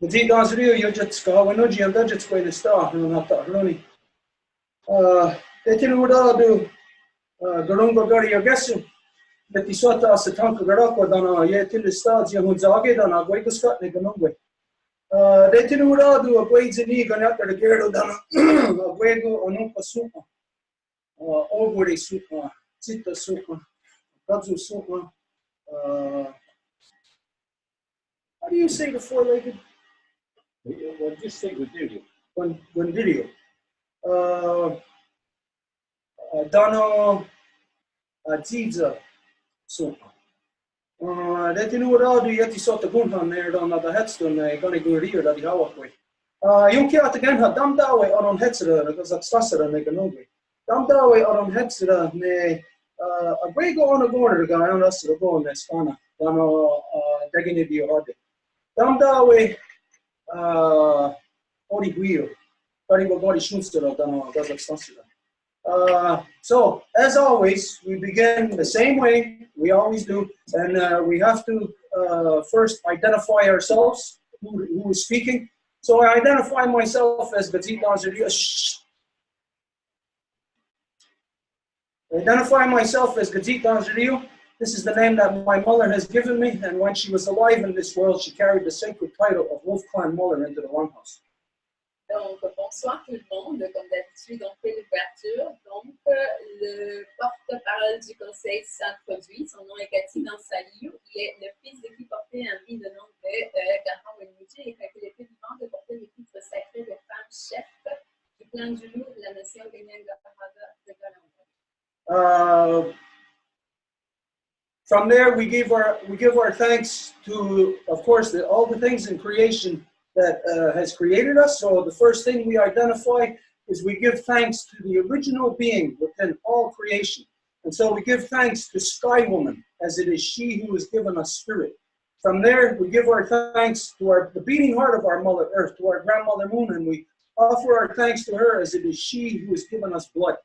Gati Danzrio, Yojatska, Winoji, and Dujatska, the star, no, not that, Roni. They tell you what do, Garunga Gari, your guessing, that the Sota Satanka Garako, Dana, yet till the stars, Yahuzagi, Dana, Guaycuscat, Niganungwe. They tell you what do, a Guays in Egan after the Gerdo, Dana, a Guego, Onupa Supa, Oguri Supa, Zita Supa, Kazu Supa. How do you say the four-legged? Well, just say Gudirio. Gudirio. Dano Ziza Supa. Det är nog då du gett i sorta gunhan när de hade headstone gonna go rio där de har varit. Jag kan att igen ha dam dawe on headsra det så att stassra när kan nog. Dam dawe on headsra med a way go on a border guy on us to go on Spana. Dano dagini di hode. Dam dawe ori guio. Pari go body shunster dano das stassra. So, as always, we begin the same way we always do, and we have to first identify ourselves, who is speaking. So I identify myself as Gazit Danzerio. Identify myself as Gazit Danzerio. This is the name that my mother has given me, and when she was alive in this world, she carried the sacred title of Wolf Clan Muller into the longhouse. Donc, bonsoir tout le monde. Comme d'habitude, on fait l'ouverture. Donc, le porte-parole du conseil s'introduit. Son nom est Cathy Dansalio. Il est le fils de qui portait un vie de nom de Gahan Wenouji et quand il était vivant, de porter les titres sacrés de femme chef du clan du loup de la nation kenyane de Galamba. From there, we give our thanks to, of course, all the things in creation that has created us. So the first thing we identify is we give thanks to the original being within all creation. And so we give thanks to Sky Woman, as it is she who has given us spirit. From there, we give our thanks to the beating heart of our Mother Earth, to our grandmother Moon, and we offer our thanks to her as it is she who has given us blood.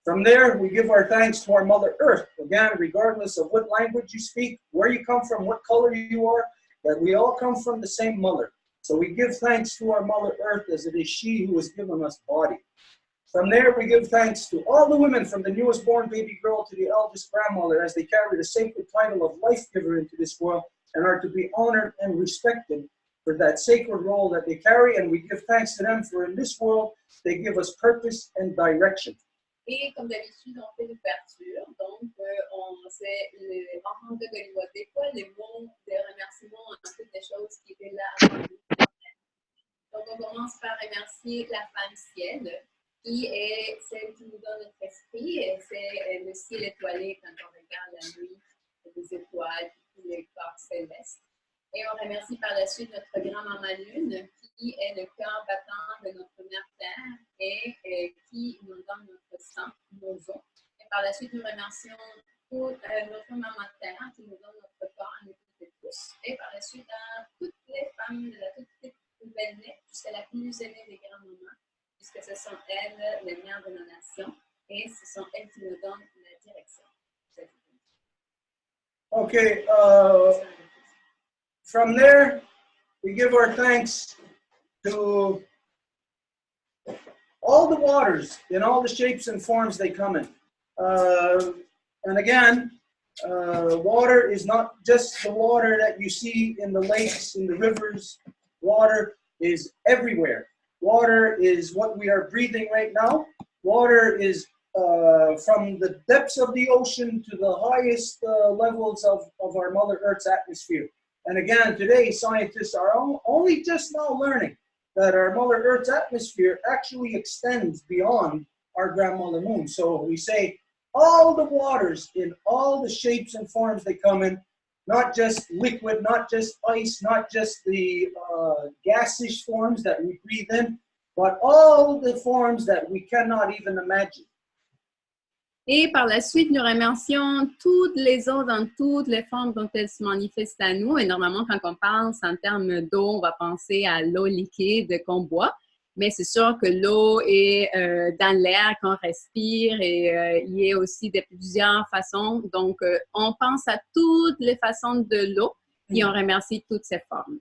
From there, we give our thanks to our Mother Earth, again, regardless of what language you speak, where you come from, what color you are, that we all come from the same mother. So we give thanks to our Mother Earth as it is she who has given us body. From there, we give thanks to all the women from the newest born baby girl to the eldest grandmother as they carry the sacred title of life giver into this world and are to be honored and respected for that sacred role that they carry. And we give thanks to them for in this world, they give us purpose and direction. Et comme d'habitude, on fait l'ouverture. Donc, on sait le rencontre de Gollywood. Des fois, les mots de remerciement en toutes les choses qui étaient là avant nous. Donc, on commence par remercier la femme ciel, qui est celle qui nous donne notre esprit. Et c'est le ciel étoilé quand on regarde la nuit, les étoiles, tous les corps célestes. Et on remercie par la suite notre grand-maman Lune, qui est le cœur battant de notre mère Terre et qui nous donne notre sang, nos os. Et par la suite, nous remercions notre maman Terre, qui nous donne notre corps à nous toutes et tous. Et par la suite, à toutes les femmes de la toute petite belle-née jusqu'à la plus aînée des grands-mamans, puisque ce sont elles les mères de nos nations et ce sont elles qui nous donnent la direction. Okay. From there, we give our thanks to all the waters in all the shapes and forms they come in. And again, water is not just the water that you see in the lakes, in the rivers. Water is everywhere. Water is what we are breathing right now. Water is from the depths of the ocean to the highest levels of our Mother Earth's atmosphere. And again, today, scientists are only just now learning that our Mother Earth's atmosphere actually extends beyond our grandmother Moon. So we say all the waters in all the shapes and forms they come in, not just liquid, not just ice, not just the gaseous forms that we breathe in, but all the forms that we cannot even imagine. Et par la suite, nous remercions toutes les eaux dans toutes les formes dont elles se manifestent à nous. Et normalement, quand on pense en termes d'eau, on va penser à l'eau liquide qu'on boit. Mais c'est sûr que l'eau est dans l'air qu'on respire et il y a aussi de plusieurs façons. Donc, on pense à toutes les façons de l'eau et on remercie toutes ces formes.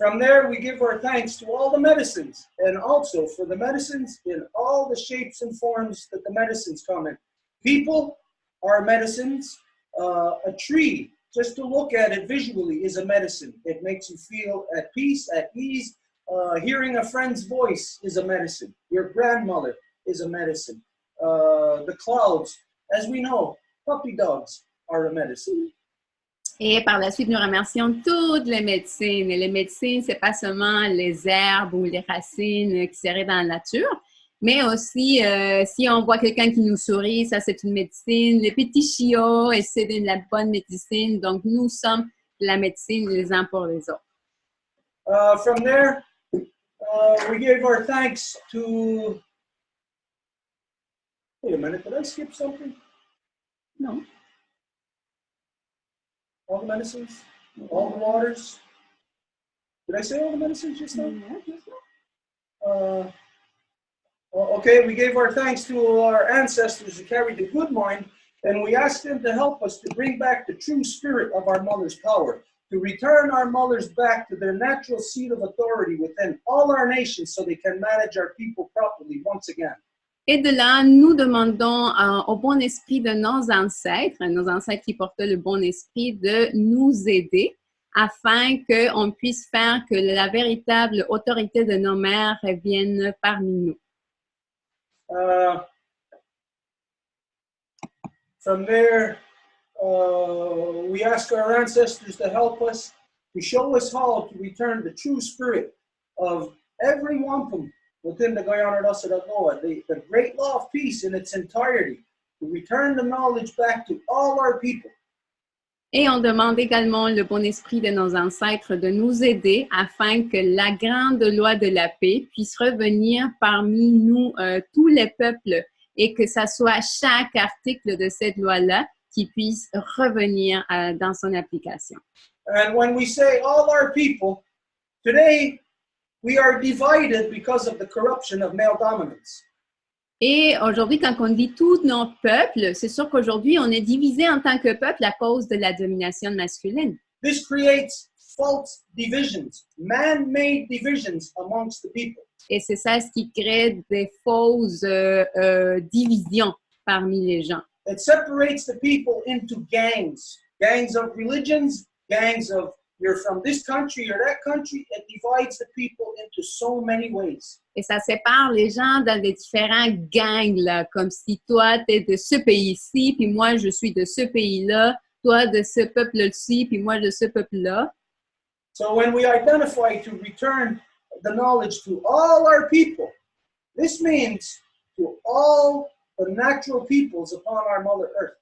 From there, we give our thanks to all the medicines, and also for the medicines in all the shapes and forms that the medicines come in. People are medicines. A tree, just to look at it visually, is a medicine. It makes you feel at peace, at ease. Hearing a friend's voice is a medicine. Your grandmother is a medicine. The clouds, as we know, puppy dogs are a medicine. Et par la suite, nous remercions toutes les médecines. Et les médecines, c'est pas seulement les herbes ou les racines qui seraient dans la nature, mais aussi, si on voit quelqu'un qui nous sourit, ça c'est une médecine. Les petits chiots, et c'est de la bonne médecine. Donc, nous sommes la médecine les uns pour les autres. From there, we gave our thanks to... Wait a minute, did I skip something? Non. All the medicines? All the waters? Did I say all the medicines just now? Okay, we gave our thanks to our ancestors who carried the good mind, and we asked them to help us to bring back the true spirit of our mother's power, to return our mothers back to their natural seat of authority within all our nations so they can manage our people properly once again. Et de là, nous demandons au bon esprit de nos ancêtres qui portaient le bon esprit, de nous aider afin qu'on puisse faire que la véritable autorité de nos mères revienne parmi nous. From there, we ask our ancestors to help us, to show us how to return the true spirit of every wampum within the Guyana Rasadagoa, the great law of peace in its entirety, to return the knowledge back to all our people. Et on demande également le bon esprit de nos ancêtres de nous aider afin que la grande loi de la paix puisse revenir parmi nous, tous les peuples, et que ça soit chaque article de cette loi-là qui puisse revenir dans son application. And when we say all our people, today we are divided because of the corruption of male dominance. Et aujourd'hui, quand on dit tous nos peuples, c'est sûr qu'aujourd'hui, on est divisé en tant que peuple à cause de la domination masculine. This creates false divisions, man-made divisions amongst the people. Et c'est ça ce qui crée des fausses divisions parmi les gens. It separates the people into gangs, gangs of religions, gangs of you're from this country or that country. It divides the people into so many ways. Et ça sépare les gens dans des différents gangs, là, comme si toi, tu es de ce pays-ci, puis moi, je suis de ce pays-là, toi de ce peuple-ci, puis moi de ce peuple-là. So when we identify to return the knowledge to all our people, this means to all the natural peoples upon our Mother Earth.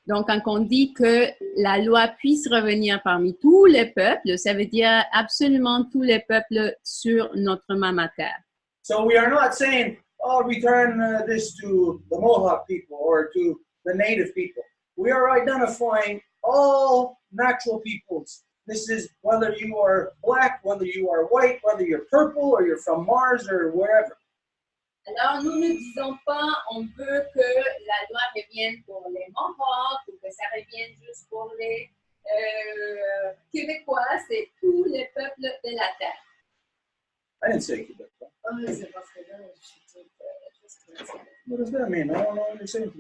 Donc, quand on dit que la loi puisse revenir parmi tous les peuples, ça veut dire absolument tous les peuples sur notre Mama Terre. So we are not saying, oh, return this to the Mohawk people or to the native people. We are identifying all natural peoples. This is whether you are black, whether you are white, whether you're purple or you're from Mars or wherever. Alors, nous ne disons pas on veut que la loi revienne pour les Mohawks ou que ça revienne juste pour les Québécois, c'est tous les peuples de la Terre. I didn't say Quebec. Oh, c'est parce que là, je suis toute... What does that mean? I don't know what you're saying.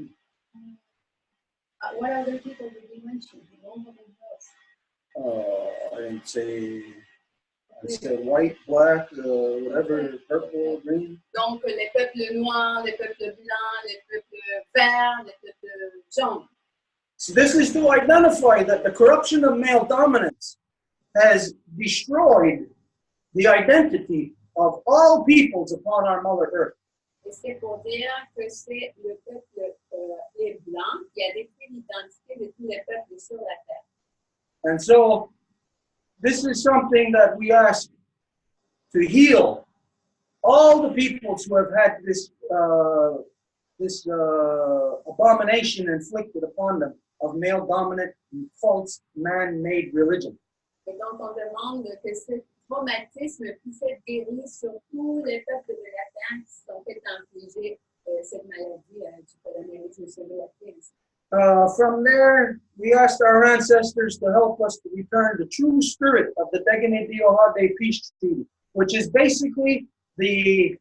What other people did you mention? You don't have any else. I didn't say... I said white, black, whatever, purple, green. Donc, les peuples noirs, les peuples blancs, les peuples verts, les peuples jaunes. So this is to identify that the corruption of male dominance has destroyed the identity of all peoples upon our Mother Earth. Et c'est pour dire que c'est le peuple les blancs qui a détruit l'identité de tous les peuples sur la terre. And so this is something that we ask to heal all the peoples who have had this abomination inflicted upon them of male dominant false man-made religion. Et donc on demande que ce traumatisme puisse être guéri sur tous les peuples de la terre qui sont fait infliger cette maladie du colonialisme sur la terre. From there, we asked our ancestors to help us to return the true spirit of the Degenediohade Peace Treaty, which is basically the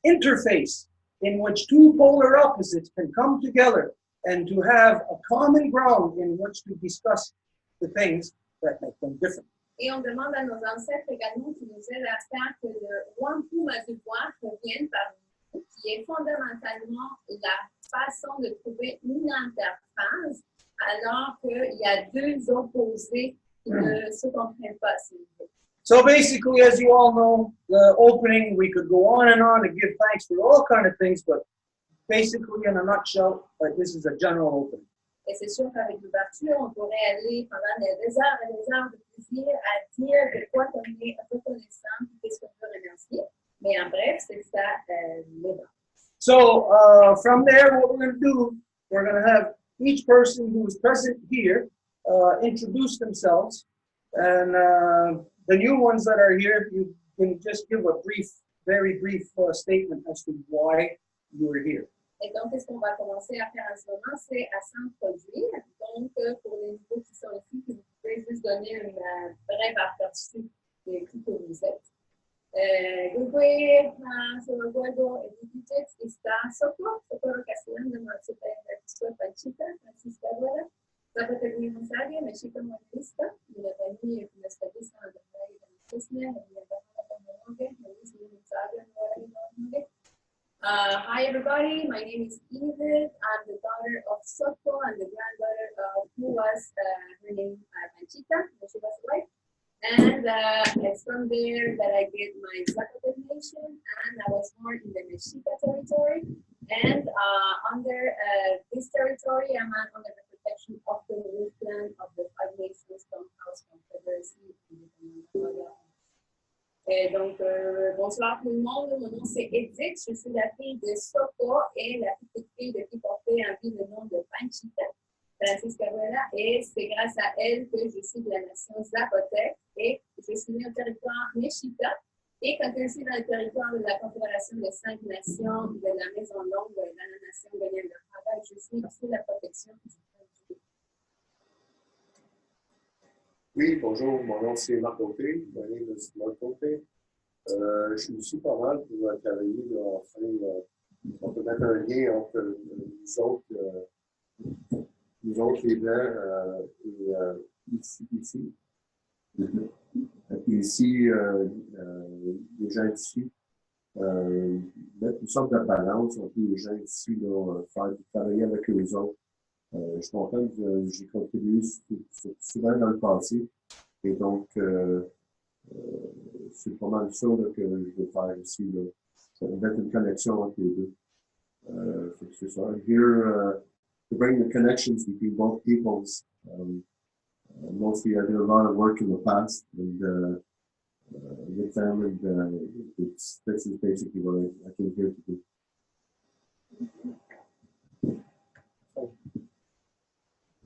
interface in which two polar opposites can come together and to have a common ground in which to discuss the things that make them different. Et on demande à nos ancêtres également qui nous aident à faire que le Wampum à Deux Voies revienne parmi nous, qui est fondamentalement la façon de trouver une interface alors qu'il y a deux opposés qui ne se comprennent pas. So basically, as you all know, the opening, we could go on and give thanks for all kind of things, but basically, in a nutshell, this is a general opening. Et c'est sûr qu'avec l'ouverture, on pourrait aller pendant des heures et des heures de plaisir à dire de quoi on est reconnaissant et qu'est-ce qu'on peut remercier. Mais en bref, c'est ça les bases. So from there, what we're going to do, we're going to have each person who is present here introduce themselves. And the new ones that are here, you can just give a brief, very brief statement as to why you are here. Et donc, ce qu'on va commencer à faire en ce moment, c'est à s'introduire. Donc, pour les nouveaux qui sont ici, vous pouvez juste donner une brève aperçu de qui que vous êtes. Su recuerdo edited está Socorro Castellán de Marcela Panchita, Francisca Rueda, Zapata Luis Gonzaga, Mexica Modelista, y la familia de la estadista de la Cisne, hi everybody, my name is Edith. I'm the daughter of Soto and the granddaughter of who was her name Panchita, when she was alive. And it's from there that I get my Zapata nation, and I was born in the Mexica territory. And under this territory, I'm under the protection of the roof plan of the Five Nations House Confederacy. Donc, bonsoir tout le monde. Mon nom c'est Edith. Je suis la fille de Soto et la petite fille de qui portait en vie le nom de Panchita, Francisca Rueda. Et c'est grâce à elle que je suis de la nation Zapotec et je suis née au territoire Mexica. Et quand je suis dans le territoire de la Confédération des 5 Nations de la Maison Longue dans la nation Guyane de Travail, je suis sous la protection du peuple. Oui, bonjour, mon nom c'est Marie-Claude. My name is Marie-Claude. Je suis ici pas mal pour travailler, on peut mettre un lien entre nous autres les Blancs et ici. Et ici, les gens ici, mettre une sorte de balance entre les gens ici, travailler avec eux autres. Je suis content que j'ai contribué souvent dans le passé. Et donc, c'est pas mal ça là, que je veux faire ici. Mettre une connexion entre les deux. C'est ça. Here, to bring the connections between both peoples. Mostly I did a lot of work in the past and with them, and this is basically what I came here to do.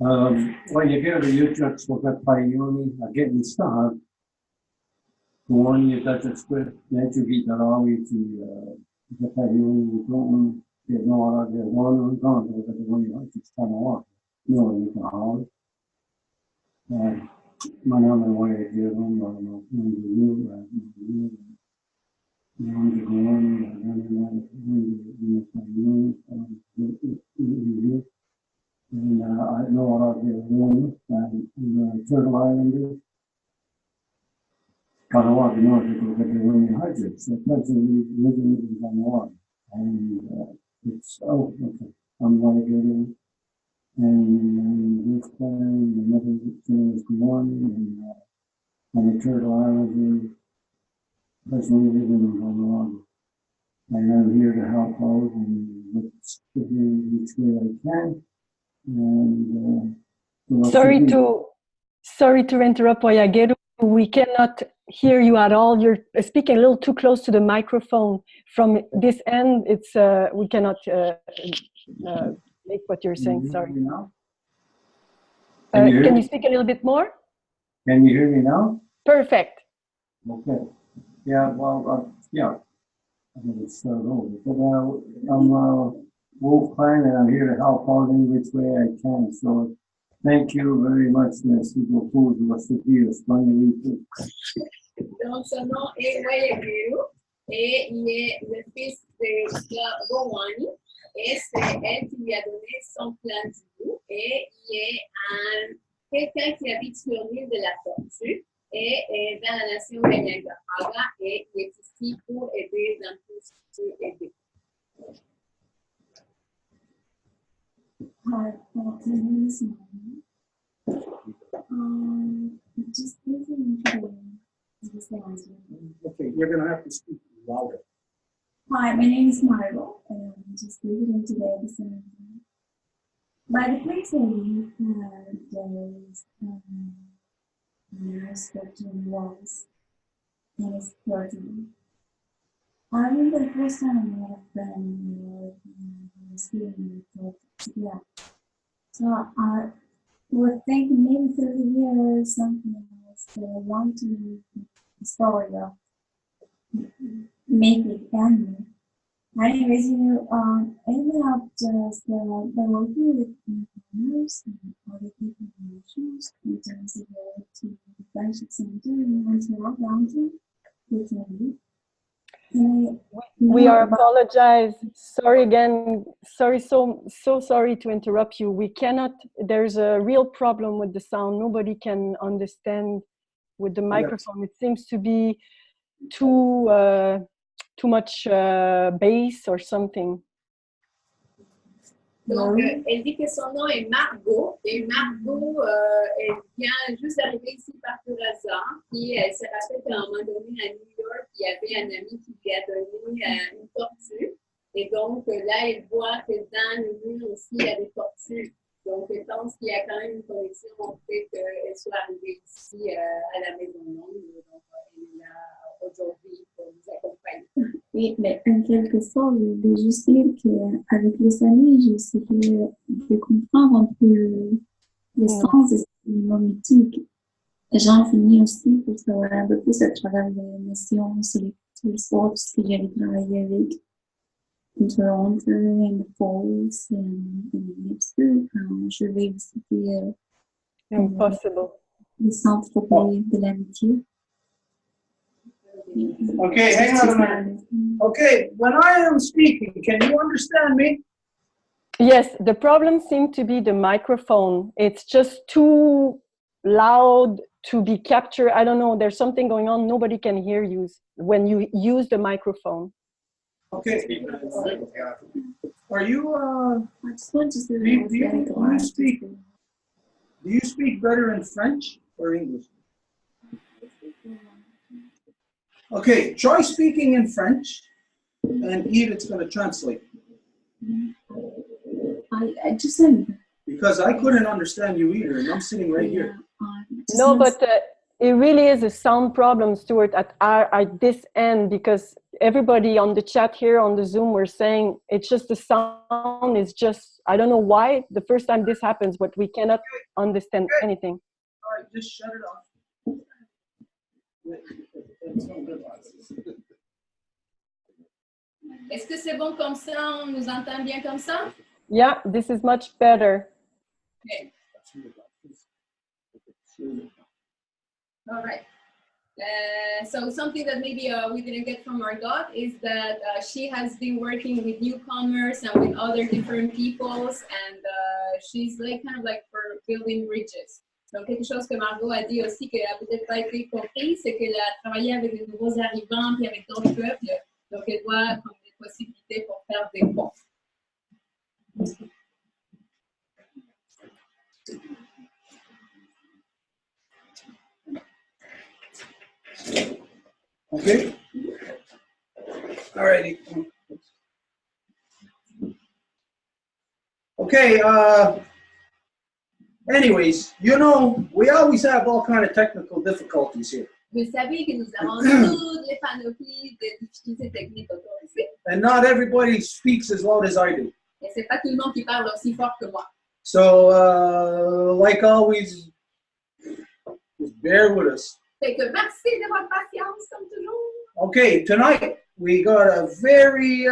Well, you go to YouTube, look at Paioni, getting started. Going, you got the script, then you get along with the Paioni, you don't get no other, there's one on gone, but the one you like to come on. No, you can hold. My name is Marie-Claude, and I know a lot of the women and Turtle Islanders. Got a lot of north because they were in hydrates. So that's living on the water. And it's, oh, okay. I'm going to get in. And this time, the mother was born, and the Turtle Islanders, personally living on the water. And I'm here to help out and look which way I can. And sorry to interrupt, Oyageru. We cannot hear you at all. You're speaking a little too close to the microphone. From this end, it's we cannot make what you're saying. Sorry. Can you speak a little bit more? Can you hear me now? Perfect. Okay. Yeah. Well. Yeah. I think it's start over. But I'm Wolf Klein, and I'm here to help out any which way I can. So Thank you very much. Merci beaucoup. Je vais souhaiter bonne nuit. Donc, son nom est Wayageu et il est le fils de Row Wampum et c'est elle qui lui a donné son plan du goût et il est quelqu'un qui habite sur l'île de la Tortue et est dans la nation Kanien'kehá:ka et il est ici pour aider dans tout ce qui peut aider. Hi, my name is Mary. Just listening to this answer. Okay, you're going to have to speak louder. Hi, my name is Margot, and I'm just listening to the episode. By the place I live, there is nice structured walls, and it's curtain. I remember the first time I met a friend who was here and I thought, yeah. So I was thinking maybe through the years something else that I want to make a story of, make it anime. Anyways, I ended up just by working with newcomers and other people in nations in terms of to the Friendship Center in Montreal, downtown, with me. We are apologize. Sorry again. Sorry, so sorry to interrupt you. We cannot. There's a real problem with the sound. Nobody can understand with the microphone. It seems to be too much bass or something. Donc, elle dit que son nom est Margot, et Margot, elle vient juste d'arriver ici par pur hasard, puis elle se rappelle qu'à un moment donné, à New York, il y avait un ami qui lui a donné une tortue, et donc là, elle voit que dans le mur aussi, il y a des tortues. Donc, je pense qu'il y a quand même une connexion au fait qu'elle soit arrivée ici à la Maison Longue, donc elle est là aujourd'hui pour nous accompagner. Oui, mais en quelque sorte, je veux juste dire qu'avec les années, j'ai essayé de comprendre un peu le sens de cette mimétique. J'en finis aussi pour savoir un peu plus à travers les notions sur les sports que j'avais travaillé avec Toronto and the Falls and Lipscomb. Je vais visiter Impossible. le centre de l'amitié. Okay, hang on a minute. Okay, when I am speaking, can you understand me? Yes, the problem seemed to be the microphone. It's just too loud to be captured. I don't know, there's something going on. Nobody can hear you when you use the microphone. Okay. Are you, I just want to say do you speak better in French or English? Okay, try speaking in French, and Edith's going to translate. I just said. Because I couldn't understand you either, and I'm sitting right here. No, but it really is a sound problem, Stuart, at this end, because everybody on the chat here on the Zoom were saying it's just the sound is just, I don't know why, the first time this happens, but we cannot understand anything. All right, just shut it off. Est-ce que c'est bon comme ça? On nous entend bien comme ça? Yeah, this is much better. Okay. All right. So something that maybe we didn't get from Margot is that she has been working with newcomers and with other different peoples, and she's like kind of like for building bridges. Donc quelque chose que Margot a dit aussi qu'elle a peut-être pas été comprise, c'est qu'elle a travaillé avec de nouveaux arrivants puis avec d'autres peuples. Donc elle voit comme des possibilités pour faire des ponts. Okay. All righty. Okay. Anyways, you know, we always have all kind of technical difficulties here. Vous savez que nous avons toutes les panoplies de difficultés techniques autour ici. And not everybody speaks as loud as I do. Et c'est pas tout le monde qui parle aussi fort que moi. So, like always, just bear with us. Fait que merci de votre patience, comme toujours. Okay, tonight we got a very,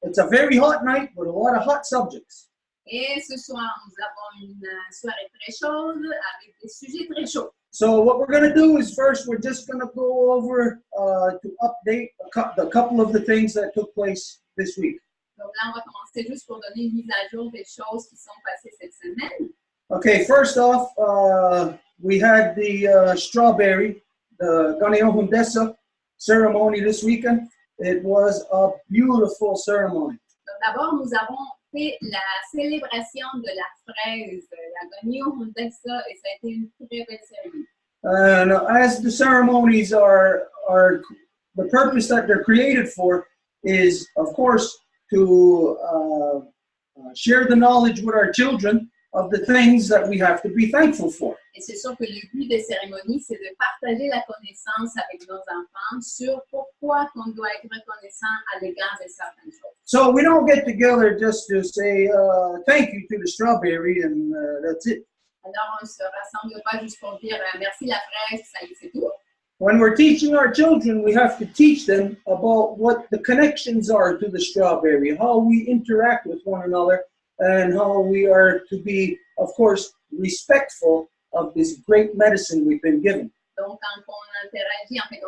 it's a very hot night with a lot of hot subjects. Et ce soir, nous avons une soirée très chaude avec des sujets très chauds. So what we're going to do is first we're just going to go over to update a couple of the things that took place this week. Donc là, on va commencer juste pour donner une mise à jour des choses qui sont passées cette semaine. Okay, first off, we had the strawberry, the Ganeo ceremony this weekend. It was a beautiful ceremony. Donc d'abord, nous avons fait la célébration de la fraise, la Ganeo Hundessa, et ça a été une très belle cérémonie. And as the ceremonies are the purpose that they're created for is, of course, to share the knowledge with our children of the things that we have to be thankful for. Et c'est sûr que le but des cérémonies, c'est de partager la connaissance avec nos enfants sur pourquoi on doit être reconnaissant à l'égard de certaines choses. So we don't get together just to say thank you to the strawberry and that's it. Alors, on ne se rassemble pas juste pour dire merci la fraise, ça y est, c'est tout. When we're teaching our children, we have to teach them about what the connections are to the strawberry, how we interact with one another, and how we are to be, of course, respectful of this great medicine we've been given. Donc, quand on interagit, en fait,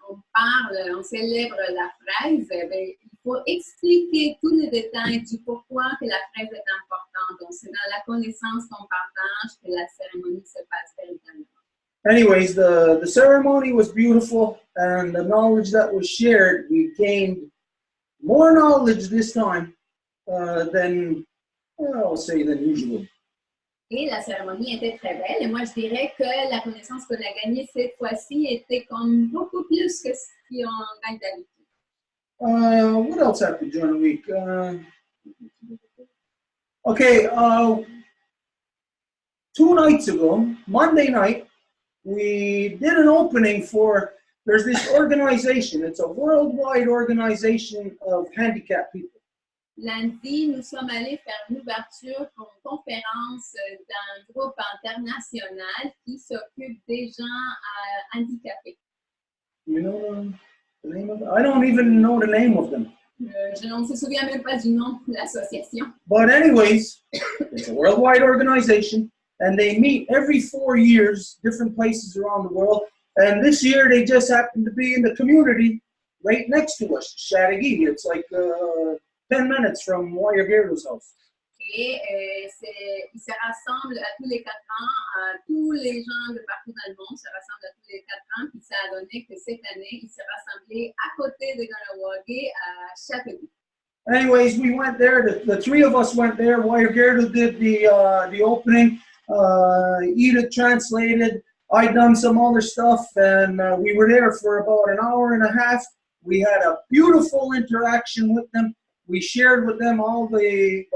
on parle, on célèbre la fraise, bien, il faut expliquer tous les détails du pourquoi que la fraise est importante. Donc, c'est dans la connaissance qu'on partage que la cérémonie se passe véritablement. Anyways, the ceremony was beautiful, and the knowledge that was shared, we gained more knowledge this time than usual. Et la cérémonie était très belle. Et moi, je dirais que la connaissance qu'on a gagnée cette fois-ci était comme beaucoup plus que ce qu'on gagne d'habitude. What else happened during the week? Okay, 2 nights ago, Monday night, we did an opening for, there's this organization, it's a worldwide organization of handicapped people. Lundi, nous sommes allés faire une ouverture pour une conférence d'un groupe international qui s'occupe des gens handicapés. You know the name of it? I don't even know the name of them. Je ne me souviens même pas du nom de l'association. But anyways, it's a worldwide organization, and they meet every 4 years, different places around the world. And this year, they just happened to be in the community right next to us, Chattagee. It's like 10 minutes from Wayagirdo's house. Et ils se rassemblent à tous les 4 ans. Tous les gens de partout dans le monde se rassemblent à tous les 4 ans. Puis ça a donné que cette année, ils se rassemblaient à côté de Ganawagé à Chattagee. Anyways, we went there. The 3 of us went there. Wayagirdo did the opening. Edith translated. I done some other stuff, and we were there for about an hour and a half. We had a beautiful interaction with them. We shared with them all the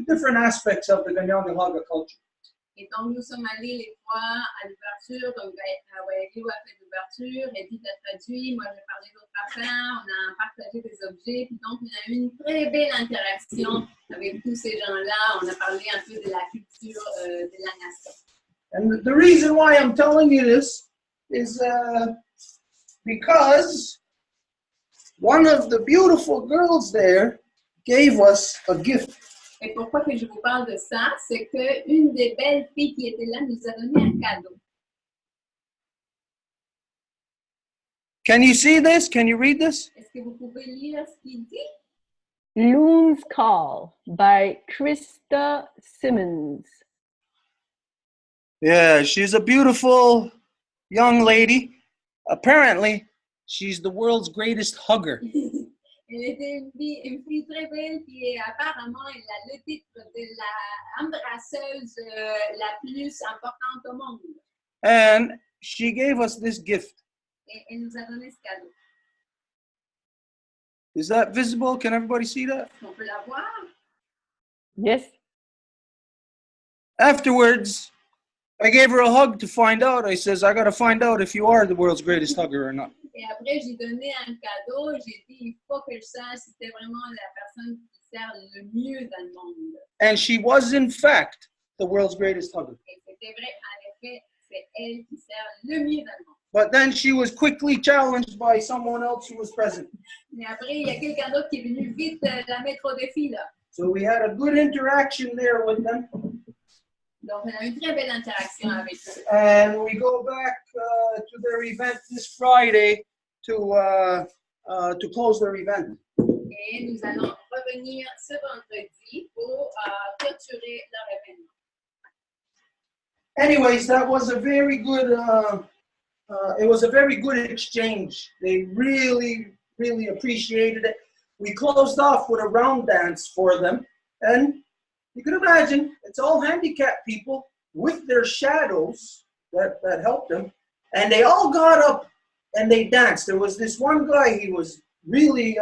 different aspects of the Ganyangahaga culture. Et donc, nous sommes allés les 3 à l'ouverture. Donc, Wayagirdo a fait l'ouverture, Edith a traduit, moi j'ai parlé d'autres affaires, on a partagé des objets. Puis donc, on a eu une très belle interaction avec tous ces gens-là. On a parlé un peu de la culture de la nation. And the reason why I'm telling you this is because one of the beautiful girls there gave us a gift. Et pourquoi que je vous parle de ça, c'est qu'une des belles filles qui était là nous a donné un cadeau. Can you see this? Can you read this? Est-ce que vous pouvez lire ce qu'il dit? Loon's Call by Krista Simmons. Yeah, she's a beautiful young lady. Apparently, she's the world's greatest hugger. Elle était une fille très belle, puis apparemment, elle a le titre de la embrasseuse la plus importante au monde. And she gave us this gift. Et elle nous a donné ce cadeau. Is that visible? Can everybody see that? On peut la voir? Yes. Afterwards, I gave her a hug to find out. I says, I got to find out if you are the world's greatest hugger or not. Et après, j'ai donné un cadeau. J'ai dit, il faut que je sache si c'était vraiment la personne qui sert le mieux dans le monde. And she was, in fact, the world's greatest hugger. Et c'était vrai, en effet, c'est elle qui sert le mieux dans le monde. But then she was quickly challenged by someone else who was present. Mais après, il y a quelqu'un d'autre qui est venu vite la mettre au défi, là. So we had a good interaction there with them. Donc, on a eu une très belle interaction avec eux. And we go back to their event this Friday to close their event. Et nous allons revenir ce vendredi pour clôturer leur événement. Anyways, that was a very good. It was a very good exchange. They really, really appreciated it. We closed off with a round dance for them, and you can imagine it's all handicapped people with their shadows that helped them, and they all got up and they danced. There was this one guy, he was really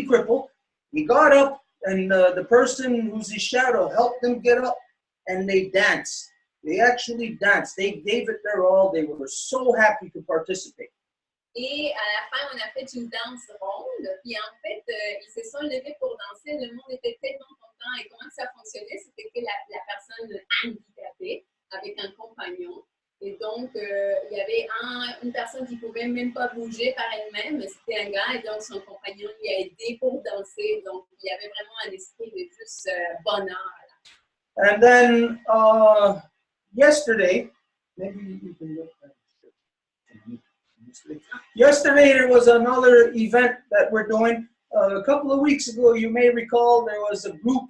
crippled. He got up, and the person who's his shadow helped them get up, and they danced. They actually danced. They gave it their all. They were so happy to participate. Et à la fin, on a fait une danse ronde. Puis en fait, ils se sont levés pour danser. Le monde était tellement content. Et comment ça fonctionnait? C'était que la personne handicapée avec un compagnon. Et donc, il y avait une personne qui ne pouvait même pas bouger par elle-même. C'était un gars. Et donc, son compagnon lui a aidé pour danser. Donc, il y avait vraiment un esprit de juste bonheur. And then, yesterday, maybe you can look at it. Yesterday, there was another event that we're doing. A couple of weeks ago, you may recall, there was a group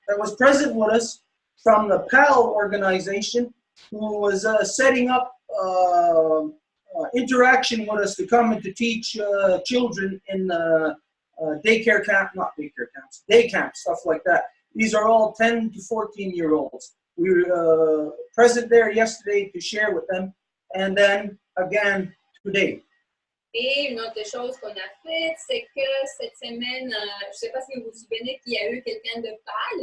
that was present with us from the PAL organization who was setting up interaction with us to come and to teach children in daycare camp, not daycare camps, day camps, stuff like that. These are all 10 to 14-year-olds. We were present there yesterday to share with them, and then again today. Et une autre chose qu'on a faite, c'est que cette semaine, je ne sais pas si vous vous souvenez qu'il y a eu quelqu'un de PAL.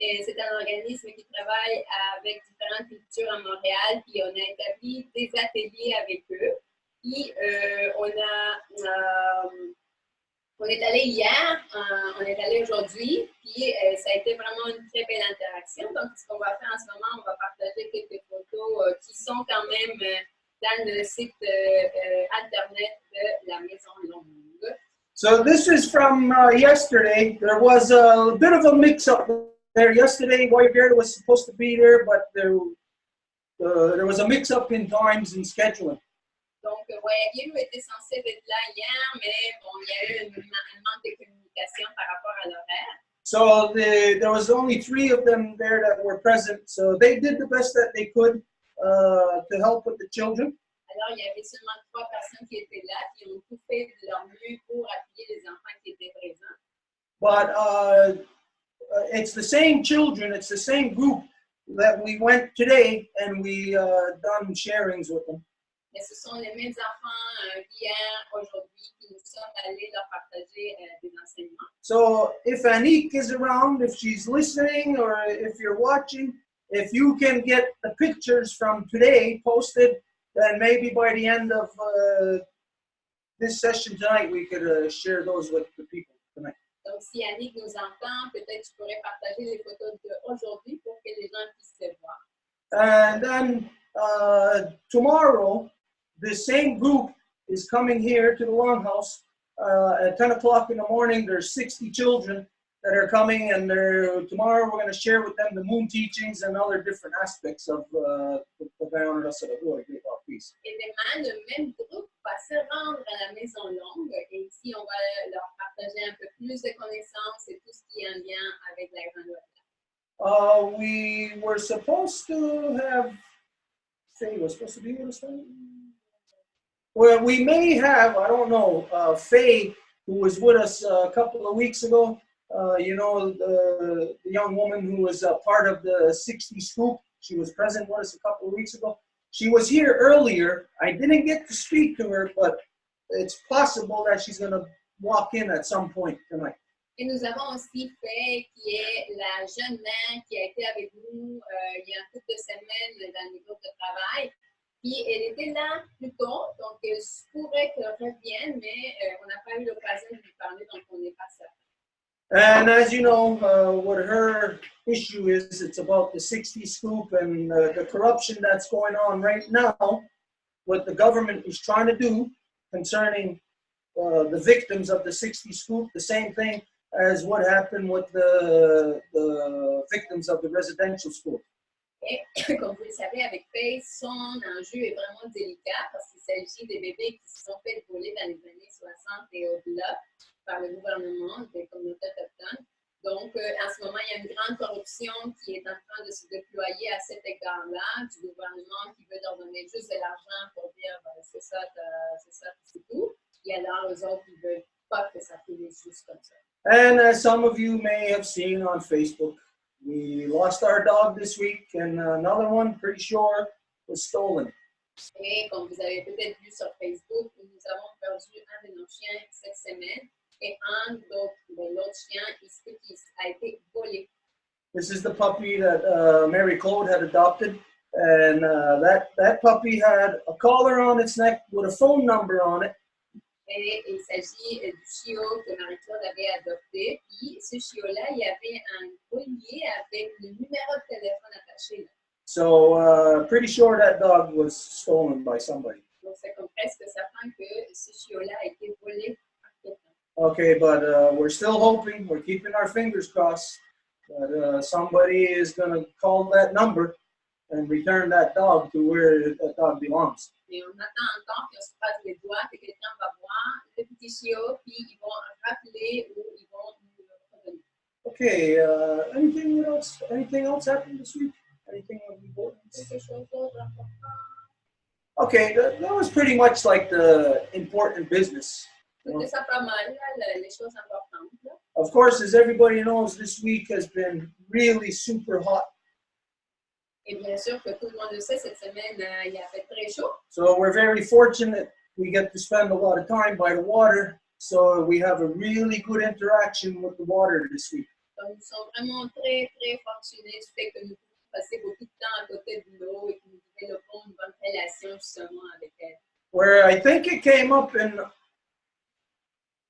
C'est un organisme qui travaille avec différentes cultures à Montréal, puis on a établi des ateliers avec eux. Puis on est allé hier, on est allé aujourd'hui, puis ça a été vraiment une très belle interaction. Donc, ce qu'on va faire en ce moment, on va partager quelques photos qui sont quand même dans le site internet de la Maison Longue. So this is from yesterday. There was a bit of a mix-up there yesterday. Garda was supposed to be there, but there was a mix-up in times and scheduling. Donc, Guillaume était censé être là hier, mais bon, il y a eu un manque de communication par rapport à l'horaire. So there was only 3 of them there that were present. So they did the best that they could to help with the children. Alors, il y avait seulement 3 personnes qui étaient là, qui ont tout fait de leur mieux pour appuyer les enfants qui étaient présents. But it's the same children, it's the same group that we went today and we done sharings with them. Mais ce sont les mêmes enfants hier, aujourd'hui, qui nous sommes allés leur partager des enseignements. So if Anik is around, if she's listening, or if you're watching, if you can get the pictures from today posted, then maybe by the end of this session tonight, we could share those with the people tonight. Donc, si Annick nous entend, peut-être tu pourrais partager les photos d'aujourd'hui pour que les gens puissent les voir. And then tomorrow, the same group is coming here to the Longhouse at 10 o'clock in the morning. There's 60 children that are coming, and tomorrow we're going to share with them the moon teachings and other different aspects of the Bayon Rasa of Peace. Et demain, le même groupe va se rendre à la Maison Longue, et ici, on va leur partager un peu plus de connaissances et tout ce qui est en lien avec la Grande-Ouest. We were supposed to have, Faye was supposed to be with us tonight? Well, we may have, I don't know, Faye, who was with us a couple of weeks ago, you know, the young woman who was part of the 60 Scoop. She was present with us a couple of weeks ago. She was here earlier. I didn't get to speak to her, but it's possible that she's going to walk in at some point tonight. Et nous avons aussi Faye, qui est la jeune mère qui a été avec nous il y a un couple de semaines dans le groupe de travail. Puis elle était là plus tôt, donc il se pourrait qu'elle revienne, mais on n'a pas eu l'occasion de lui parler, donc on n'est pas certain. And as you know, what her issue is, it's about the 60 Scoop and the corruption that's going on right now, what the government is trying to do concerning the victims of the 60 Scoop. The same thing as what happened with the victims of the residential school. Et comme vous le savez, avec Faith, son enjeu est vraiment délicat parce qu'il s'agit des bébés qui se sont fait voler dans les années 60 et au-delà par le gouvernement des communautés autochtones. Donc, en ce moment, il y a une grande corruption qui est en train de se déployer à cet égard-là, du gouvernement qui veut leur donner juste de l'argent pour dire ben, c'est ça, c'est tout. Et alors, eux autres, ils ne veulent pas que ça finisse juste comme ça. And as some of you may have seen on Facebook, we lost our dog this week, and another one, pretty sure, was stolen. Et comme vous avez peut-être vu sur Facebook, nous avons perdu un de nos chiens cette semaine. Et un l'autre chien, il a été volé. This is the puppy that Marie-Claude had adopted, and that puppy had a collar on its neck with a phone number on it. Et il s'agit du chiot que Marie-Claude avait adopté. Puis ce chiot-là, il y avait un collier avec le numéro de téléphone attaché. So pretty sure that dog was stolen by somebody. Donc c'est comme presque certain que ce chiot-là a été volé par quelqu'un. Okay, but we're still hoping, we're keeping our fingers crossed that somebody is going to call that number and return that dog to where that dog belongs. Mais on attend encore, puis on se croise les doigts que quelqu'un va voir le petit chiot, puis ils vont rappeler ou ils vont nous revenir. Okay, anything else happened this week? Anything of importance? Quelque chose d'autre important? Okay, that was pretty much like the important business. C'était ça pas mal, là, les choses importantes. Là. Of course, as everybody knows, this week has been really super hot. Et bien sûr que tout le monde le sait, cette semaine, il a fait très chaud. So we're very fortunate we get to spend a lot of time by the water. So we have a really good interaction with the water this week. Donc, nous sommes vraiment très, très fortunés du fait que nous pouvons passer beaucoup de temps à côté de l'eau et que nous développons une bonne relation justement avec elle. Where I think it came up in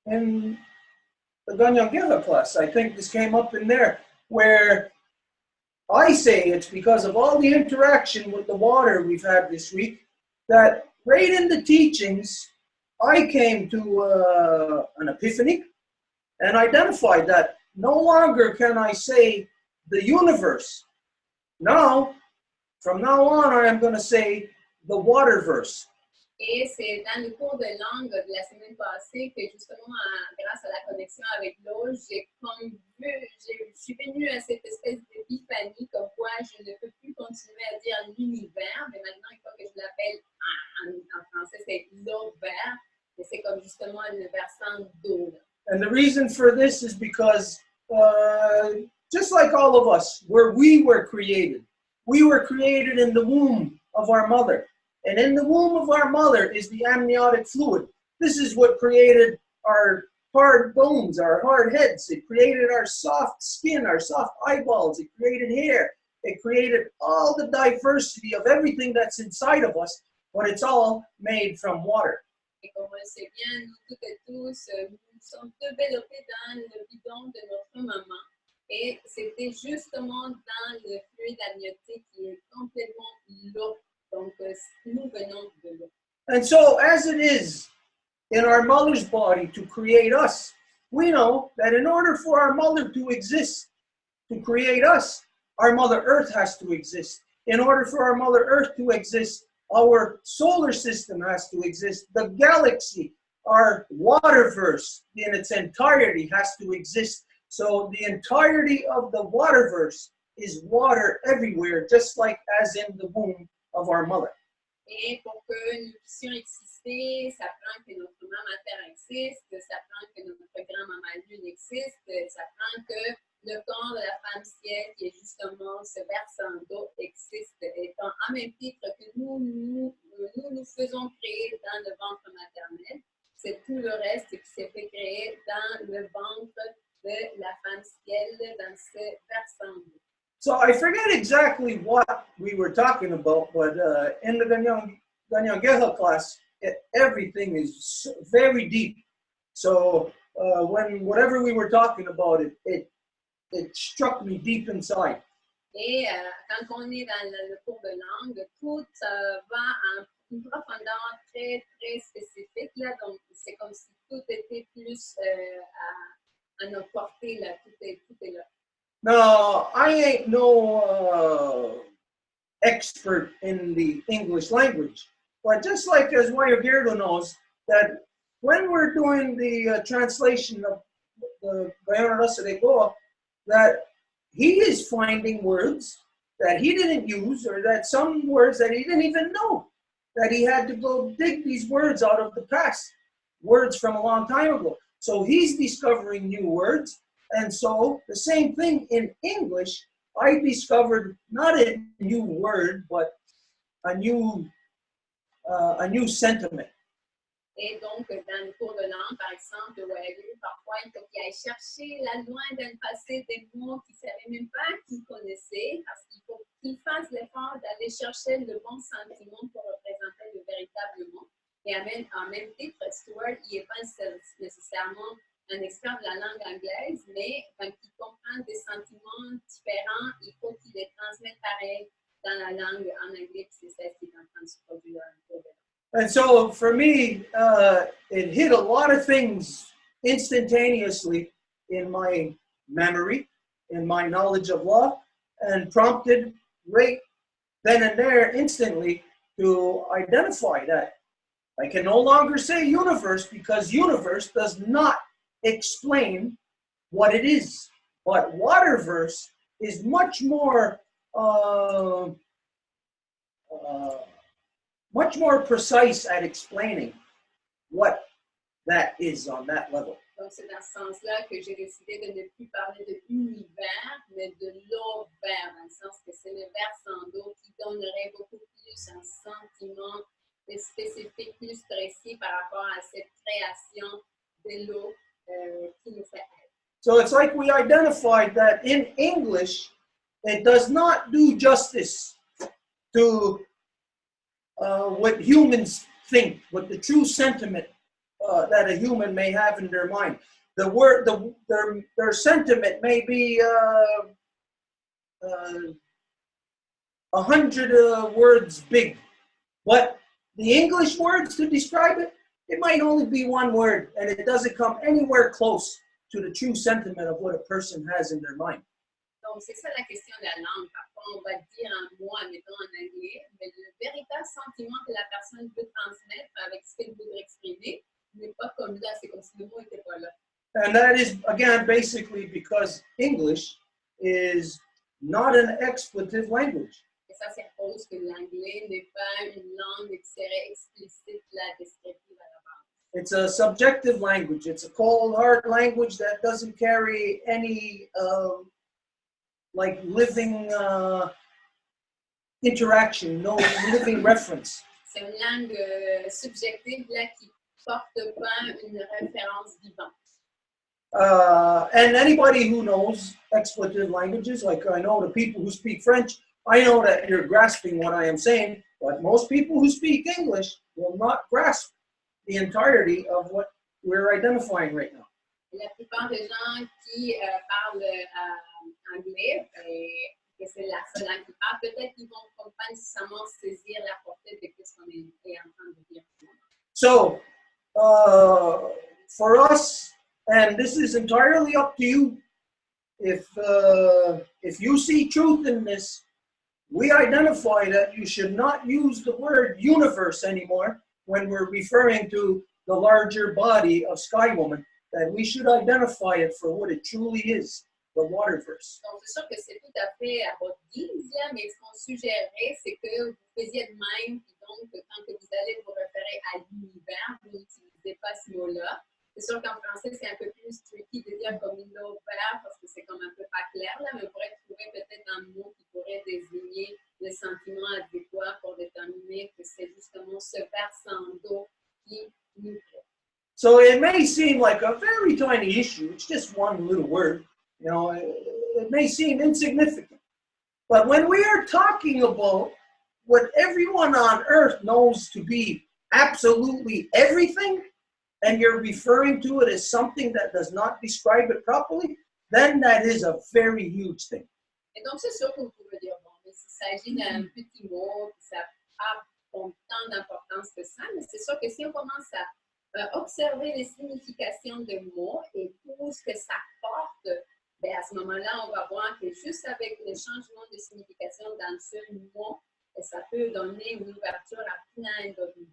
the Ganyangela class. I think this came up in there, where I say it's because of all the interaction with the water we've had this week, that right in the teachings, I came to an epiphany and identified that no longer can I say the universe. Now, from now on, I am going to say the waterverse. Et c'est dans le cours de langue de la semaine passée que justement, grâce à la connexion avec l'eau, je suis venue à cette espèce d'épiphanie comme quoi je ne peux plus continuer à dire l'univers, mais maintenant il faut que je l'appelle en français, c'est l'eau vert, et c'est comme justement le versant d'eau. And the reason for this is because just like all of us, where we were created in the womb of our mother. And in the womb of our mother is the amniotic fluid. This is what created our hard bones, our hard heads. It created our soft skin, our soft eyeballs. It created hair. It created all the diversity of everything that's inside of us, but it's all made from water. Et comme on le sait bien, nous toutes et tous, nous sommes développés dans le bidon de notre maman. Et c'était justement dans le fluide amniotique qui est complètement l'eau. Donc, nous venons de l'eau. And so, as it is in our mother's body to create us, we know that in order for our mother to exist, to create us, our Mother Earth has to exist. In order for our Mother Earth to exist, our solar system has to exist. The galaxy, our waterverse in its entirety has to exist. So the entirety of the waterverse is water everywhere, just like as in the womb of our mother. Et pour que nous puissions exister, ça prend que notre maman Terre existe, ça prend que notre grand-maman Lune existe, ça prend que le corps de la femme ciel, qui est justement ce versant d'eau, existe, étant en même titre que nous faisons créer dans le ventre maternel. C'est tout le reste qui s'est fait créer dans le ventre de la femme ciel, dans ce versant d'eau. So I forget exactly what we were talking about, but in the Ganyangeha class, everything is very deep. So whatever we were talking about, it struck me deep inside. Et quand on est dans le cours de langue, tout va à une profondeur très, très spécifique. Là, donc, c'est comme si tout était plus à notre portée. Now, I ain't no expert in the English language, but just like as Mario knows, that when we're doing the translation of the Bayona Rasa de Goa, that he is finding words that he didn't use, or that some words that he didn't even know, that he had to go dig these words out of the past, words from a long time ago. So he's discovering new words. And so the same thing in English, I discovered not a new word, but a new sentiment. Et donc, dans le cours de langue, par exemple, parfois, il faut qu'il aille chercher là loin dans le passé des mots qu'il ne savait même pas qu'il connaissait, parce qu'il faut qu'il fasse l'effort d'aller chercher le bon sentiment pour représenter le véritable mot. Et en même titre, Stuart, il n'est pas nécessairement un expert de la langue anglaise, mais quand il comprend des sentiments différents, il faut qu'il les transmette pareil dans la langue en anglais, puis c'est ça qui est en train de se produire dans le cours de langue. And so for me, it hit a lot of things instantaneously in my memory, in my knowledge of law, and prompted right then and there instantly to identify that I can no longer say universe, because universe does not explain what it is. But waterverse is much more precise at explaining what that is on that level. Donc, c'est dans ce sens-là que j'ai décidé de ne plus parler de univers, mais de l'eau-vert, dans le sens que c'est le vers sans eau qui donnerait beaucoup plus un sentiment spécifique, plus précis par rapport à cette création de l'eau qui nous fait être. So it's like we identified that in English, it does not do justice to what humans think, what the true sentiment that a human may have in their mind. The word, their sentiment may be 100 words big, but the English words to describe it, it might only be one word, and it doesn't come anywhere close to the true sentiment of what a person has in their mind. Donc, c'est ça la question de la langue. Parfois, on va dire un mot, mettons en anglais, mais le véritable sentiment que la personne veut transmettre avec ce qu'elle voudrait exprimer n'est pas comme là, c'est comme si le mot n'était pas là. And that is, again, basically because English is not an expletive language. Et ça, c'est à cause que l'anglais n'est pas une langue qui serait explicite, la descriptive à la base. It's a subjective language. It's a cold, hard language that doesn't carry any like living interaction, no living reference. C'est une langue subjective là, qui porte pas une référence vivante. And anybody who knows expletive languages, like I know the people who speak French, I know that you're grasping what I am saying, but most people who speak English will not grasp the entirety of what we're identifying right now. La plupart des gens qui parlent anglais, que c'est la seule langue qu'ils parlent, peut-être qu'ils vont pas nécessairement saisir la portée de ce qu'on est en train de dire. So, for us, and this is entirely up to you, if you see truth in this, we identify that you should not use the word universe anymore when we're referring to the larger body of Sky Woman, that we should identify it for what it truly is, the waterverse. Donc, c'est sûr que c'est tout à fait à votre guise, là, mais ce qu'on suggérerait, c'est que vous faisiez de même, puis donc, quand vous allez vous référer à l'univers, vous n'utilisez pas ce mot-là. C'est sûr qu'en français, c'est un peu plus tricky de dire comme une eau vert, parce que c'est comme un peu pas clair, là, mais on pourrait trouver peut-être un mot qui pourrait désigner le sentiment adéquat pour déterminer que c'est justement ce versant d'eau qui nous crée. So it may seem like a very tiny issue. It's just one little word. You know, it may seem insignificant. But when we are talking about what everyone on earth knows to be absolutely everything, and you're referring to it as something that does not describe it properly, then that is a very huge thing. Et donc, c'est sûr que vous pouvez dire, bon, mais s'il s'agit d'un petit mot, ça n'a pas tant d'importance que ça, mais c'est sûr que si on commence à observer les significations de mots et tout ce que ça porte ben, à ce moment-là, on va voir que juste avec le changement de signification dans ce mot, ça peut donner une ouverture à plein d'autres niveaux.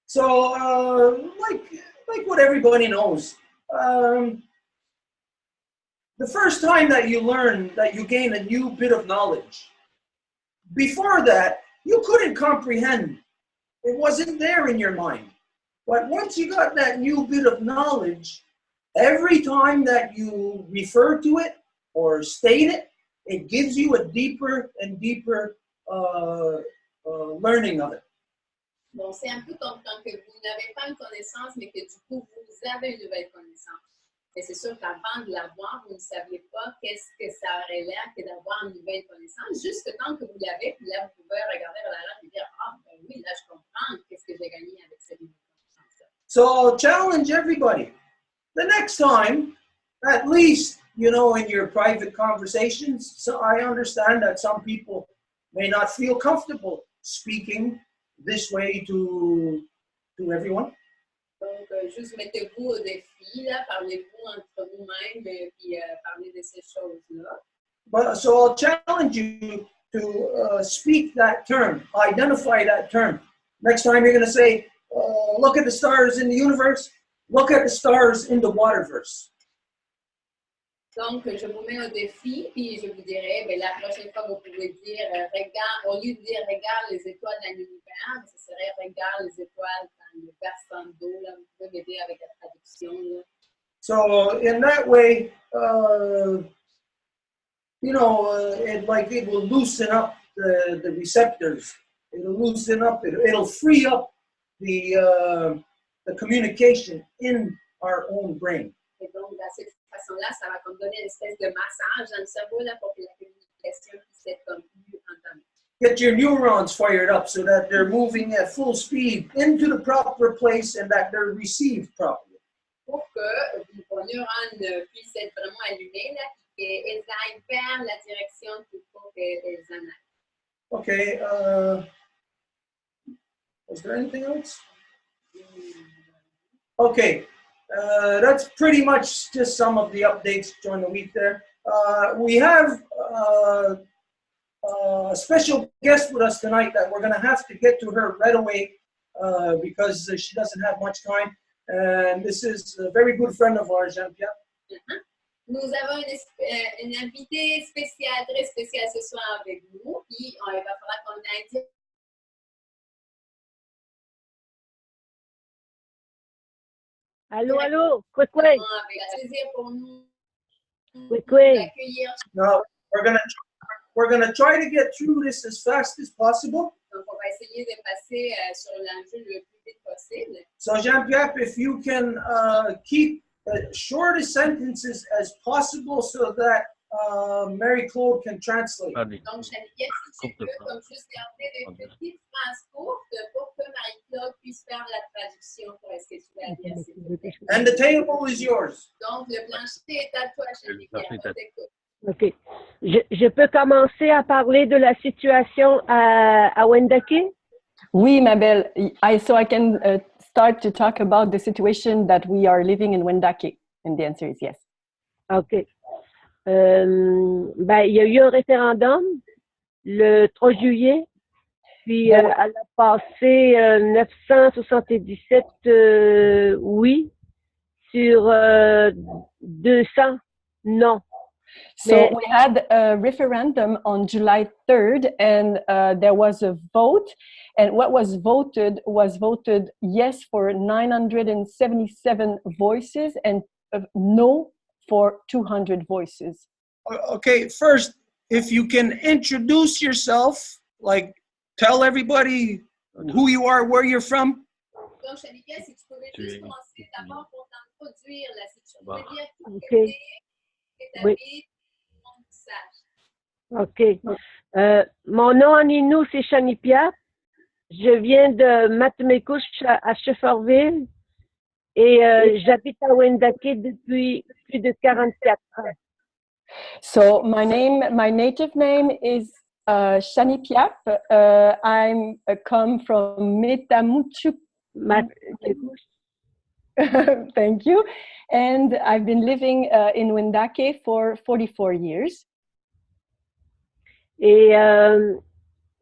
So, like what everybody knows, the first time that you learn, that you gain a new bit of knowledge, before that, you couldn't comprehend. It wasn't there in your mind. But once you got that new bit of knowledge, every time that you refer to it or state it, it gives you a deeper and deeper learning of it. Bon, c'est un peu comme quand que vous n'avez pas une connaissance, mais que du coup, vous avez une nouvelle connaissance. Et c'est sûr qu'avant de l'avoir, vous ne saviez pas qu'est-ce que ça aurait l'air que d'avoir une nouvelle connaissance. Juste tant que vous l'avez, puis là, vous pouvez regarder vers la et dire, ah, ben oui, là, je comprends qu'est-ce que j'ai gagné avec cette nouvelle connaissance. So challenge everybody. The next time, at least, you know, in your private conversations, so I understand that some people may not feel comfortable speaking this way to everyone. Donc, juste mettez-vous au défi, là, parlez-vous entre vous-mêmes, puis parlez de ces choses-là. But, so I'll challenge you to speak that term, identify that term. Next time you're going to say, look at the stars in the universe, look at the stars in the waterverse. Donc, je vous mets au défi, puis je vous dirai, ben, la prochaine fois, vous pouvez dire, regarde, au lieu de dire, regarde les étoiles dans l'univers, ce serait, regarde les étoiles dans le versant d'eau, là, vous pouvez m'aider avec la traduction, là. So, in that way, you know, it will loosen up the receptors. It'll loosen up, it'll free up the communication in our own brain. Et donc, de cette façon-là, ça va comme donner une espèce de massage dans le cerveau là, pour que la communication puisse être comme plus entamée. Get your neurons fired up so that they're moving at full speed into the proper place and that they're received properly. Pour que vos neurones puissent être vraiment allumés, là, et qu'elles aillent vers la direction qu'il faut qu'elles en aillent. Okay. Is there anything else? Okay. That's pretty much just some of the updates during the week there. We have a special guest with us tonight that we're going to have to get to her right away because she doesn't have much time. And this is a very good friend of ours, Jean-Pierre. Nous avons une invitée spéciale, très spéciale ce soir avec nous. Puis il va falloir qu'on aille. Allô, allô, quick. Avec plaisir pour nous d'accueillir. No, we're gonna try to get through this as fast as possible. Donc, on va essayer de passer sur l'enjeu le plus vite possible. So, Jean-Pierre, if you can keep as short as sentences as possible so that Marie-Claude can translate. Donc, Jean-Pierre, si tu peux, comme juste garder des petites phrases courtes pour que Marie-Claude puisse faire la traduction pour ce que tu vas dire, s'il vous plaît. And the table is yours. Donc, le plancher est à toi, Jean-Pierre. On t'écoute. OK. Je peux commencer à parler de la situation à Wendake? Oui, ma belle. So I can start to talk about the situation that we are living in Wendake. And the answer is yes. OK. Ben, il y a eu un référendum le 3 juillet, puis elle a passé 977 oui sur 200 non. So we had a referendum on July 3rd, and there was a vote, and what was voted yes for 977 voices and no for 200 voices. Okay, first, if you can introduce yourself, like tell everybody who you are, where you're from. Donc, Jean-Pierre, si tu pouvais juste commencer d'abord pour t'introduire la situation. Tu peux dire OK. Oui. OK. Mon nom en Innu, c'est Chanipia. Je viens de Matmekouche à Shefferville et j'habite à Wendake depuis plus de 44 ans. So my native name is Shani Piap. I'm come from Matmekouche. Thank you. And I've been living in Wendake for 44 years. Et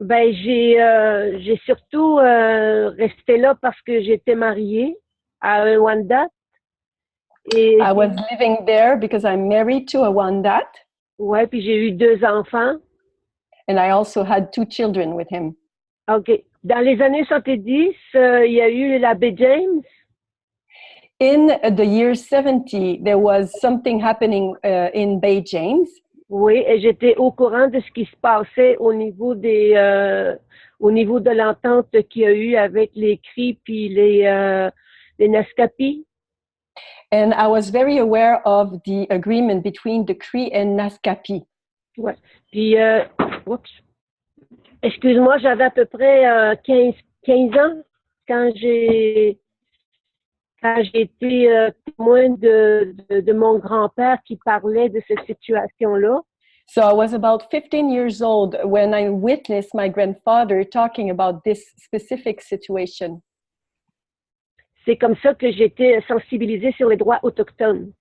ben j'ai surtout resté là parce que j'étais mariée à un Wendat. Et I was living there because I'm married to a Wendat. ouais, puis j'ai eu 2 enfants. And I also had 2 children with him. OK. Dans les années 70, il y a eu la baie James. In the year 70, there was something happening in Bay James. Oui, et j'étais au courant de ce qui se passait au niveau de l'entente qu'il y a eu avec les CRI puis les NASCAPI. And I was very aware of the agreement between the CRI and NASCAPI. Ouais. Puis, oups. Excuse-moi, j'avais à peu près 15 ans quand j'ai été témoin de mon grand-père qui parlait de cette situation-là. So I was about 15 years old when I witnessed my grandfather talking about this specific situation. C'est comme ça que j'ai été sensibilisée sur les droits autochtones.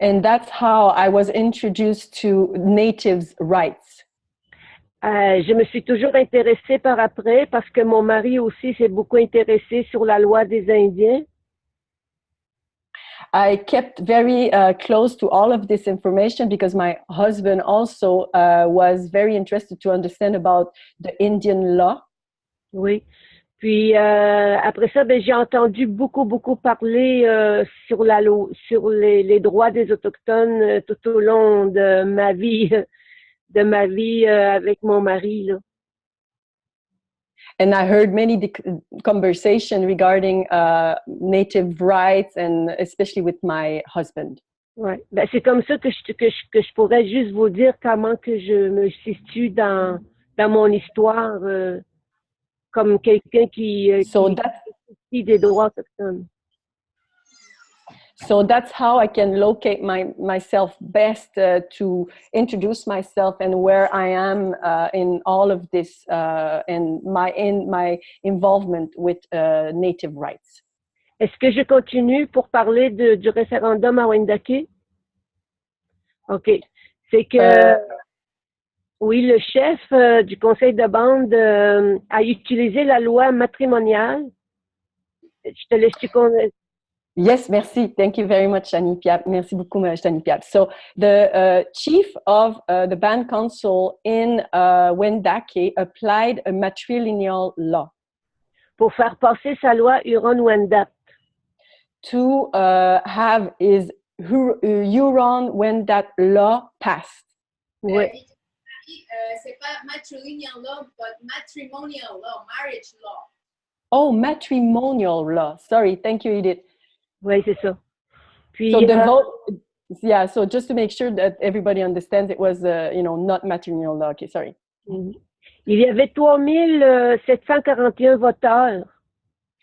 And that's how I was introduced to natives' rights. Je me suis toujours intéressée par après parce que mon mari aussi s'est beaucoup intéressé sur la loi des Indiens. I kept very close to all of this information because my husband also was very interested to understand about the Indian law. Oui. Puis après ça, ben, j'ai entendu beaucoup parler sur les droits des Autochtones tout au long de ma vie avec mon mari, là. And I heard many conversations regarding native rights, and especially with my husband. Ouais. Ben, c'est comme ça que je pourrais juste vous dire comment que je me situe dans mon histoire comme quelqu'un qui des droits autochtones. So that's how I can locate myself best to introduce myself and where I am in all of this and my involvement with native rights. Est-ce que je continue pour parler du référendum à Wendake? OK. C'est que oui, le chef du conseil de bande a utilisé la loi matrimoniale. Je te laisse Yes, merci. Thank you very much, Shani Piap. Merci beaucoup, Shani Piap. So the chief of the band council in Wendake applied a matrilineal law. Pour faire passer sa loi Huron-Wendat. To have his Huron-Wendat law passed. Oui. C'est pas matrilineal law, but matrimonial law, marriage law. Oh, matrimonial law. Sorry, thank you, Edith. Oui, c'est ça. Puis, so the vote, yeah. So just to make sure that everybody understands, it was, not matrimonial law. Okay, sorry. Il y avait 3741 voteurs.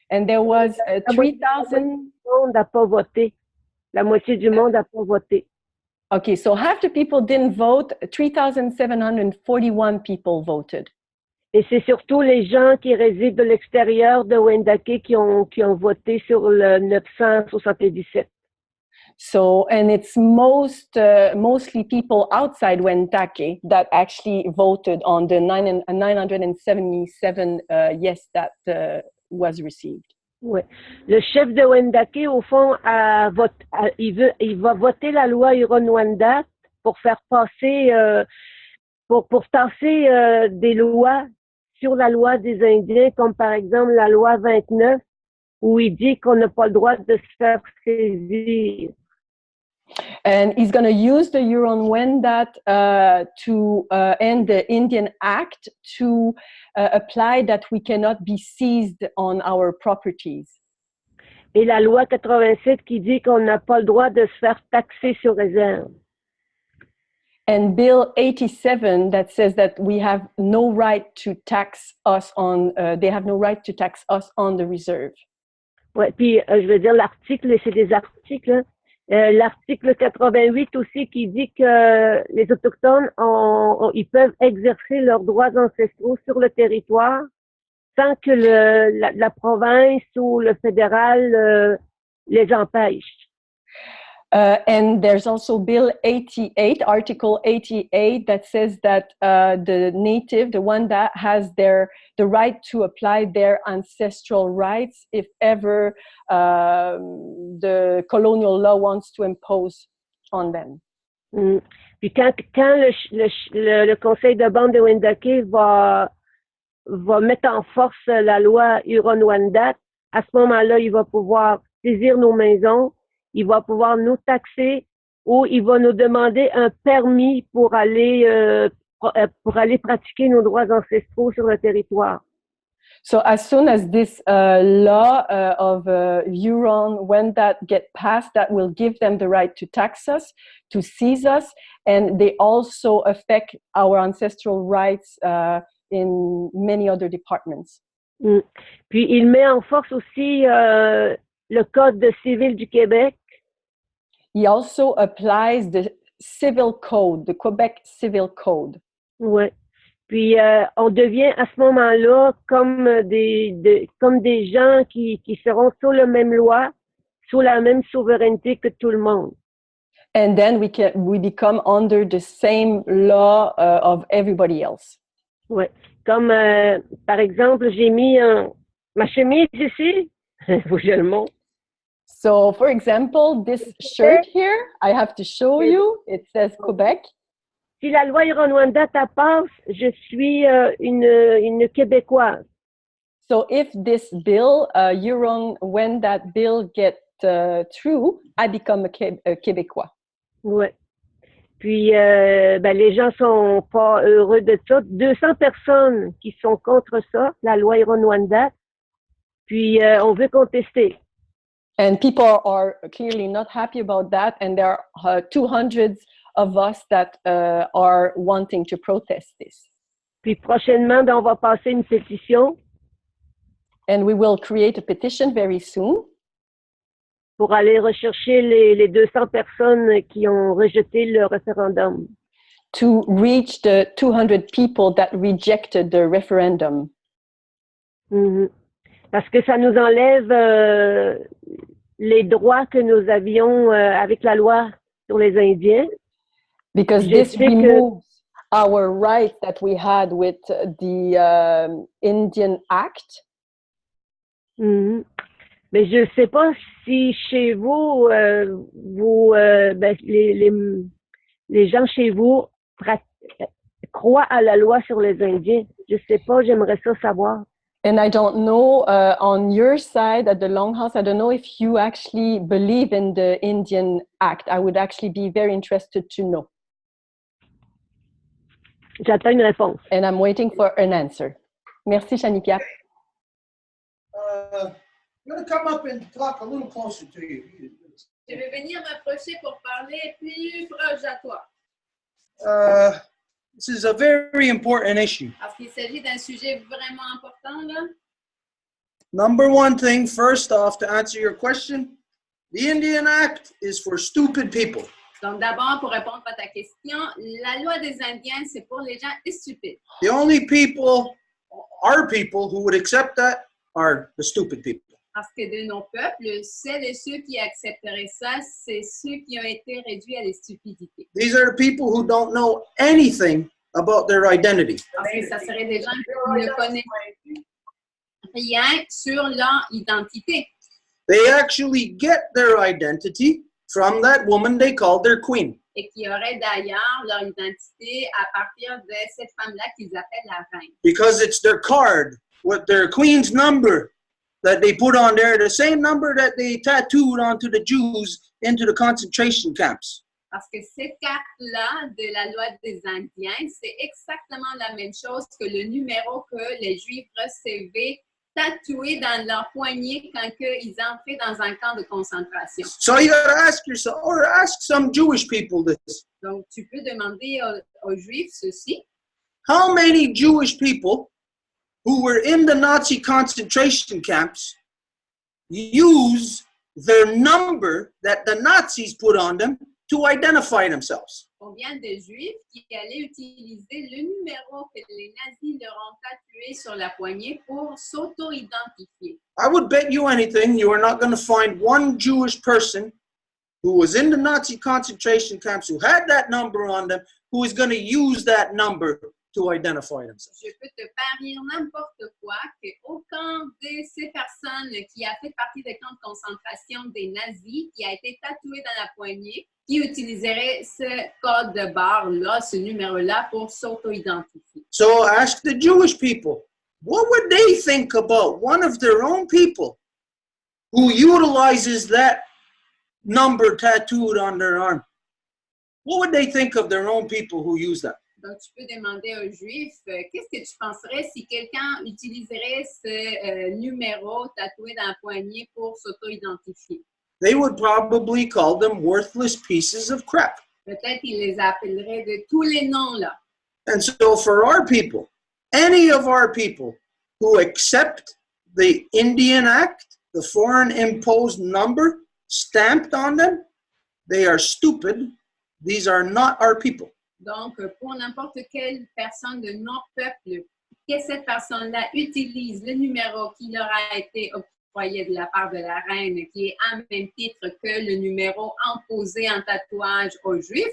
And there was 3,000. Monde n'a pas voté. La moitié du monde n'a pas voté. Okay, so half the people didn't vote. 3,741 people voted. Et c'est surtout les gens qui résident de l'extérieur de Wendake qui ont voté sur le 977. So, and it's mostly people outside Wendake that actually voted on the 977 yes that was received. Oui. Le chef de Wendake, au fond, il va voter la loi Huron-Wendat pour faire passer, pour tasser des lois sur la loi des Indiens, comme par exemple la loi 29, où il dit qu'on n'a pas le droit de se faire saisir. And he's going to use the Huron-Wendat to end the Indian Act to apply that we cannot be seized on our properties. Et la loi 87 qui dit qu'on n'a pas le droit de se faire taxer sur réserve. And Bill 87 that says that we have no right to tax us on, they have no right to tax us on the reserve. Ouais, puis je veux dire l'article, c'est des articles. Hein. L'article 88 aussi qui dit que les Autochtones, ils peuvent exercer leurs droits ancestraux sur le territoire sans que la province ou le fédéral les empêche. And there's also Bill 88, Article 88, that says that the native, the one that has the right to apply their ancestral rights if ever the colonial law wants to impose on them. Puis quand le Conseil de bande de Wendake va mettre en force la loi Huron-Wendat, à ce moment-là, il va pouvoir saisir nos maisons, il va pouvoir nous taxer ou il va nous demander un permis pour aller pratiquer nos droits ancestraux sur le territoire. So as soon as this law of Huron, when that get passed, that will give them the right to tax us, to seize us, and they also affect our ancestral rights in many other departments. Puis il met en force aussi le Code civil du Québec. He also applies the civil code, the Quebec Civil Code. Ouais. Puis on devient à ce moment-là comme des gens qui seront sous la même loi, sous la même souveraineté que tout le monde. And then we become under the same law of everybody else. Ouais. Comme par exemple, j'ai mis ma chemise ici, faut que je le montre. So, for example, this shirt here, I have to show you. It says Quebec. Si la loi Huron-Wendat passe, je suis une Québécoise. So, if this bill, Huron-Wendat bill get through, I become a Québécois. Ouais. Puis, les gens sont pas heureux de ça. 200 personnes qui sont contre ça, la loi Huron-Wendat. Puis, on veut contester. And people are clearly not happy about that. And there are 200 of us that are wanting to protest this. Puis prochainement, on va passer une pétition. And we will create a petition very soon. Pour aller rechercher les 200 personnes qui ont rejeté le référendum. To reach the 200 people that rejected the referendum. Parce que ça nous enlève les droits que nous avions avec la loi sur les Indiens. Because this removes our rights that we had with the Indian Act. Mais je ne sais pas si chez vous, les gens chez vous croient à la loi sur les Indiens. Je ne sais pas, j'aimerais ça savoir. And I don't know, on your side at the Longhouse, I don't know if you actually believe in the Indian Act. I would actually be very interested to know. J'attends une réponse. And I'm waiting for an answer. Merci, Shanikia. I'm going to come up and talk a little closer to you. Je vais venir m'approcher pour parler plus proche à toi. This is a very important issue. Parce qu'il s'agit d'un sujet vraiment important, là. Number one thing, first off, to answer your question, the Indian Act is for stupid people. Donc, d'abord, pour répondre à ta question, la loi des Indiens, c'est pour les gens stupides. The only people, our people, who would accept that are the stupid people. Parce que de nos peuples, celles et ceux qui accepteraient ça, c'est ceux qui ont été réduits à la stupidité. These are the people who don't know anything about their identity. Parce que ça serait des gens qui ne connaissent rien sur leur identité. They actually get their identity from that woman they called their queen. Et qui auraient d'ailleurs leur identité à partir de cette femme-là qu'ils appellent la reine. Because it's their card with their queen's number that they put on there, the same number that they tattooed onto the Jews into the concentration camps. Parce que cette carte-là de la loi des Indiens, c'est exactement la même chose que le numéro que les Juifs recevaient tatoué dans leur poignet quand ils entraient dans un camp de concentration. So you got to ask yourself, or ask some Jewish people this. Donc, tu peux demander aux Juifs ceci. How many Jewish people who were in the Nazi concentration camps use their number that the Nazis put on them to identify themselves? Combien de Juifs qui allaient utiliser le numéro que les nazis leur ont tatoué sur la poignée pour s'auto-identifier? I would bet you anything you are not going to find one Jewish person who was in the Nazi concentration camps, who had that number on them, who is going to use that number to identify themselves. Je peux te parier n'importe quoi qu'aucun de ces personnes qui a fait partie des camps de concentration des nazis, qui a été tatoué dans la poignée, qui utiliserait ce code de barre-là, ce numéro-là, pour s'auto-identifier. So ask the Jewish people, what would they think about one of their own people who utilizes that number tattooed on their arm? What would they think of their own people who use that? Donc, tu peux demander aux Juifs, qu'est-ce que tu penserais si quelqu'un utiliserait ce numéro tatoué dans la poignée pour s'auto-identifier? They would probably call them worthless pieces of crap. Peut-être ils les appelleraient de tous les noms là. And so for our people, any of our people who accept the Indian Act, the foreign imposed number stamped on them, they are stupid. These are not our people. Donc, pour n'importe quelle personne de notre peuple, que cette personne-là utilise le numéro qui leur a été octroyé de la part de la reine, qui est à même titre que le numéro imposé en tatouage aux Juifs,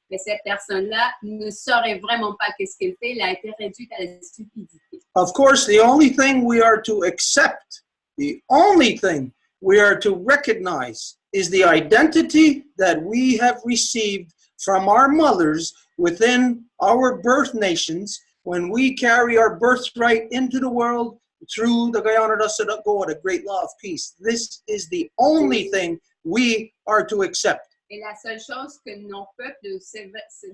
mais cette personne-là ne saurait vraiment pas qu'est-ce qu'elle fait. Elle a été réduite à la stupidité. Of course, the only thing we are to accept, the only thing we are to recognize is the identity that we have received from our mothers within our birth nations when we carry our birthright into the world through the Guyana Go, the great law of peace. This is the only thing we are to accept. Et la seule chose que nos peuples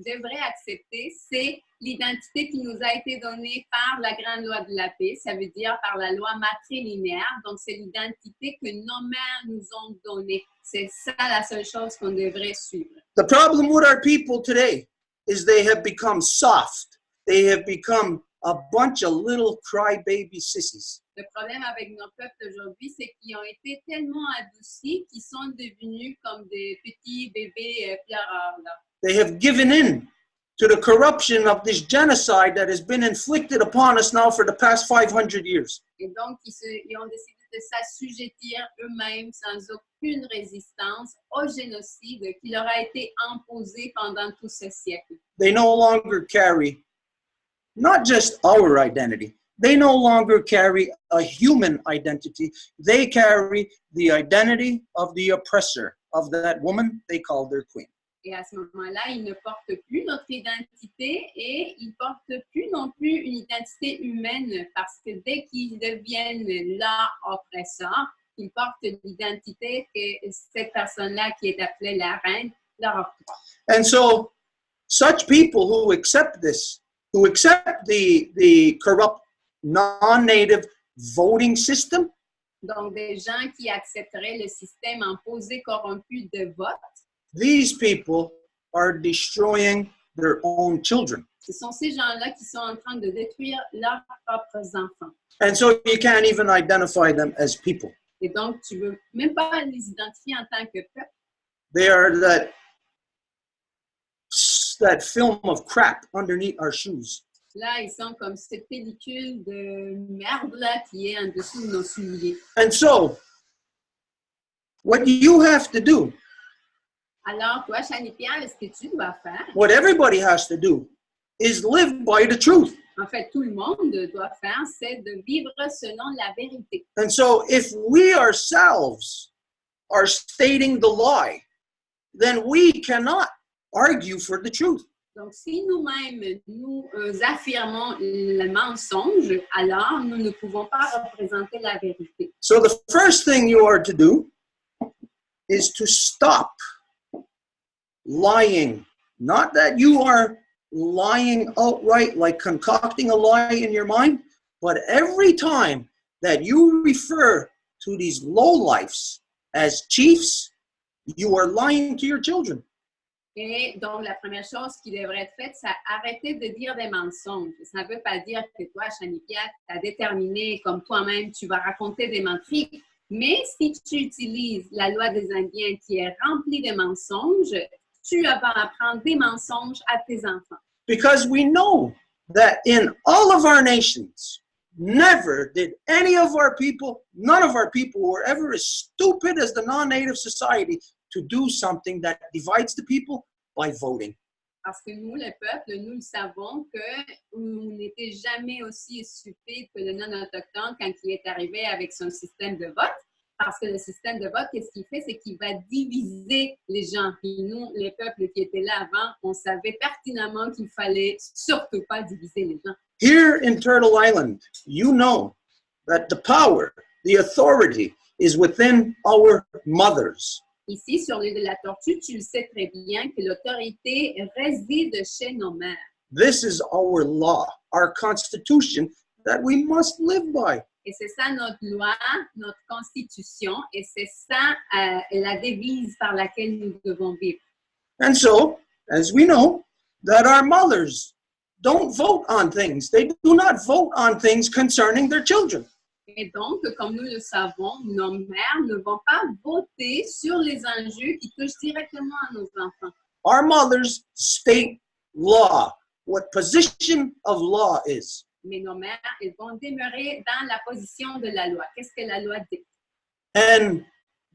devraient accepter, c'est l'identité qui nous a été donnée par la grande loi de la paix, ça veut dire par la loi matrilinéaire. Donc, c'est l'identité que nos mères nous ont donnée. C'est ça la seule chose qu'on devrait suivre. The problem with our people today is they have become soft. They have become a bunch of little crybaby sissies. Le problème avec nos peuples aujourd'hui, c'est qu'ils ont été tellement adoucis qu'ils sont devenus comme des petits bébés pleureurs. They have given in to the corruption of this genocide that has been inflicted upon us now for the past 500 years. Et donc, ils ont décidé de s'assujettir eux-mêmes sans aucune résistance au génocide qui leur a été imposé pendant tous ces siècles. They no longer carry not just our identity. They no longer carry a human identity. They carry the identity of the oppressor, of that woman they call their queen. Et à ce moment-là, ils ne portent plus notre identité et ils ne portent plus non plus une identité humaine parce que dès qu'ils deviennent leur oppresseur, ils portent l'identité que cette personne-là qui est appelée la reine leur octroie. And so, such people who accept this, who accept the corrupt non-native voting system, donc des gens qui accepteraient le système imposé corrompu de vote, these people are destroying their own children. ce sont ces gens-là qui sont en train de détruire leurs propres enfants. And so you can't even identify them as people. Et donc, tu ne veux même pas les identifier en tant que peuple. They are that film of crap underneath our shoes. Là, ils sont comme cette pellicule de merde là qui est en dessous de nos souliers. And so, what you have to do, Alors, toi, Chani-Pierre, ce que tu dois faire, what everybody has to do, is live by the truth. en fait, tout le monde doit faire, c'est de vivre selon la vérité. And so, if we ourselves are stating the lie, then we cannot argue for the truth. Donc, si nous-mêmes, nous affirmons le mensonge, alors nous ne pouvons pas représenter la vérité. So the first thing you are to do is to stop lying. Not that you are lying outright, like concocting a lie in your mind, but every time that you refer to these lowlifes as chiefs, you are lying to your children. Et donc, la première chose qui devrait être faite, c'est arrêter de dire des mensonges. Ça ne veut pas dire que toi, Chani-Pierre, tu as déterminé comme toi-même, tu vas raconter des menteries. Mais si tu utilises la loi des Indiens qui est remplie de mensonges, tu vas apprendre des mensonges à tes enfants. Because we know that in all of our nations, never did any of our people, none of our people were ever as stupid as the non-native society to do something that divides the people by voting. Parce que nous, le peuple, nous le savons qu'on n'était jamais aussi stupide que le non-autochtone quand il est arrivé avec son système de vote. Parce que le système de vote, qu'est-ce qu'il fait? C'est qu'il va diviser les gens. Et nous, les peuples qui étaient là avant, on savait pertinemment qu'il fallait surtout pas diviser les gens. Here in Turtle Island, you know that the power, the authority is within our mothers. Ici, sur l'île de la Tortue, tu le sais très bien que l'autorité réside chez nos mères. This is our law, our constitution that we must live by. Et c'est ça notre loi, notre constitution, et c'est ça la devise par laquelle nous devons vivre. And so, as we know, that our mothers don't vote on things. They do not vote on things concerning their children. Et donc, comme nous le savons, nos mères ne vont pas voter sur les enjeux qui touchent directement à nos enfants. Our mothers state law, what position of law is. Mais nos mères, elles vont demeurer dans la position de la loi. Qu'est-ce que la loi dit? And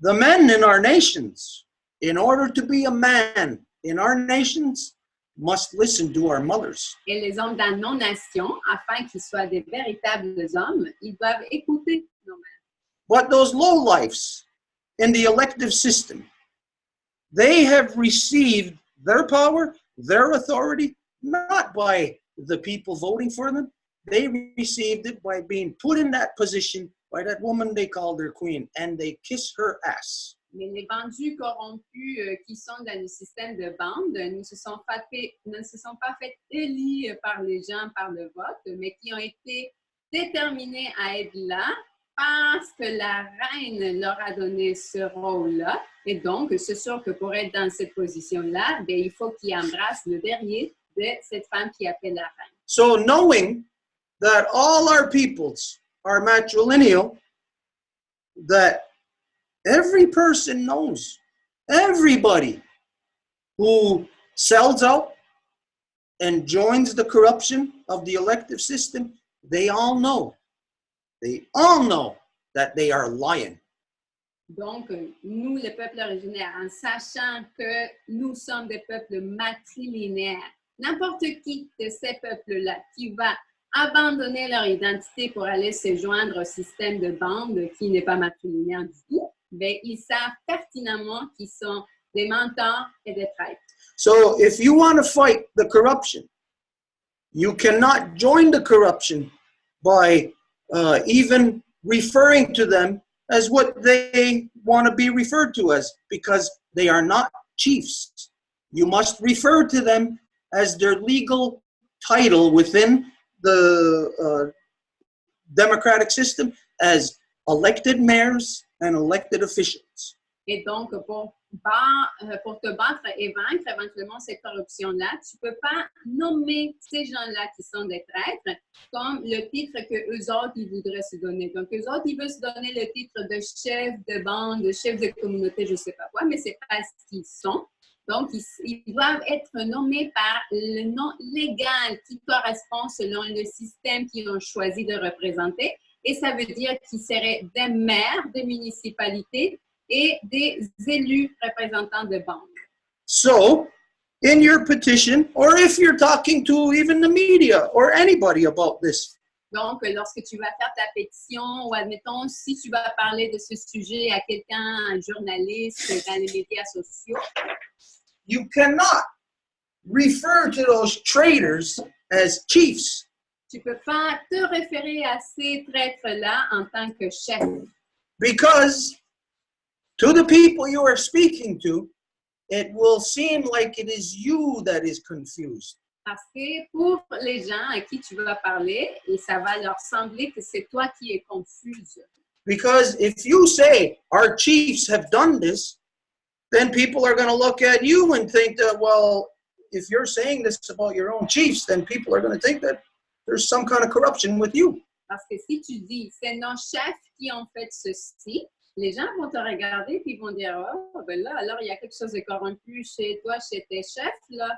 the men in our nations, in order to be a man in our nations, must listen to our mothers. Et les hommes dans nos nations, afin qu'ils soient des véritables hommes, ils doivent écouter nos mères. But those lowlifes in the elective system, they have received their power, their authority, not by the people voting for them. They received it by being put in that position by that woman they call their queen, and they kiss her ass. Mais les vendus corrompus qui sont dans le système de bande ne se sont pas fait élire par les gens par le vote, mais qui ont été déterminés à être là parce que la reine leur a donné ce rôle-là. Et donc, c'est sûr que pour être dans cette position-là, bien, il faut qu'ils embrassent le derrière de cette femme qui appelle la reine. So knowing that all our peoples are matrilineal, that every person knows, everybody who sells out and joins the corruption of the elective system, they all know that they are lying. Donc, nous, le peuple originaire, en sachant que nous sommes des peuples matrilinéaires, n'importe qui de ces peuples-là qui va abandonner leur identité pour aller se joindre au système de bande qui n'est pas matrilinéaire du tout, bien, ils savent pertinemment qu'ils sont des menteurs et des traîtres. So if you want to fight the corruption, you cannot join the corruption by even referring to them as what they want to be referred to as, because they are not chiefs. You must refer to them as their legal title within the democratic system as elected mayors and elected officials. Et donc, pour te battre et vaincre éventuellement cette corruption-là, tu ne peux pas nommer ces gens-là qui sont des traîtres comme le titre que eux autres, ils voudraient se donner. Donc, eux autres, ils veulent se donner le titre de chef de bande, de chef de communauté, je ne sais pas quoi, mais ce n'est pas ce qu'ils sont. Donc, ils doivent être nommés par le nom légal qui correspond selon le système qu'ils ont choisi de représenter. Et ça veut dire qu'ils seraient des maires de municipalités et des élus représentants de bandes. So, in your petition, or if you're talking to even the media or anybody about this, donc, lorsque tu vas faire ta pétition, ou admettons, si tu vas parler de ce sujet à quelqu'un, un journaliste dans les médias sociaux, you cannot refer to those traitors as chiefs. Tu peux pas te référer à ces traîtres-là en tant que chef. Because to the people you are speaking to, it will seem like it is you that is confused. Parce que pour les gens à qui tu vas parler, et ça va leur sembler que c'est toi qui es confuse. Because if you say, our chiefs have done this, then people are going to look at you and think that, well, if you're saying this about your own chiefs, then people are going to think that there's some kind of corruption with you. Parce que si tu dis, c'est nos chefs qui ont fait ceci, les gens vont te regarder et ils vont dire, oh, ben là, alors il y a quelque chose de corrompu chez toi, chez tes chefs, là.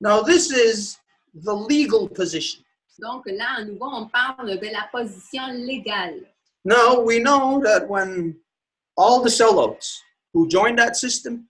Now, this is the legal position. Donc là, à nouveau, on parle de la position légale. Now, we know that when all the sellouts who joined that system,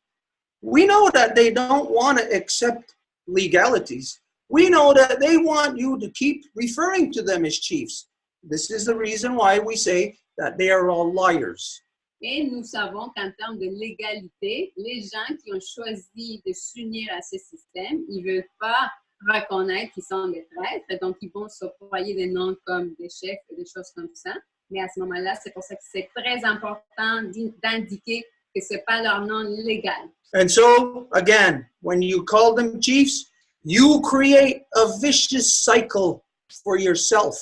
we know that they don't want to accept legalities. We know that they want you to keep referring to them as chiefs. This is the reason why we say that they are all liars. Et nous savons qu'en termes de légalité, les gens qui ont choisi de s'unir à ce système, ils ne veulent pas reconnaître qu'ils sont des traîtres, donc ils vont s'octroyer des noms comme des chefs et des choses comme ça. Mais à ce moment-là, c'est pour ça que c'est très important d'indiquer que ce n'est pas leur nom légal. And so, again, when you call them chiefs, you create a vicious cycle for yourself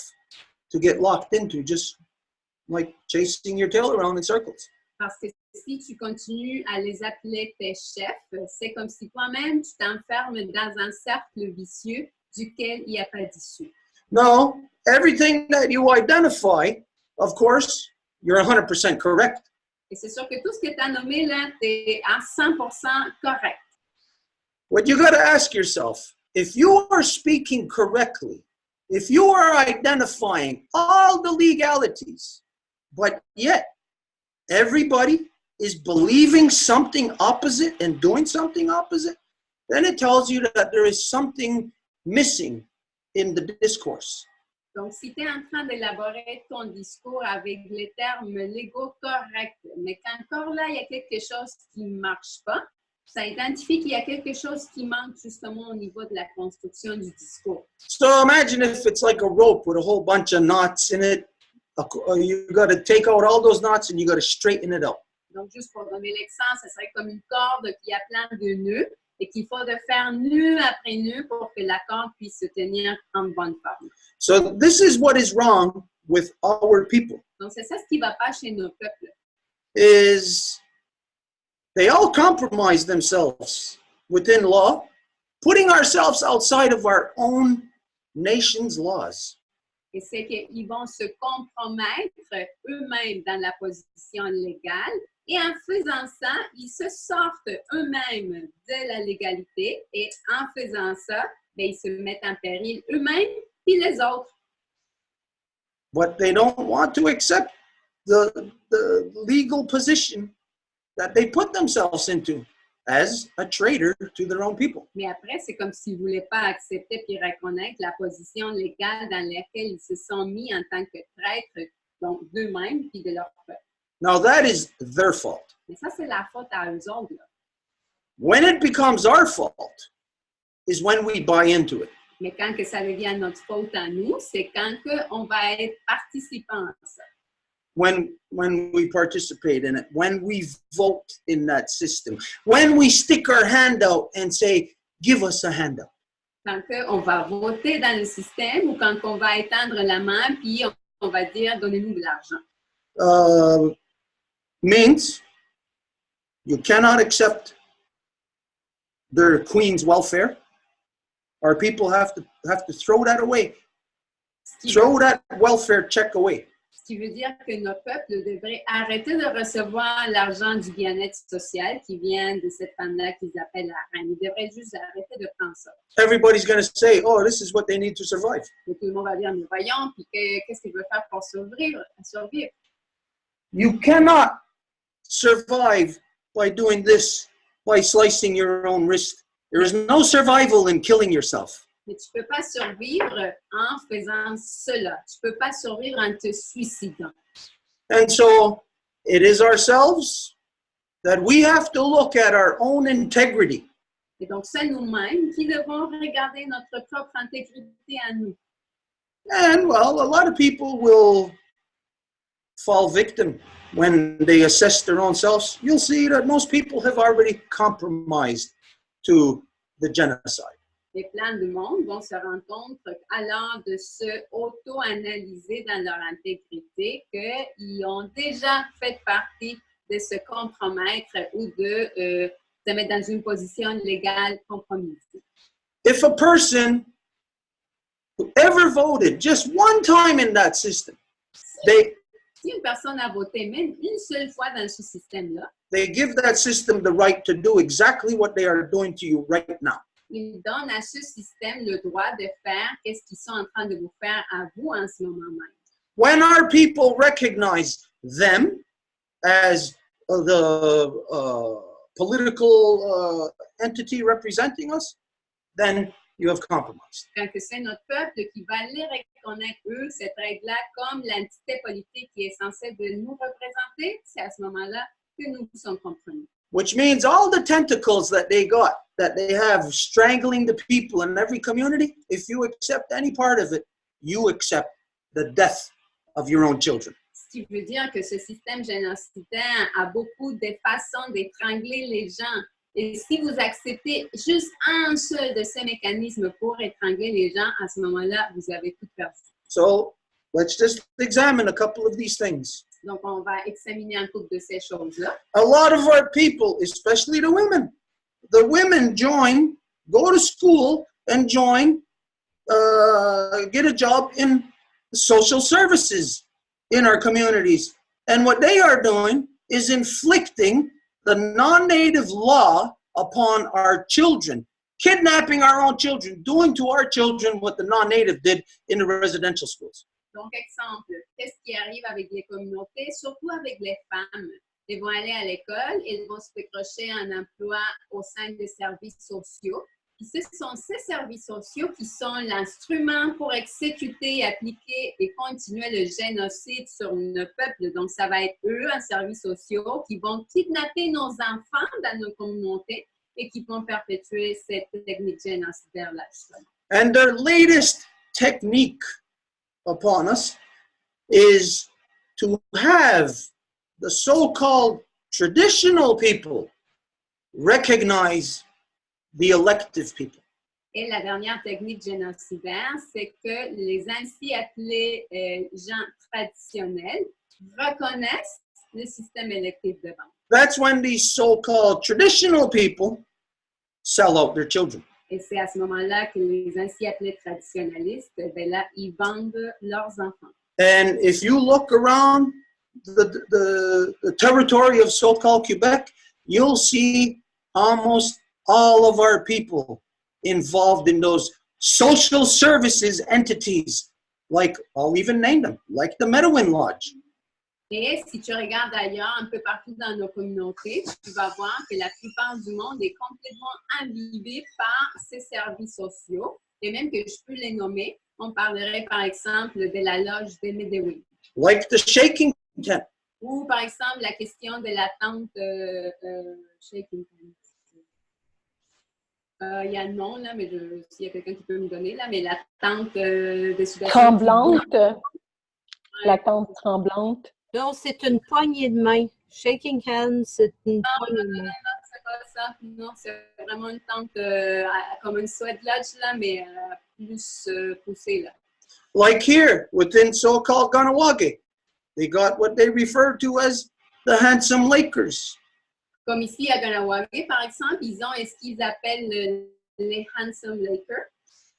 to get locked into, just like chasing your tail around in circles. Parce que si tu continues à les appeler tes chefs, c'est comme si toi-même, tu t'enfermes dans un cercle vicieux duquel il n'y a pas d'issue. No, everything that you identify, of course, you're 100% correct. Et c'est sûr que tout ce que tu as nommé là, tu es à 100% correct. What you got to ask yourself, if you are speaking correctly, if you are identifying all the legalities, but yet everybody is believing something opposite and doing something opposite, then it tells you that there is something missing in the discourse. Donc, si tu es en train d'élaborer ton discours avec les termes légaux corrects, mais qu'encore là, il y a quelque chose qui ne marche pas, ça identifie qu'il y a quelque chose qui manque justement au niveau de la construction du discours. So imagine if it's like a rope with a whole bunch of knots in it. You got to take out all those knots and you got to straighten it out. Donc, juste pour donner l'exemple, ce serait comme une corde qui a plein de nœuds et qu'il faut de faire nœud après nœud pour que la corde puisse se tenir en bonne forme. So this is what is wrong with our people. Donc, c'est ça ce qui ne va pas chez nos peuples. Is they all compromise themselves within law, putting ourselves outside of our own nation's laws. Et c'est qu'ils vont se compromettre eux-mêmes dans la position légale et en faisant ça, ils se sortent eux-mêmes de la légalité et en faisant ça, bien, ils se mettent en péril eux-mêmes et les autres. But they don't want to accept the legal position that they put themselves into as a traitor to their own people. Mais après, c'est comme s'ils ne voulaient pas accepter et reconnaître la position légale dans laquelle ils se sont mis en tant que traîtres, donc d'eux-mêmes et de leur peuple. Now that is their fault. Mais ça, c'est la faute à eux autres. Là. When it becomes our fault is when we buy into it. Mais quand que ça devient notre faute à nous, c'est quand que on va être participant à ça. When we participate in it, when we vote in that system, when we stick our hand out and say, give us a handout. Quand on va voter dans le système ou quand on va étendre la main puis on va dire, donnez-nous de l'argent. Means you cannot accept their queen's welfare. Our people have to throw that away. Throw that welfare check away. Ce qui veut dire que nos peuples devraient arrêter de recevoir l'argent du bien-être social qui vient de cette femme-là qu'ils appellent la reine. Ils devraient juste arrêter de prendre ça. Everybody's going to say, oh, this is what they need to survive. Et tout le monde va dire, mais voyons, puis qu'est-ce qu'il veut faire pour survivre? You cannot survive by doing this, by slicing your own wrist. There is no survival in killing yourself. Mais tu ne peux pas survivre en faisant cela. Tu ne peux pas survivre en te suicidant. And so it is ourselves that we have to look at our own integrity. Et donc, c'est nous-mêmes qui devons regarder notre propre intégrité à nous. And, well, a lot of people will fall victim when they assess their own selves. You'll see that most people have already compromised to the genocide. Et plein de monde vont se rendre compte allant de se auto-analyser dans leur intégrité qu'ils ont déjà fait partie de se compromettre ou de se mettre dans une position légale compromise. If a person who ever voted just one time in that system, si une personne a voté même une seule fois dans ce système-là, they give that system the right to do exactly what they are doing to you right now. ils donnent à ce système le droit de faire qu'est-ce qu'ils sont en train de vous faire à vous en ce moment même. When our people recognize them as the political entity representing us, then you have compromised. Quand c'est notre peuple qui va les reconnaître, eux, cette règle-là, comme l'entité politique qui est censée de nous représenter, c'est à ce moment-là que nous sommes compromis. Which means all the tentacles that they got, that they have strangling the people in every community, if you accept any part of it, you accept the death of your own children. Ce qui veut dire que ce système génocidaire a beaucoup de façons d'étrangler les gens. Et si vous acceptez juste un seul de ces mécanismes pour étrangler les gens, à ce moment-là, vous avez tout perdu. So let's just examine a couple of these things. Donc, on va examiner un couple de ces choses-là. A lot of our people, especially the women join, go to school and join, get a job in social services in our communities. And what they are doing is inflicting the non-native law upon our children, kidnapping our own children, doing to our children what the non-native did in the residential schools. Donc, exemple, qu'est-ce qui arrive avec les communautés, surtout avec les femmes? Elles vont aller à l'école, elles vont se décrocher un emploi au sein des services sociaux. Puis ce sont ces services sociaux qui sont l'instrument pour exécuter, appliquer et continuer le génocide sur nos peuples. Donc, ça va être eux, un service social, qui vont kidnapper nos enfants dans nos communautés et qui vont perpétuer cette technique génocidaire-là, justement. And their latest technique upon us is to have the so-called traditional people recognize the elective people. Et la dernière technique génocidaire, c'est que les ainsi appelés gens traditionnels reconnaissent le système électif de vente. That's when these so-called traditional people sell out their children. Et c'est à ce moment-là que les ainsi appelés traditionnalistes, ben là, ils vendent leurs enfants. And if you look around the territory of so-called Quebec, you'll see almost all of our people involved in those social services entities, like, I'll even name them, like the Meadowin Lodge. Et si tu regardes ailleurs, un peu partout dans nos communautés, tu vas voir que la plupart du monde est complètement imbibé par ces services sociaux. Et même que je peux les nommer, on parlerait par exemple de la loge des Meadowin. Like the shaking tent. Ou par exemple la question de la tente shaking tent. Il y a un nom, là, mais s'il y a quelqu'un qui peut me donner, là, mais la tente de sudation. Tremblante. La tente tremblante. Non, c'est une poignée de main. Shaking hands, c'est une poignée de main. Non, c'est pas ça. Non, c'est vraiment une tente comme une sweat lodge, là, mais plus poussée, là. Like here, within so-called Ganawage, they got what they refer to as the handsome Lakers. Comme ici à Ganawage, par exemple, ils ont ce qu'ils appellent les Handsome Lakers.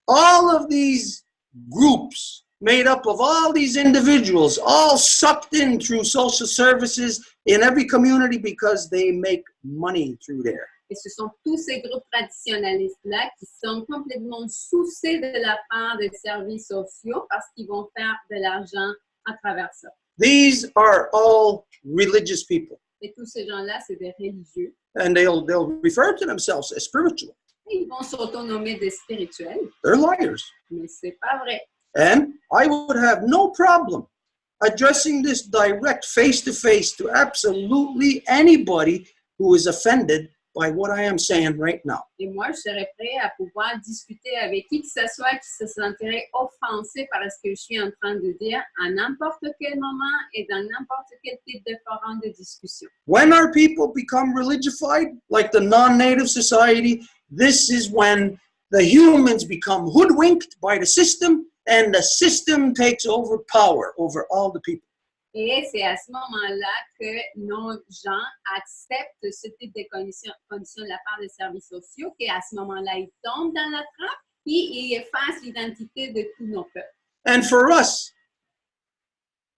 All of these groups made up of all these individuals, all sucked in through social services in every community because they make money through there. Et ce sont tous ces groupes traditionnalistes-là qui sont complètement souciés de la part des services sociaux parce qu'ils vont faire de l'argent à travers ça. These are all religious people. Et tous ces gens-là, c'est des religieux. And they'll refer to themselves as spiritual. Et ils vont s'autonomer des spirituels. They're liars. Mais c'est pas vrai. And I would have no problem addressing this direct face-to-face to absolutely anybody who is offended by what I am saying right now. Et moi, je serais prêt à pouvoir discuter avec qui que ce soit qui se sentirait offensé par ce que je suis en train de dire à n'importe quel moment et dans n'importe quel type de forum de discussion. When our people become religified, like the non-native society, this is when the humans become hoodwinked by the system and the system takes over power over all the people. Et c'est à ce moment-là que nos gens acceptent ce type de conditions de la part des services sociaux, qu'à ce moment-là, ils tombent dans la trappe et ils effacent l'identité de tous nos peuples. And for us,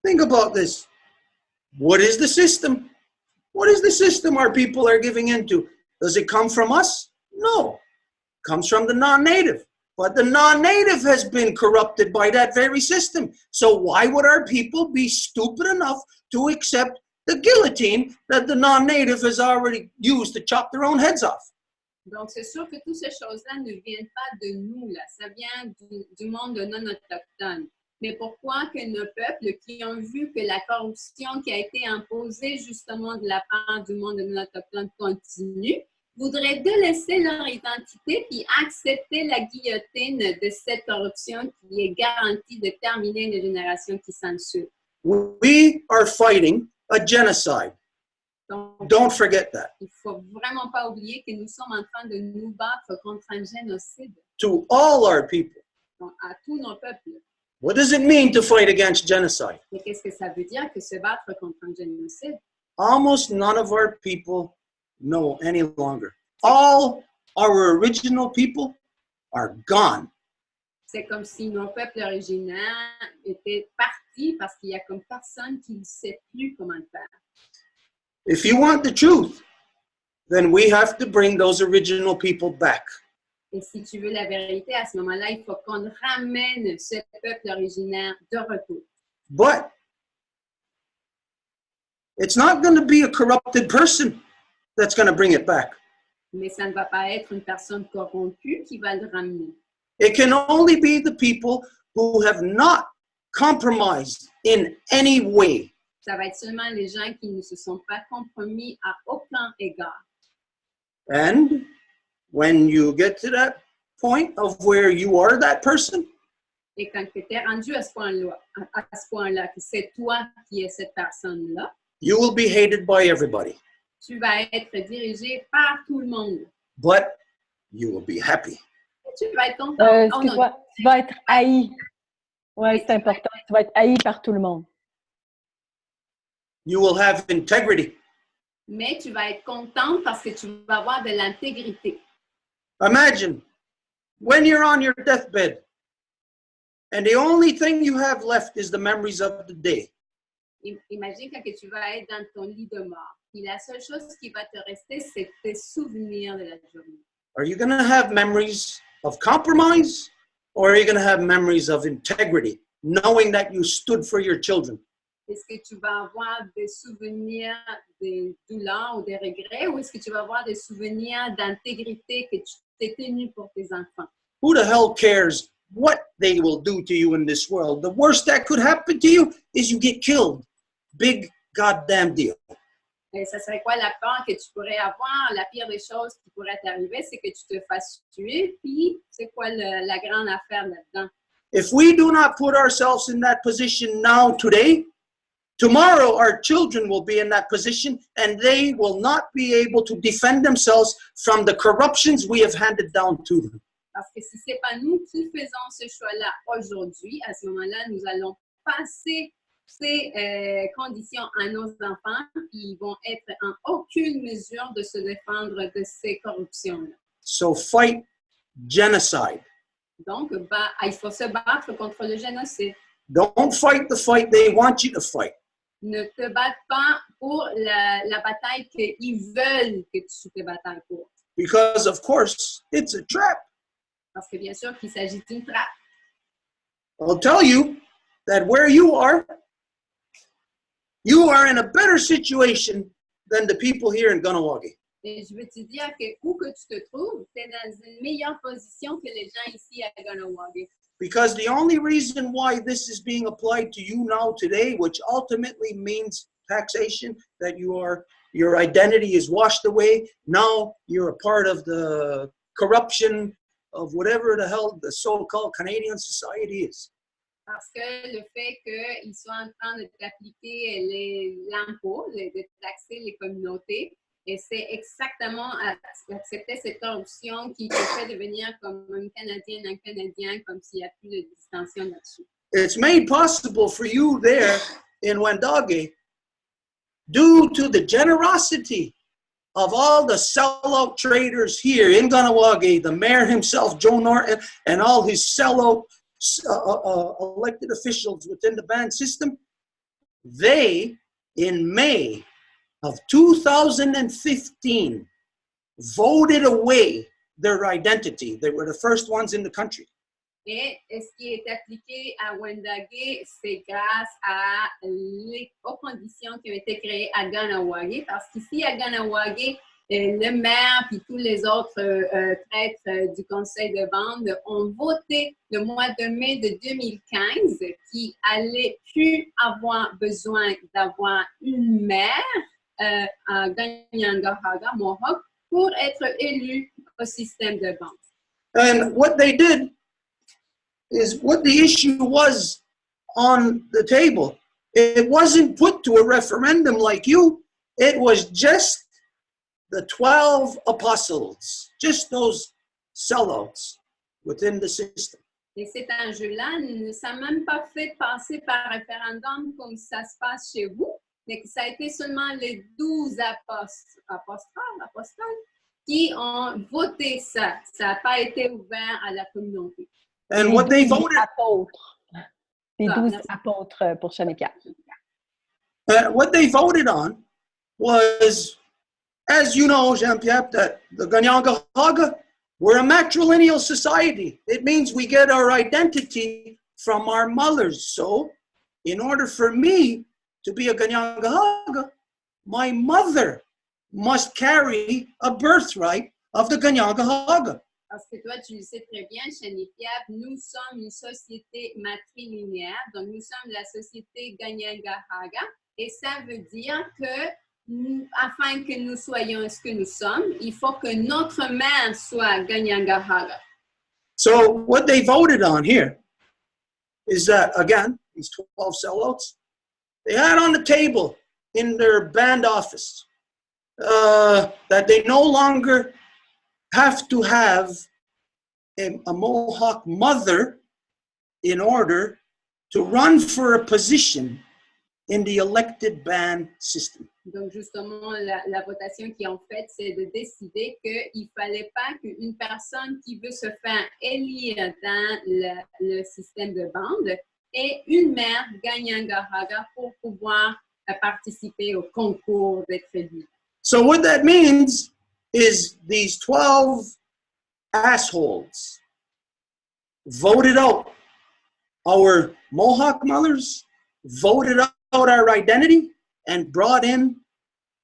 think about this. What is the system? What is the system our people are giving into? Does it come from us? No. It comes from the non-native. But the non-native has been corrupted by that very system. So why would our people be stupid enough to accept the guillotine that the non-native has already used to chop their own heads off? Donc, c'est sûr que toutes ces choses-là ne viennent pas de nous, là. Ça vient du monde non autochtone. Mais pourquoi que nos peuples qui ont vu que la corruption qui a été imposée justement de la part du monde non autochtone continue, voudraient délaisser leur identité puis accepter la guillotine de cette corruption qui est garantie de terminer les générations qui s'en suivent. We are fighting a genocide. Donc, Don't forget that. il ne faut vraiment pas oublier que nous sommes en train de nous battre contre un génocide. To all our people. Donc, à tous nos peuples. What does it mean to fight against genocide? Et qu'est-ce que ça veut dire que se battre contre un génocide? Almost none of our people know any longer. All our original people are gone. C'est comme si nos peuples originaires étaient partis parce qu'il y a comme personne qui ne sait plus comment le faire. If you want the truth, then we have to bring those original people back. Et si tu veux la vérité, à ce moment-là, il faut qu'on ramène ce peuple originaire de retour. But it's not going to be a corrupted person that's going to bring it back. Mais ça ne va pas être une personne corrompue qui va le ramener. It can only be the people who have not compromised in any way. Ça va être seulement les gens qui ne se sont pas compromis à aucun égard. And when you get to that point of where you are that person, Et quand tu es rendu à ce point-là, que c'est toi qui es cette personne-là, you will be hated by everybody, tu vas être dirigé par tout le monde. but you will be happy. Et tu vas être content. Excuse-moi, tu vas être haï. Oui, c'est important. Tu vas être haï par tout le monde. You will have integrity. Mais tu vas être content parce que tu vas avoir de l'intégrité. Imagine when you're on your deathbed and the only thing you have left is the memories of the day. Imagine quand tu vas être dans ton lit de mort. Puis la seule chose qui va te rester, c'est tes souvenirs de la journée. Are you going to have memories of compromise, or are you going to have memories of integrity, knowing that you stood for your children? Est-ce que tu vas avoir des souvenirs de douleur ou des regrets, ou est-ce que tu vas avoir des souvenirs d'intégrité que tu t'es tenu pour tes enfants? Who the hell cares what they will do to you in this world? The worst that could happen to you is you get killed. Big goddamn deal. Et ça serait quoi la peur que tu pourrais avoir? La pire des choses qui pourrait t'arriver, c'est que tu te fasses tuer. Puis, c'est quoi la grande affaire là-dedans? If we do not put ourselves in that position now, today, tomorrow our children will be in that position and they will not be able to defend themselves from the corruptions we have handed down to them. Parce que si ce n'est pas nous qui faisons ce choix-là aujourd'hui, à ce moment-là, nous allons passer ces conditions à nos enfants qui vont être en aucune mesure de se défendre de ces corruptions-là. So fight genocide. Donc, il faut se battre contre le génocide. Don't fight the fight they want you to fight. Ne te batte pas pour la bataille qu'ils veulent que tu te battes pour. Because, of course, it's a trap. Parce que bien sûr qu'il s'agit d'une trappe. I'll tell you that where you are in a better situation than the people here in Ganawagi. Et je veux te dire que où que tu te trouves, tu es dans une meilleure position que les gens ici à Ganawagi. Because the only reason why this is being applied to you now today, which ultimately means taxation, that your identity is washed away, now you're a part of the corruption of whatever the hell the so-called Canadian society is. Parce que le fait qu'ils soient en train de t'appliquer l'impôt, de taxer les communautés, et c'est exactement accepter cette corruption qui te fait devenir comme un Canadien, comme s'il n'y a plus de distinction là-dessus. It's made possible for you there in Wendoge due to the generosity of all the sellout traders here in Ganawagi, the mayor himself, Joe Norton, and all his sellout elected officials within the band system. They in May of 2015 voted away their identity. They were the first ones in the country. Et ce qui est appliqué à Wendake, c'est grâce aux conditions qui ont été créées à Ganawagé, parce qu'ici à Ganawagé, le maire et tous les autres prêtres du conseil de bande ont voté le mois de mai de 2015 qui allait plus avoir besoin d'avoir une maire à Ganyangahaga, Mohawk, pour être élu au système de bande. And what they did is what the issue was on the table. It wasn't put to a referendum like you. It was just the 12 apostles, just those sellouts within the system. Et cet enjeu-là ne s'est même pas fait passer par référendum comme ça se passe chez vous, mais que ça a été seulement les 12 apostles qui ont voté ça. Ça n'a pas été ouvert à la communauté. And what they voted, apôtres. Les 12 apôtres pour Shanipia. what they voted on was, as you know, Jean-Pierre, that the Ganyangahaga, we're a matrilineal society. It means we get our identity from our mothers. So, in order for me to be a Ganyangahaga, my mother must carry a birthright of the Ganyangahaga. Parce que toi, tu le sais très bien, Shanipia, nous sommes une société matrilinéaire, donc nous sommes la société Ganyangahaga, et ça veut dire que afin que nous soyons ce que nous sommes, il faut que notre mère soit Ganyangahaga. So what they voted on here is that, again, these 12 sellouts, they had on the table in their band office that they no longer have to have a Mohawk mother in order to run for a position in the elected band system. Donc, justement, la votation qu'ils ont faite, c'est de décider qu'il ne fallait pas qu'une personne qui veut se faire élire dans le système de bande ait une mère Ganyangahaga pour pouvoir participer au concours d'être élue. So what that means is these 12 assholes voted out our Mohawk mothers, voted out our identity, and brought in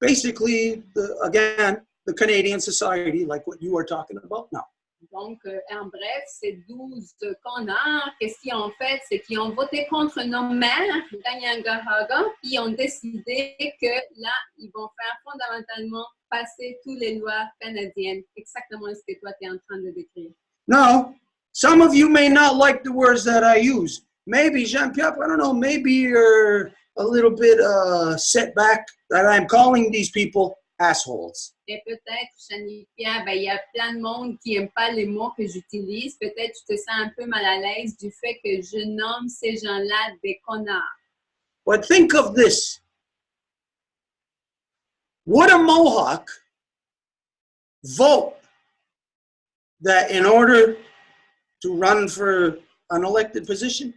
basically, the Canadian society, like what you are talking about now. Donc, en bref, ces 12 connards, qu'est-ce qu'ils ont fait? C'est qu'ils ont voté contre nos mères, Ganyangahaga, puis ont décidé que là, ils vont faire fondamentalement passer toutes les lois canadiennes, exactement ce que toi, tu es en train de décrire. Now, some of you may not like the words that I use. Maybe, Jean-Pierre, I don't know, maybe you're a little bit set back that I'm calling these people assholes. Et peut-être, Shanipia, il y a plein de monde qui n'aime pas les mots que j'utilise. Peut-être tu te sens un peu mal à l'aise du fait que je nomme ces gens-là des connards. But think of this. Would a Mohawk vote that in order to run for an elected position,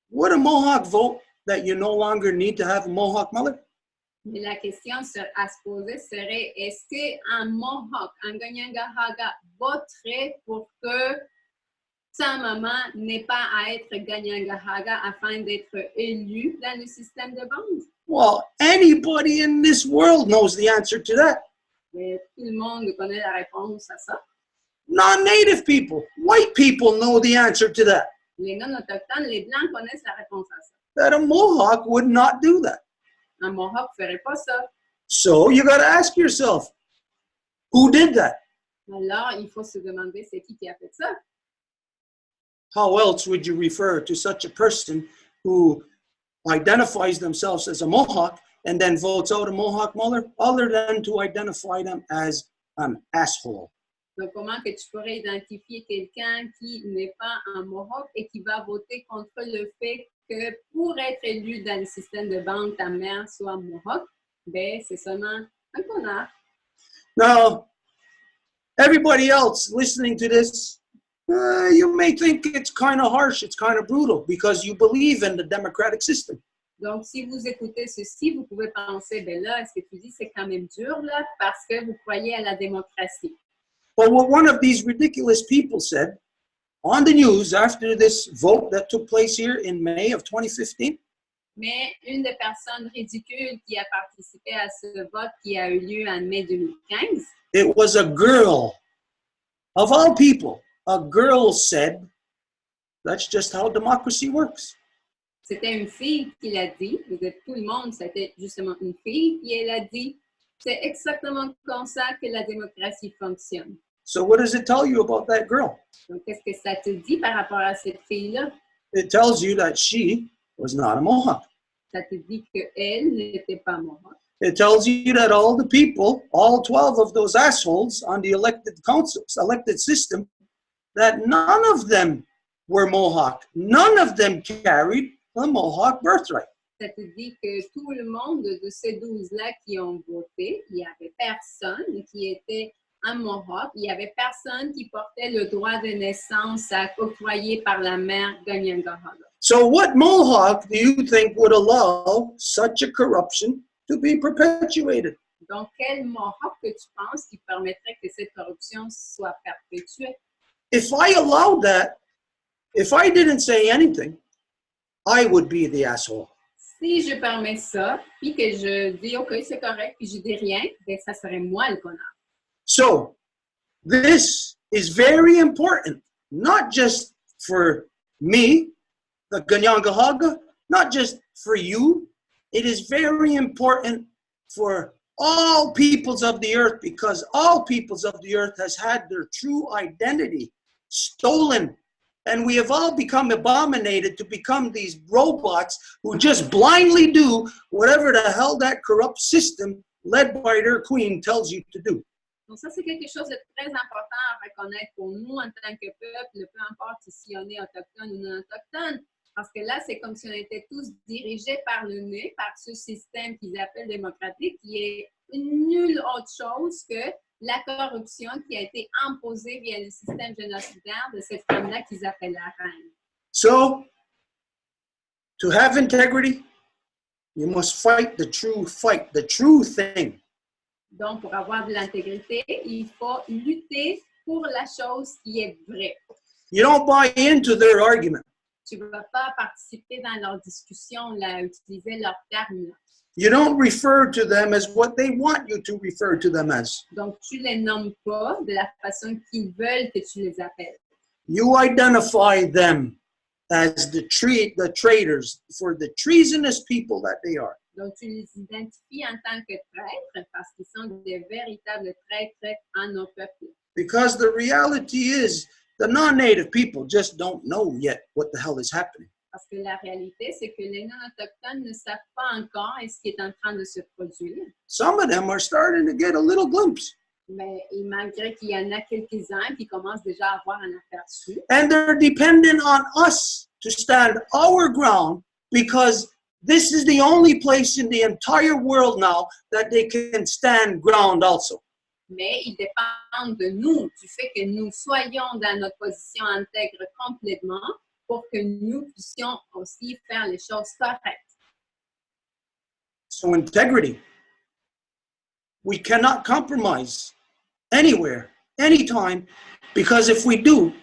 would a Mohawk vote that you no longer need to have a Mohawk mother? Mais la question à se poser serait, est-ce qu'un Mohawk, un Ganyangahaga, voterait pour que sa maman n'ait pas à être Ganyangahaga afin d'être élu dans le système de bande? Well, anybody in this world knows the answer to that. Mais tout le monde connaît la réponse à ça. Non-native people, white people know the answer to that. Les non-autochtones, les Blancs connaissent la réponse à ça. That a Mohawk would not do that. Un Mohawk ne ferait pas ça. So you got to ask yourself, who did that? Alors, il faut se demander c'est qui a fait ça. How else would you refer to such a person who identifies themselves as a Mohawk and then votes out a Mohawk mother, other than to identify them as an asshole? Donc, comment que tu pourrais identifier quelqu'un qui n'est pas un Mohawk et qui va voter contre le fait que pour être élu dans le système de bande, ta mère soit Mohawk? Ben, c'est seulement un connard. Now, everybody else listening to this, you may think it's kind of harsh, it's kind of brutal, because you believe in the democratic system. Donc, si vous écoutez ceci, vous pouvez penser, ben là, ce que tu dis, c'est quand même dur, là, parce que vous croyez à la démocratie. But what one of these ridiculous people said on the news after this vote that took place here in May of 2015, Mais une des personnes ridicules qui a participé à ce vote qui a eu lieu en mai 2015, it was a girl. Of all people, a girl said, that's just how democracy works. c'était une fille qui l'a dit, de tout le monde, c'était justement une fille, et elle a dit, c'est exactement comme ça que la démocratie fonctionne. So what does it tell you about that girl? Donc, qu'est-ce que ça te dit par rapport à cette fille-là? It tells you that she was not a Mohawk. Ça te dit qu'elle n'était pas Mohawk. It tells you that all the people, all 12 of those assholes on the elected councils, elected system, that none of them were Mohawk. None of them carried a Mohawk birthright. Ça te dit que tout le monde de ces 12-là qui ont voté, il n'y avait personne qui était un Mohawk, il n'y avait personne qui portait le droit de naissance octroyé par la mère Ganyangahaga. So what Mohawk do you think would allow such a corruption to be perpetuated? Donc, quel Mohawk que tu penses qui permettrait que cette corruption soit perpétuée? If I allowed that, if I didn't say anything, I would be the asshole. Si je permets ça, puis que je dis, OK, c'est correct, puis je dis rien, bien, ça serait moi le connard. So this is very important, not just for me, the Ganyangahaga, not just for you. It is very important for all peoples of the earth, because all peoples of the earth has had their true identity stolen. And we have all become abominated to become these robots who just blindly do whatever the hell that corrupt system led by their queen tells you to do. Donc ça, c'est quelque chose de très important à reconnaître pour nous en tant que peuple, peu importe si on est autochtone ou non autochtone, parce que là, c'est comme si on était tous dirigés par le nez, par ce système qu'ils appellent démocratique, qui est nulle autre chose que la corruption qui a été imposée via le système génocidaire de cette femme-là qu'ils appellent la reine. So, to have integrity, you must fight the true thing. Donc, pour avoir de l'intégrité, il faut lutter pour la chose qui est vraie. You don't buy into their argument. Tu ne vas pas participer dans leur discussion, là, utiliser leurs termes. You don't refer to them as what they want you to refer to them as. Donc, tu les nommes pas de la façon qu'ils veulent que tu les appelles. You identify them as the traitors for the treasonous people that they are. Donc, tu les identifies en tant que traîtres parce qu'ils sont des véritables traîtres en nos peuples. Because the reality is, the non-native people just don't know yet what the hell is happening. Parce que la réalité, c'est que les non-autochtones ne savent pas encore ce qui est en train de se produire. Some of them are starting to get a little glimpse. Mais malgré qu'il y en a quelques-uns qui commencent déjà à avoir un aperçu. And they're dependent on us to stand our ground, because this is the only place in the entire world now that they can stand ground also. Mais ils dépendent de nous, du fait que nous soyons dans notre position intègre complètement pour que nous puissions aussi faire les choses correctes. So integrity. We cannot compromise anywhere, anytime, because if we do,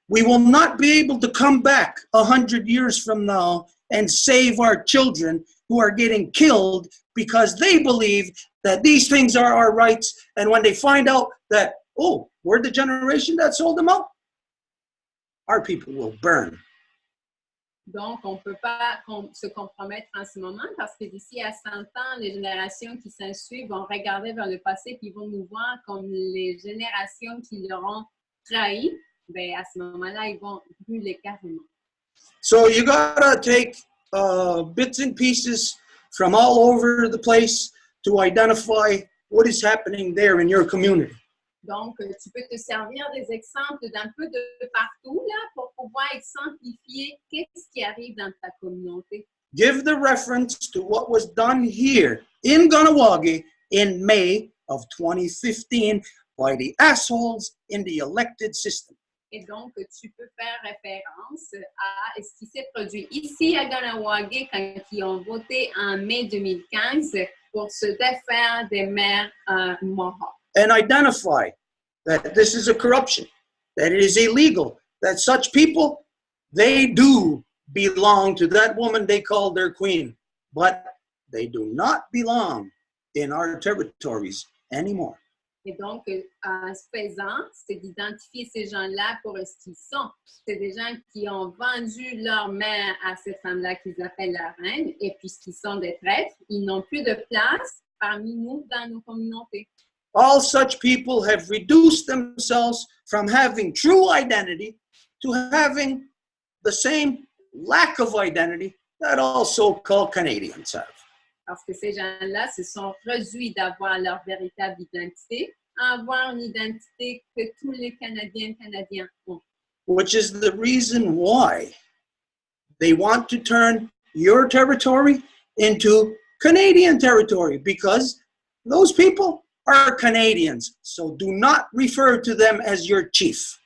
we will not be able to come back 100 years from now and save our children who are getting killed because they believe that these things are our rights. And when they find out that, oh, we're the generation that sold them out, our people will burn. Donc, on ne peut pas se compromettre en ce moment parce que d'ici à 100 ans, les générations qui s'ensuivent vont regarder vers le passé et vont nous voir comme les générations qui l'auront trahi. Ben, à ce moment-là, ils vont brûler carrément. So you gotta take bits and pieces from all over the place to identify what is happening there in your community. Donc, tu peux te servir des exemples d'un peu de partout là, pour pouvoir exemplifier qu'est-ce qui arrive dans ta communauté. Give the reference to what was done here in Ganawagi in May of 2015 by the assholes in the elected system. Et donc, tu peux faire référence à ce qui s'est produit ici à Ganawagé quand ils ont voté en mai 2015 pour se défaire des maires Mohawks. And identify that this is a corruption, that it is illegal, that such people, they do belong to that woman they call their queen, but they do not belong in our territories anymore. Et donc, en ce faisant, c'est d'identifier ces gens-là pour ce qu'ils sont. C'est des gens qui ont vendu leur mère à cette femme-là qu'ils appellent la reine, et puisqu'ils sont des traîtres, ils n'ont plus de place parmi nous dans nos communautés. All such people have reduced themselves from having true identity to having the same lack of identity that all so-called Canadians have. Parce que ces gens-là se sont réduits d'avoir leur véritable identité à avoir une identité que tous les Canadiens ont. Which is the reason why they want to turn your territory into Canadian territory, because those people are Canadians, so do not refer to them as your chief.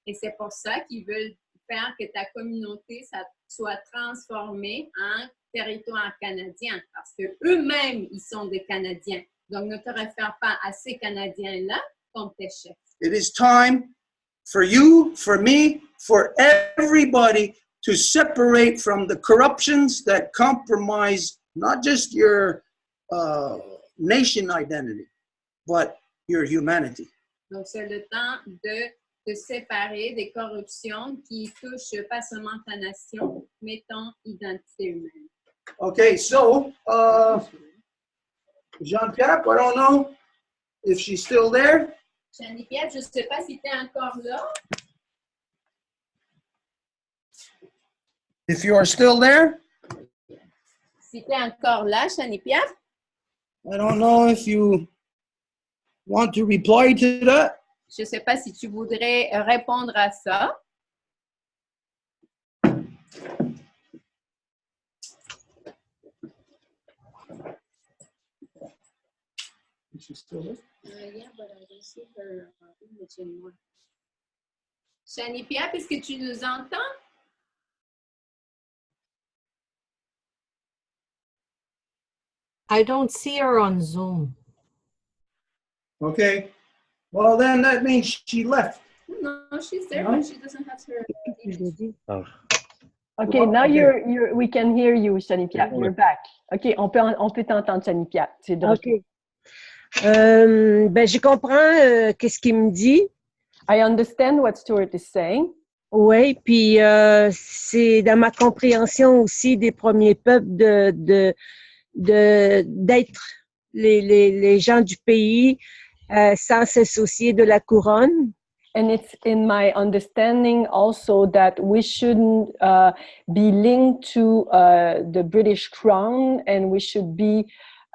Et c'est pour ça qu'ils veulent faire que ta communauté soit transformée en territoire canadien, parce que eux-mêmes, ils sont des Canadiens. Donc, ne te réfère pas à ces Canadiens-là comme tes chefs. It is time for you, for me, for everybody to separate from the corruptions that compromise not just your nation identity, but your humanity. Donc, c'est le temps de te séparer des corruptions qui touchent pas seulement ta nation, mais ton identité humaine. Okay, so Jean-Pierre, I don't know if she's still there. Jeanne-Pierre, je ne sais pas si tu es encore là. If you are still there, Si tu es encore là, Jeanne-Pierre. I don't know if you want to reply to that. Je ne sais pas si tu voudrais répondre à ça. Jeanne-Pierre, est-ce que tu nous entends? I don't see her on Zoom. Okay. Well, then that means she left. No, she's there, No? but she doesn't have her. Okay, now we can hear you, Jeanne-Pierre. You're back. Okay, on peut t'entendre, Jeanne-Pierre. C'est de OK. Ben, je comprends qu'est-ce qu'il me dit. I understand what Stuart is saying. Oui, puis c'est dans ma compréhension aussi des premiers peuples d'être les gens du pays sans s'associer de la couronne. And it's in my understanding also that we shouldn't be linked to the British Crown, and we should be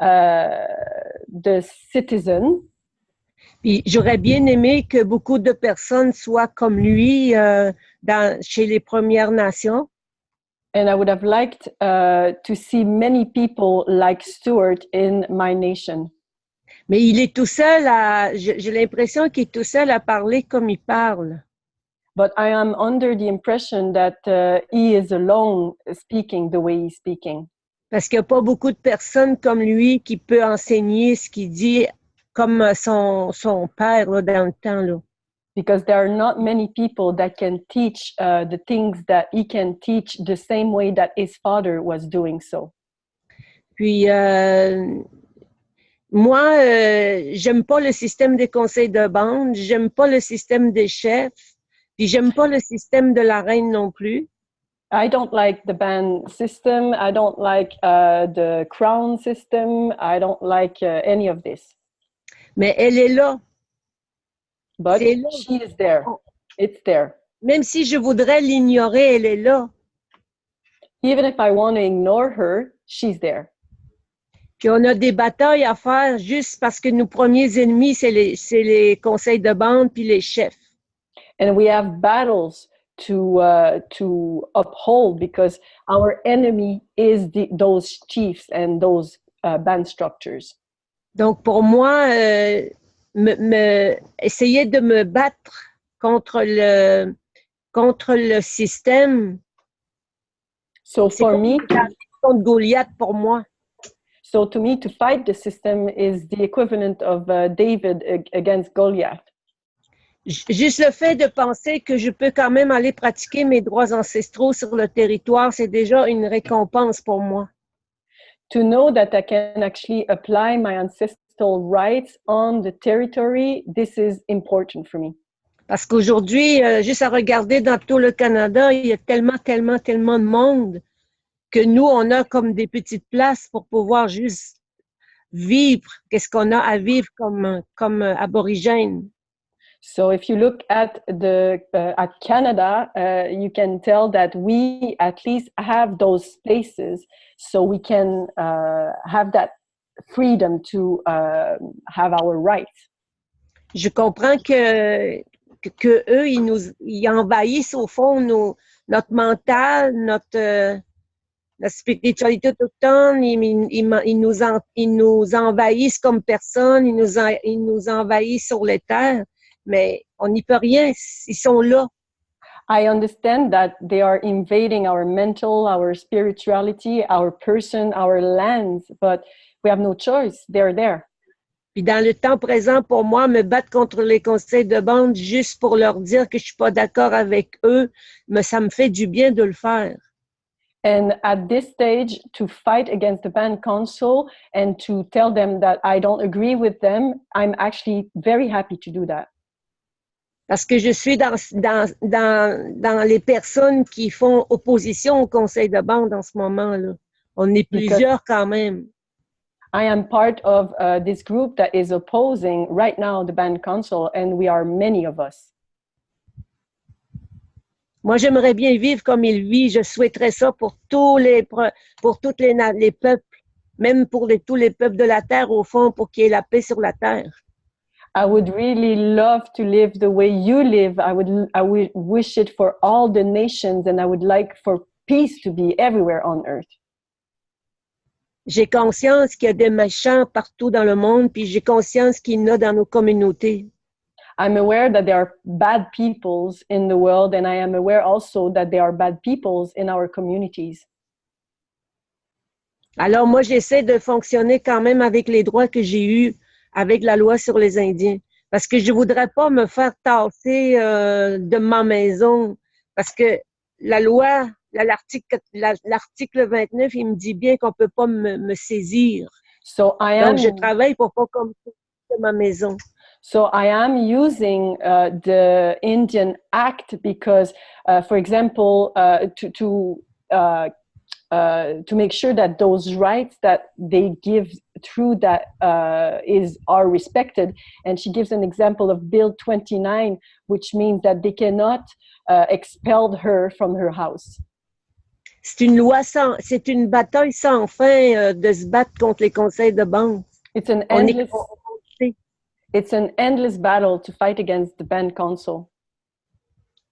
the citizen. Puis j'aurais bien aimé que beaucoup de personnes soient comme lui chez les Premières Nations. And I would have liked to see many people like Stuart in my nation. Mais il est tout seul j'ai l'impression qu'il est tout seul à parler comme il parle. But I am under the impression that he is alone speaking the way he's speaking. Parce qu'il n'y a pas beaucoup de personnes comme lui qui peut enseigner ce qu'il dit comme son père là, dans le temps. Là. Because there are not many people that can teach the things that he can teach the same way that his father was doing so. Puis, moi, j'aime pas le système des conseils de bande, j'aime pas le système des chefs, puis j'aime pas le système de la reine non plus. I don't like the band system. I don't like the crown system. I don't like any of this. Mais elle est là. But she is there. It's there. Même si je voudrais l'ignorer, elle est là. Even if I want to ignore her, she's there. Puis on a des batailles à faire juste parce que nos premiers ennemis, c'est les conseils de bande puis les chefs. And we have battles to uphold because our enemy is those chiefs and those band structures. Donc pour moi, essayer de me battre contre contre le système. So C'est for comme me, contre Goliath pour moi. so to me, to fight the system is the equivalent of David against Goliath. Juste le fait de penser que je peux quand même aller pratiquer mes droits ancestraux sur le territoire, c'est déjà une récompense pour moi. To know that I can actually apply my ancestral rights on the territory, this is important for me. Parce qu'aujourd'hui, juste à regarder dans tout le Canada, il y a tellement de monde que nous, on a comme des petites places pour pouvoir juste vivre qu'est-ce qu'on a à vivre comme aborigène. So if you look at Canada, you can tell that we at least have those spaces, so we can have that freedom to have our rights. Je comprends que eux, ils envahissent au fond notre mental, notre spiritualité autochtone, ils nous envahissent comme personne, ils nous envahissent sur les terres, mais on n'y peut rien, ils sont là. I understand that they are invading our mental, our spirituality, our person, our lands, but we have no choice, they're there. Puis dans le temps présent, pour moi, me battre contre les conseils de bande juste pour leur dire que je suis pas d'accord avec eux, mais ça me fait du bien de le faire. And at this stage, to fight against the band council and to tell them that I don't agree with them, I'm actually very happy to do that. Parce que je suis dans les personnes qui font opposition au conseil de bande en ce moment-là. On est plusieurs quand même. I am part of this group that is opposing right now the band council, and we are many of us. Moi, j'aimerais bien vivre comme il vit. Je souhaiterais ça pour tous les peuples, même pour tous les peuples de la terre, au fond, pour qu'il y ait la paix sur la terre. I would really love to live the way you live. I would wish it for all the nations, and I would like for peace to be everywhere on earth. J'ai conscience qu'il y a des méchants partout dans le monde, puis j'ai conscience qu'il y en a dans nos communautés. I'm aware that there are bad peoples in the world, and I am aware also that there are bad peoples in our communities. Alors moi, j'essaie de fonctionner quand même avec les droits que j'ai eus avec la loi sur les Indiens, parce que je voudrais pas me faire tasser de ma maison, parce que la loi, l'article 29, il me dit bien qu'on peut pas me saisir. So Donc, je travaille pour pas comme de ma maison. So I am using the Indian Act because, for example, to make sure that those rights that they give through that are respected. And she gives an example of Bill 29, which means that they cannot expel her from her house. C'est une bataille sans fin de se battre contre les conseils de bande. It's an endless battle to fight against the band council.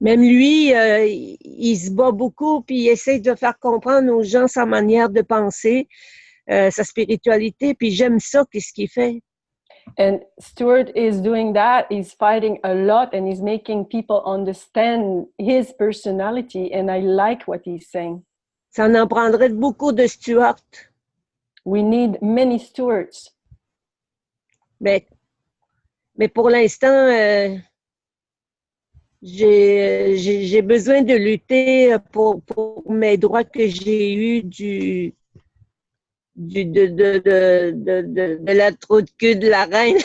Même lui, il se bat beaucoup, puis il essaie de faire comprendre aux gens sa manière de penser, sa spiritualité, puis j'aime ça, qu'est-ce qu'il fait. And Stuart is doing that. He's fighting a lot, and he's making people understand his personality, and I like what he's saying. Ça en prendrait beaucoup de Stuart. We need many Stuarts. Mais pour l'instant, j'ai besoin de lutter pour mes droits que j'ai eus de la trou de cul de la reine.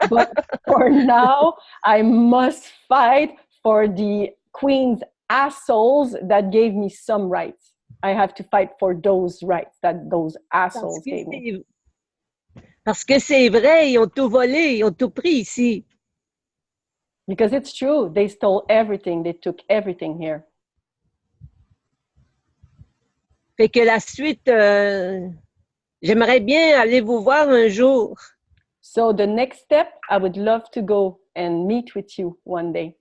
But for now, I must fight for the queen's assholes that gave me some rights. I have to fight for those rights that those assholes gave me. Parce que c'est vrai, ils ont tout volé, ils ont tout pris ici. Because it's true, they stole everything, they took everything here. Fait que la suite, j'aimerais bien aller vous voir un jour. So the next step, I would love to go and meet with you one day.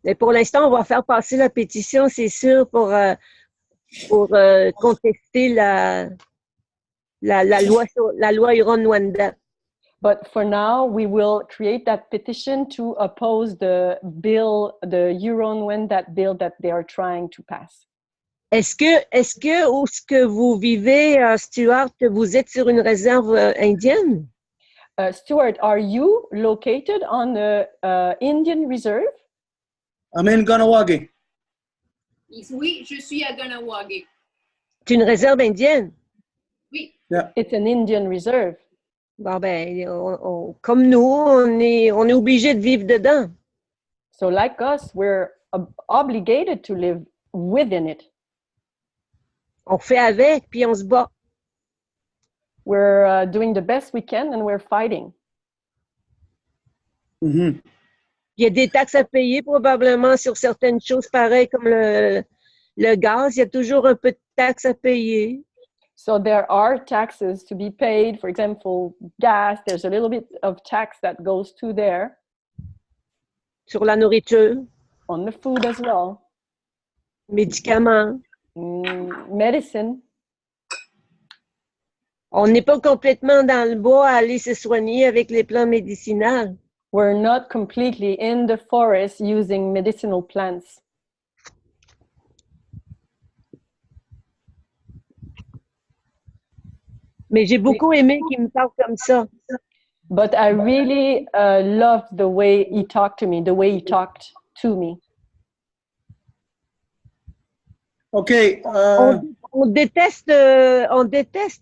Mais pour l'instant, on va faire passer la pétition, c'est sûr, pour contester la loi Huron-Wendat. But for now, we will create that petition to oppose the bill, the Euro that bill that they are trying to pass. Est-ce que où ce que vous vivez, Stuart, vous êtes sur une réserve indienne? Stuart, are you located on the Indian Reserve? I'm in Ganawagi. Oui, je suis à Ganawagi. C'est une réserve indienne? Oui. Yeah. It's an Indian Reserve. Bon, ben, comme nous, on est obligé de vivre dedans. So like us, we're obligated to live within it. On fait avec, puis on se bat. We're doing the best we can and we're fighting. Mm-hmm. Il y a des taxes à payer probablement sur certaines choses pareilles comme le gaz. Il y a toujours un peu de taxes à payer. So there are taxes to be paid. For example, gas, there's a little bit of tax that goes to there. Sur la nourriture. On the food as well. Médicaments. Medicine. On n'est pas complètement dans le bois à aller se soigner avec les plantes médicinales. We're not completely in the forest using medicinal plants. Mais j'ai beaucoup aimé qu'il me parle comme ça. But I really loved the way he talked to me, the way he talked to me. Okay. On déteste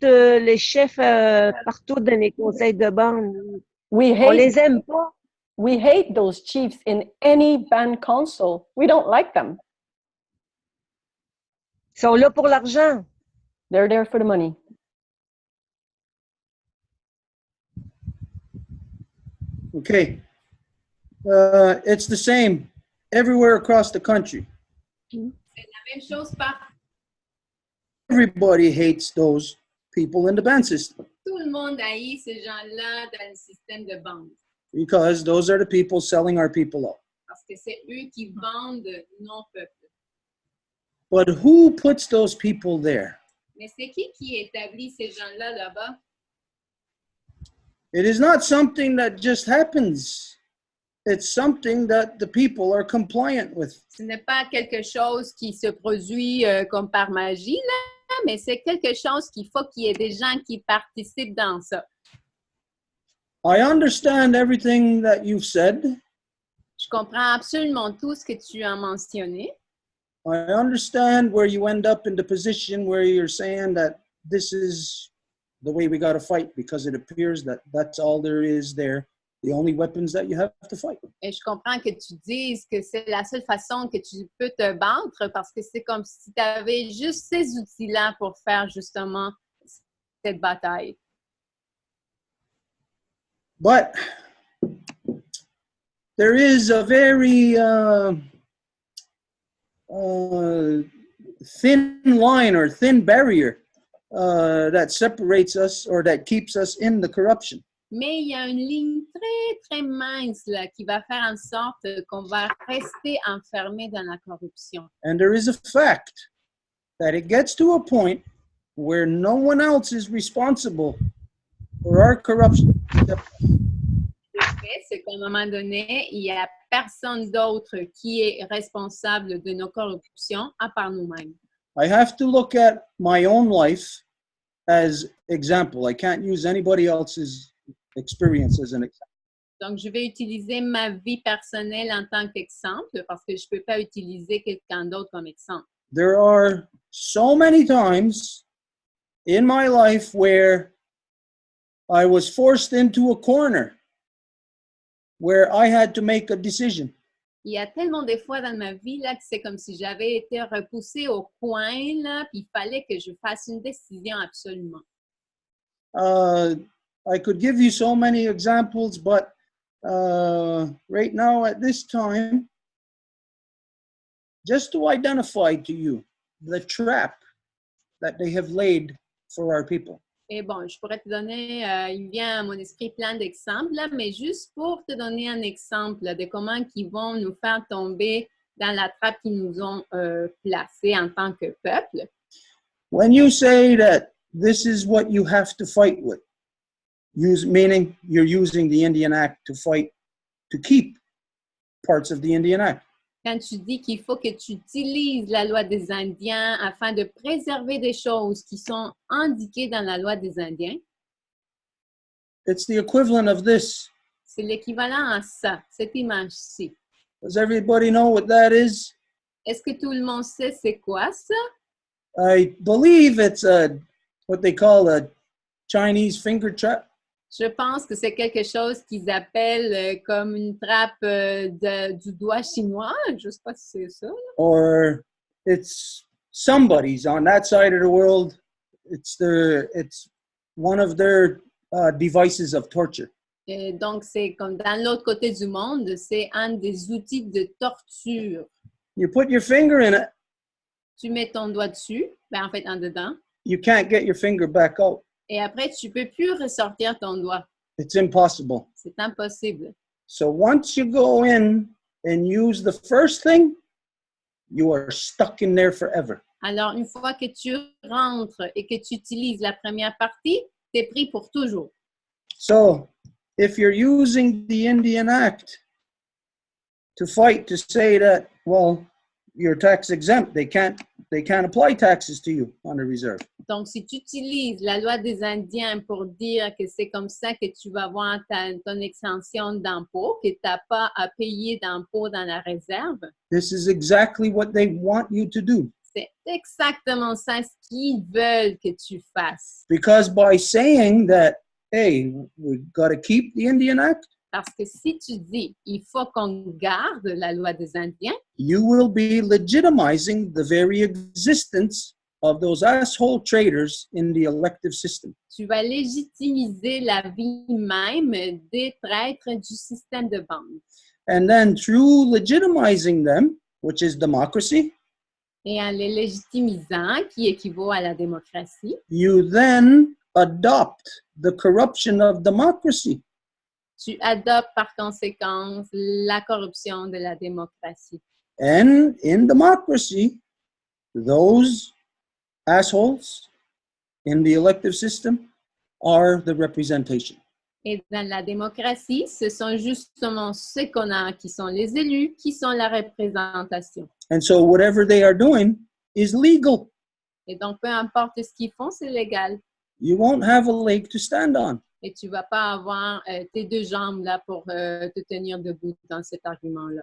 les chefs partout dans les conseils de bande. On les aime pas. We hate those chiefs in any band council. We don't like them. Ils sont là pour l'argent. They're there for the money. Okay. It's the same everywhere across the country. C'est la même chose partout. Everybody hates those people in the band system. Tout le monde haït ces gens-là dans le système de bande. Because those are the people selling our people out. Parce que c'est eux qui vendent nos peuples. But who puts those people there? Mais c'est qui établit ces gens-là là-bas? It is not something that just happens. It's something that the people are compliant with. Ce n'est pas quelque chose qui se produit comme par magie, là, mais c'est quelque chose qu'il faut qu'il y ait des gens qui participent dans ça. I understand everything that you've said. Je comprends absolument tout ce que tu as mentionné. I understand where you end up in the position where you're saying that this is the way we got to fight because it appears that that's all there is there, the only weapons that you have to fight. Et je comprends que tu dises que c'est la seule façon que tu peux te battre parce que c'est comme si tu avais juste ces outils-là pour faire justement cette bataille. But there is a very thin line or thin barrier that separates us or that keeps us in the corruption. Mais il y a une ligne très, très mince là, qui va faire en sorte qu'on va rester enfermé dans la corruption. And there is a fact that it gets to a point where no one else is responsible for our corruption. Le fait, c'est qu'à un moment donné, il n'y a personne d'autre qui est responsable de nos corruptions à part nous-mêmes. I have to look at my own life as example. I can't use anybody else's experience as an example. Donc, je vais utiliser ma vie personnelle en tant qu'exemple parce que je ne peux pas utiliser quelqu'un d'autre comme exemple. There are so many times in my life where I was forced into a corner where I had to make a decision. Il y a tellement de fois dans ma vie là, que c'est comme si j'avais été repoussée au coin, là, puis il fallait que je fasse une décision absolument. I could give you so many examples, but right now at this time, just to identify to you the trap that they have laid for our people. Et bon, je pourrais te donner, il vient à mon esprit plein d'exemples, là, mais juste pour te donner un exemple là, de comment ils vont nous faire tomber dans la trappe qu'ils nous ont placée en tant que peuple. When you say that this is what you have to fight with, meaning you're using the Indian Act to fight to keep parts of the Indian Act. Quand tu dis qu'il faut que tu utilises la loi des Indiens afin de préserver des choses qui sont indiquées dans la loi des Indiens, It's the equivalent of this. c'est l'équivalent à ça, cette image-ci. Does everybody know what that is? Est-ce que tout le monde sait c'est quoi ça? I believe it's what they call a Chinese finger trap. Je pense que c'est quelque chose qu'ils appellent comme une trappe du doigt chinois. Je ne sais pas si c'est ça. Or it's somebody's on that side of the world. It's one of their devices of torture. Et donc, c'est comme dans l'autre côté du monde, c'est un des outils de torture. You put your finger in it, Tu mets ton doigt dessus, ben en fait en dedans, you can't get your finger back out. et après, tu ne peux plus ressortir ton doigt. It's impossible. C'est impossible. So once you go in and use the first thing, you are stuck in there forever. Alors, une fois que tu rentres et que tu utilises la première partie, tu es pris pour toujours. So if you're using the Indian Act to fight to say that, well, you're tax exempt, they can't apply taxes to you on the reserve. Donc, si tu utilises la loi des Indiens pour dire que c'est comme ça que tu vas avoir ton extension d'impôt, que tu n'as pas à payer d'impôt dans la réserve, This is exactly what they want you to do. c'est exactement ça ce qu'ils veulent que tu fasses. Because by saying that, hey, we've got to keep the Indian Act, Parce que si tu dis, il faut qu'on garde la loi des Indiens, you will be legitimizing the very existence of those asshole traders in the elective system. tu vas légitimiser la vie même des traîtres du système de banque. And then through legitimizing them, which is democracy, Et en les légitimisant, qui équivaut à la démocratie, you then adopt the corruption of democracy. tu adoptes par conséquence la corruption de la démocratie. And in democracy, those assholes in the elective system are the representation. Et dans la démocratie, ce sont justement ceux qu'on a qui sont les élus, qui sont la représentation. And so whatever they are doing is legal. Et donc, peu importe ce qu'ils font, c'est légal. You won't have a leg to stand on. Et tu ne vas pas avoir tes deux jambes là pour te tenir debout dans cet argument-là.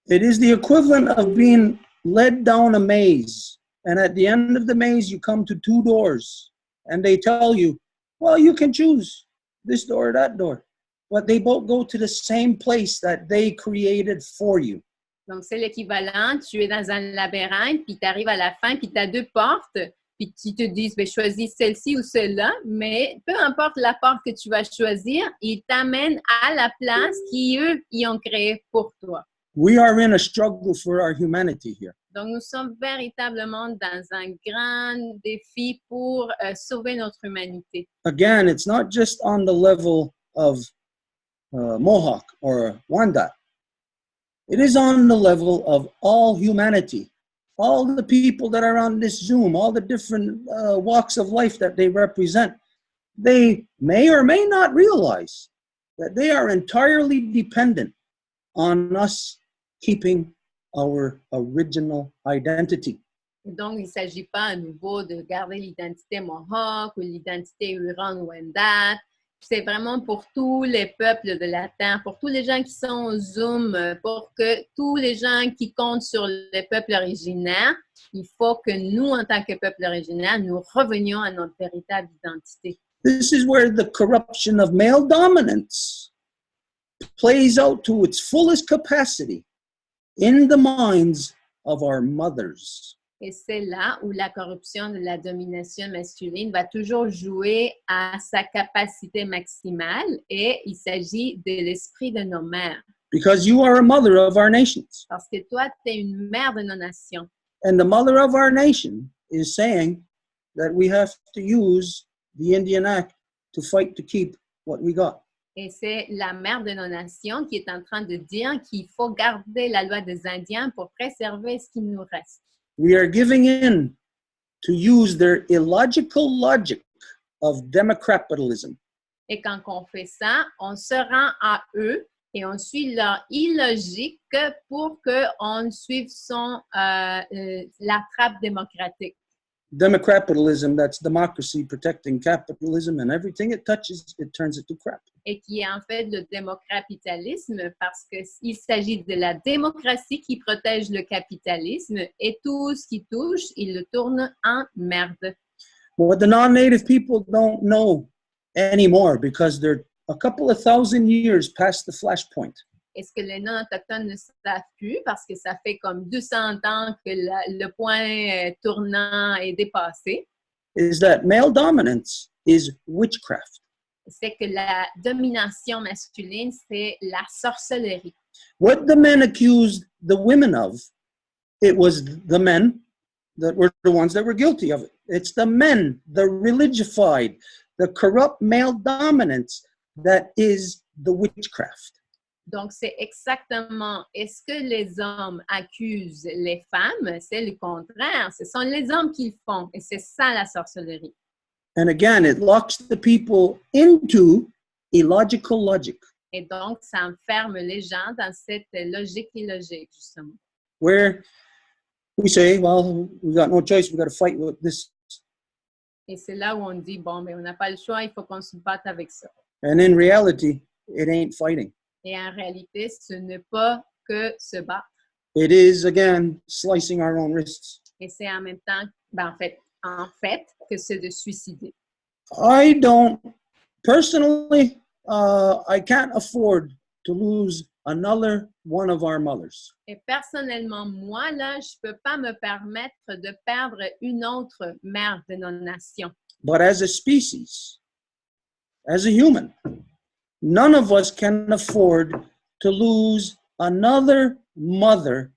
It is the equivalent of being led down a maze. And at the end of the maze, you come to two doors. And they tell you, well, you can choose this door or that door. But they both go to the same place that they created for you. Donc, c'est l'équivalent. Tu es dans un labyrinthe, puis tu arrives à la fin, puis tu as deux portes, puis tu te dis, ben, choisis celle-ci ou celle-là, mais peu importe la porte que tu vas choisir, ils t'amènent à la place qu'eux, ils ont créée pour toi. We are in a struggle for our humanity here. Donc, nous sommes véritablement dans un grand défi pour sauver notre humanité. Again, it's not just on the level of Mohawk or Wendat. It is on the level of all humanity. All the people that are on this Zoom, all the different walks of life that they represent, they may or may not realize that they are entirely dependent on us keeping our original identity. Donc, il ne s'agit pas à nouveau de garder l'identité Mohawk ou l'identité Huron-Wendat. C'est vraiment pour tous les peuples de la Terre, pour tous les gens qui sont au Zoom, pour que tous les gens qui comptent sur les peuples originaires, il faut que nous, en tant que peuple originaire, nous revenions à notre véritable identité. This is where the corruption of male dominance plays out to its fullest capacity in the minds of our mothers. Et c'est là où la corruption de la domination masculine va toujours jouer à sa capacité maximale et il s'agit de l'esprit de nos mères. Because you are a mother of our nations. Parce que toi, tu es une mère de nos nations. And the mother of our nation is saying that we have to use the Indian Act to fight to keep what we got. Et c'est la mère de nos nations qui est en train de dire qu'il faut garder la loi des Indiens pour préserver ce qui nous reste. We are giving in to use their illogical logic of democapitalism Et quand on fait ça, on se rend à eux et on suit leur illogique pour qu'on suive la trappe démocratique. Democratalism, that's democracy protecting capitalism, and everything it touches, it turns it to crap. Et qui est en fait le démocapitalisme parce qu'il s'agit de la démocratie qui protège le capitalisme et tout ce qui touche, il le tourne en merde. What the non-native people don't know anymore because they're a couple of thousand years past the flashpoint. Et ce que les non-autochtones ne savent plus parce que ça fait comme 200 ans que le point tournant est dépassé, Is that male dominance is witchcraft. c'est que la domination masculine, c'est la sorcellerie. What the men accused the women of, it was the men that were the ones that were guilty of it. It's the men, the religified, the corrupt male dominance that is the witchcraft. Donc, c'est exactement, est-ce que les hommes accusent les femmes? C'est le contraire. Ce sont les hommes qui le font et c'est ça la sorcellerie. And again, it locks the people into illogical logic, Et donc, ça enferme les gens dans cette logique illogique, justement. where we say, well, we got no choice, we got to fight with this. Et c'est là où on dit, bon, mais on n'a pas le choix, il faut qu'on se batte avec ça. And in reality, it ain't fighting. Et en réalité, ce n'est pas que se battre. It is, again, slicing our own wrists. Et c'est en même temps, ben, en fait, que c'est de suicider. I don't, personally, I can't afford to lose another one of our mothers. Et personnellement, moi, là, je ne peux pas me permettre de perdre une autre mère de nos nations. But as a species, as a human, none of us can afford to lose another mother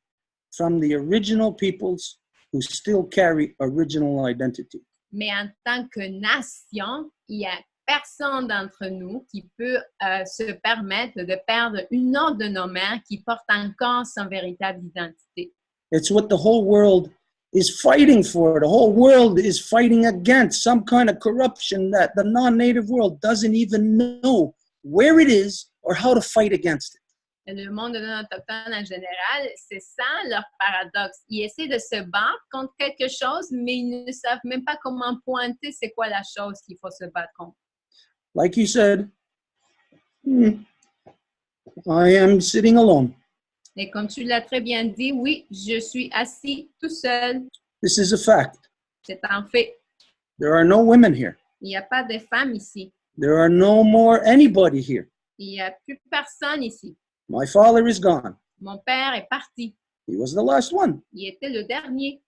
from the original peoples who still carry original identity. Mais en tant que nation, il n'y a personne d'entre nous qui peut se permettre de perdre une autre de nos mères qui porte encore son véritable identité. It's what the whole world is fighting for. The whole world is fighting against some kind of corruption that the non-native world doesn't even know where it is or how to fight against it. Et le monde non-autochtone en général, c'est ça leur paradoxe. Ils essaient de se battre contre quelque chose, mais ils ne savent même pas comment pointer c'est quoi la chose qu'il faut se battre contre. Like you said, I am sitting alone. Et comme tu l'as très bien dit, oui, je suis assis tout seul. This is a fact. C'est un fait. There are no women here. Il n'y a pas de femmes ici. There are no more anybody here. Il n'y a plus personne ici. My father is gone. Mon père est parti. He was the last one. Il était le dernier.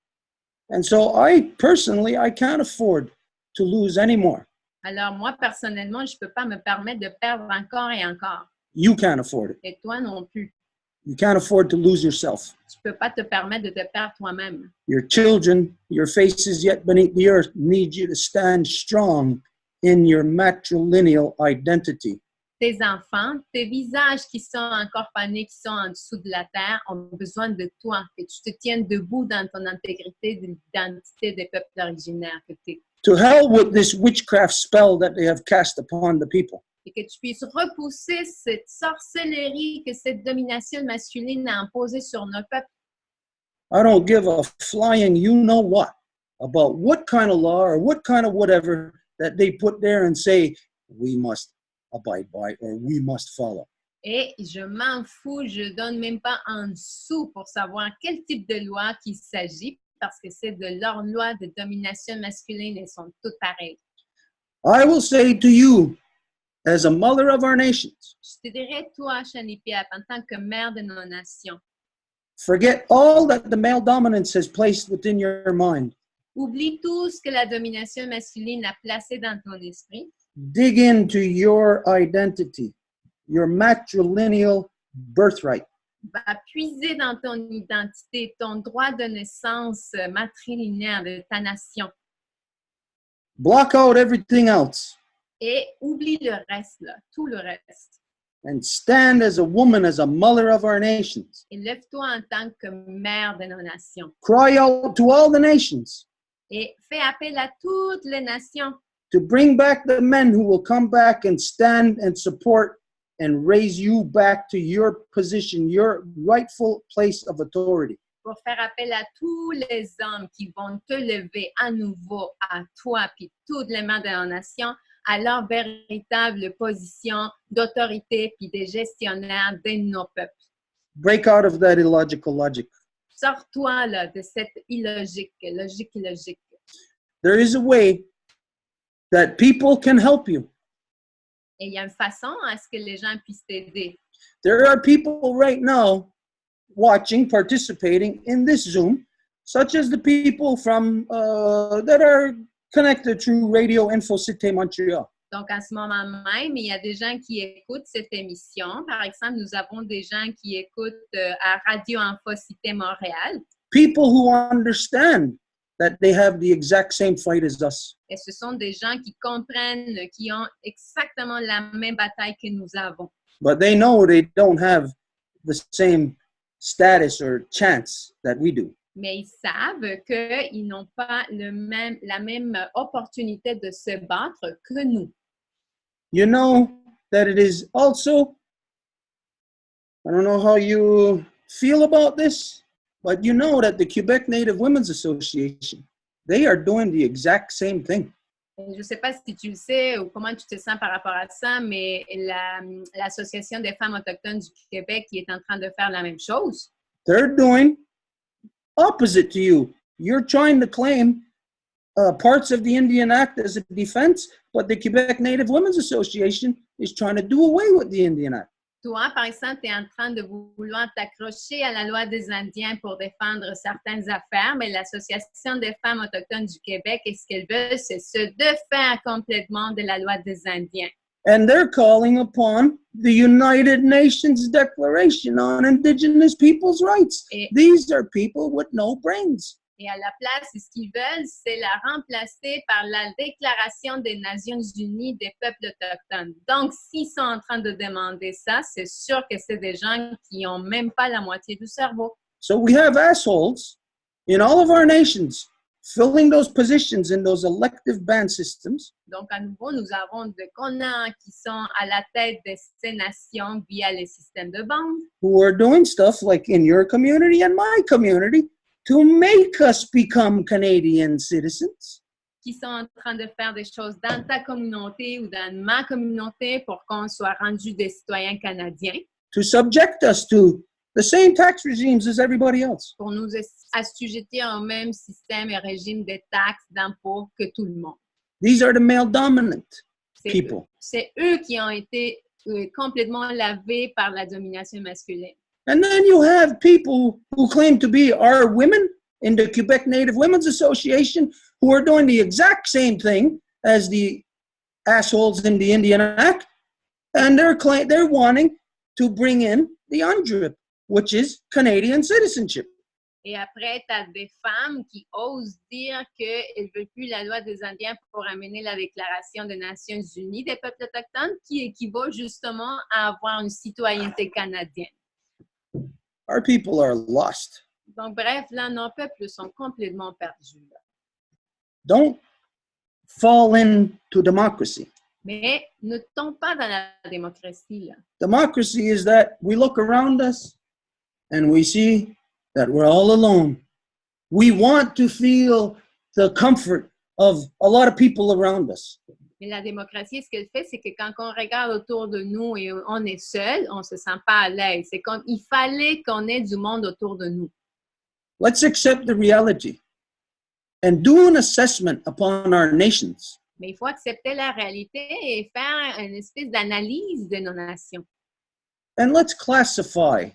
And so I can't afford to lose any more. Alors moi, personnellement, je ne peux pas me permettre de perdre encore et encore. You can't afford it. Et toi non plus. You can't afford to lose yourself. Tu ne peux pas te permettre de te perdre toi-même. Your children, your faces yet beneath the earth, need you to stand strong in your matrilineal identity. Tes enfants, tes visages qui sont encore pas nés, qui sont en dessous de la terre, ont besoin de toi, que tu te tiennes debout dans ton intégrité de l'identité des peuples originaires que tu es. To hell with this witchcraft spell that they have cast upon the people. Et que tu puisses repousser cette sorcellerie que cette domination masculine a imposée sur nos peuples. I don't give a flying you-know-what about what kind of law or what kind of whatever that they put there and say, we must abide by or we must follow. Et je m'en fous, je donne même pas un sou pour savoir quel type de loi qu'il s'agit, parce que c'est de leur loi de domination masculine, elles sont toutes pareilles. I will say to you, as a mother of our nations, Je te dirais, toi, Shanipiat, en tant que mère de nos nations, forget all that the male dominance has placed within your mind. oublie tout ce que la domination masculine a placé dans ton esprit. Dig into your identity, your matrilineal birthright. Va puiser dans ton identité, ton droit de naissance matrilinéaire de ta nation. Block out everything else Et oublie le reste, là, tout le reste. and stand as a woman, as a mother of our nations. Et lève-toi en tant que mère de nos nations. Cry out to all the nations Et fais appel à toutes les nations to bring back the men who will come back and stand and support and raise you back to your position, your rightful place of authority. Pour faire appel à tous les hommes qui vont te lever à nouveau à toi puis toutes les membres de la nation à leur véritable position d'autorité puis de gestionnaire de nos peuples. Break out of that illogical logic. Sors-toi là, de cette logique. There is a way that people can help you. Et il y a une façon à ce que les gens puissent t'aider. There are people right now watching, participating in this Zoom, such as the people from that are connected through Radio Info Cité Montréal. Donc, à ce moment même, il y a des gens qui écoutent cette émission. Par exemple, nous avons des gens qui écoutent à Radio Info Cité Montréal. People who understand that they have the exact same fight as us. Et ce sont des gens qui comprennent, qui ont exactement la même bataille que nous avons. But they know they don't have the same status or chance that we do. Mais ils savent qu'ils n'ont pas la même opportunité de se battre que nous. You know that it is also, I don't know how you feel about this, but you know that the Quebec Native Women's Association, they are doing the exact same thing. Je ne sais pas si tu le sais ou comment tu te sens par rapport à ça, mais l'Association des femmes autochtones du Québec qui est en train de faire la même chose. They're doing opposite to you. You're trying to claim parts of the Indian Act as a defense, but the Quebec Native Women's Association is trying to do away with the Indian Act. Toi, par exemple, tu es en train de vouloir t'accrocher à la loi des Indiens pour défendre certaines affaires, mais l'Association des femmes autochtones du Québec, et ce qu'elle veut, c'est se défaire complètement de la loi des Indiens. And they're calling upon the United Nations Declaration on Indigenous Peoples' Rights. These are people with no brains. Et à la place, ce qu'ils veulent, c'est la remplacer par la Déclaration des Nations Unies des peuples autochtones. Donc, s'ils sont en train de demander ça, c'est sûr que c'est des gens qui n'ont même pas la moitié du cerveau. So we have assholes in all of our nations filling those positions in those elective band systems. Donc, à nouveau, nous avons des connards qui sont à la tête de ces nations via les systèmes de bande. Who are doing stuff like in your community and my community to make us become Canadian citizens. Qui sont en train de faire des choses dans ta communauté ou dans ma communauté pour qu'on soit rendu des citoyens canadiens. To subject us to the same tax regimes as everybody else. Pour nous assujettir au même système et régime de taxes, d'impôts que tout le monde. These are the male dominant people. C'est eux qui ont été complètement lavés par la domination masculine. And then you have people who claim to be our women in the Quebec Native Women's Association who are doing the exact same thing as the assholes in the Indian Act. And they're wanting to bring in the UNDRIP, which is Canadian citizenship. Et après, tu as des femmes qui osent dire qu'elles ne veulent plus la loi des Indiens pour amener la Déclaration des Nations Unies des peuples autochtones, qui équivaut justement à avoir une citoyenneté canadienne. Our people are lost. Donc, bref, là, nos peuples sont complètement perdus. Là. Don't fall into democracy. Mais ne tombe pas dans la démocratie. Là. Democracy is that we look around us and we see that we're all alone. We want to feel the comfort of a lot of people around us. Mais la démocratie, ce qu'elle fait, c'est que quand on regarde autour de nous et on est seul, on ne se sent pas à l'aise. C'est comme il fallait qu'on ait du monde autour de nous. Let's accept the reality and do an assessment upon our nations. Mais il faut accepter la réalité et faire une espèce d'analyse de nos nations. And let's classify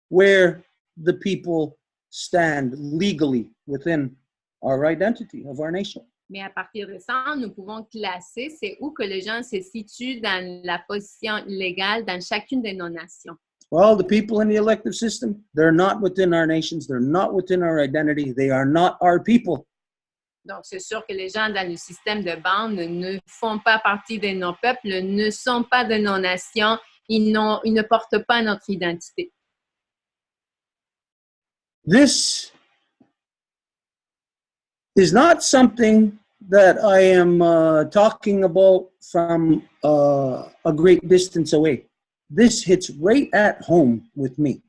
where the people stand legally within our identity of our nation. Mais à partir de ça, nous pouvons classer c'est où que les gens se situent dans la position légale dans chacune de nos nations. Well, the people in the elective system, they're not within our nations, they're not within our identity, they are not our people. Donc, c'est sûr que les gens dans le système de bande ne font pas partie de nos peuples, ne sont pas de nos nations, ils ne portent pas notre identité. This is not something that I am talking about from a great distance away. This hits right at home with me.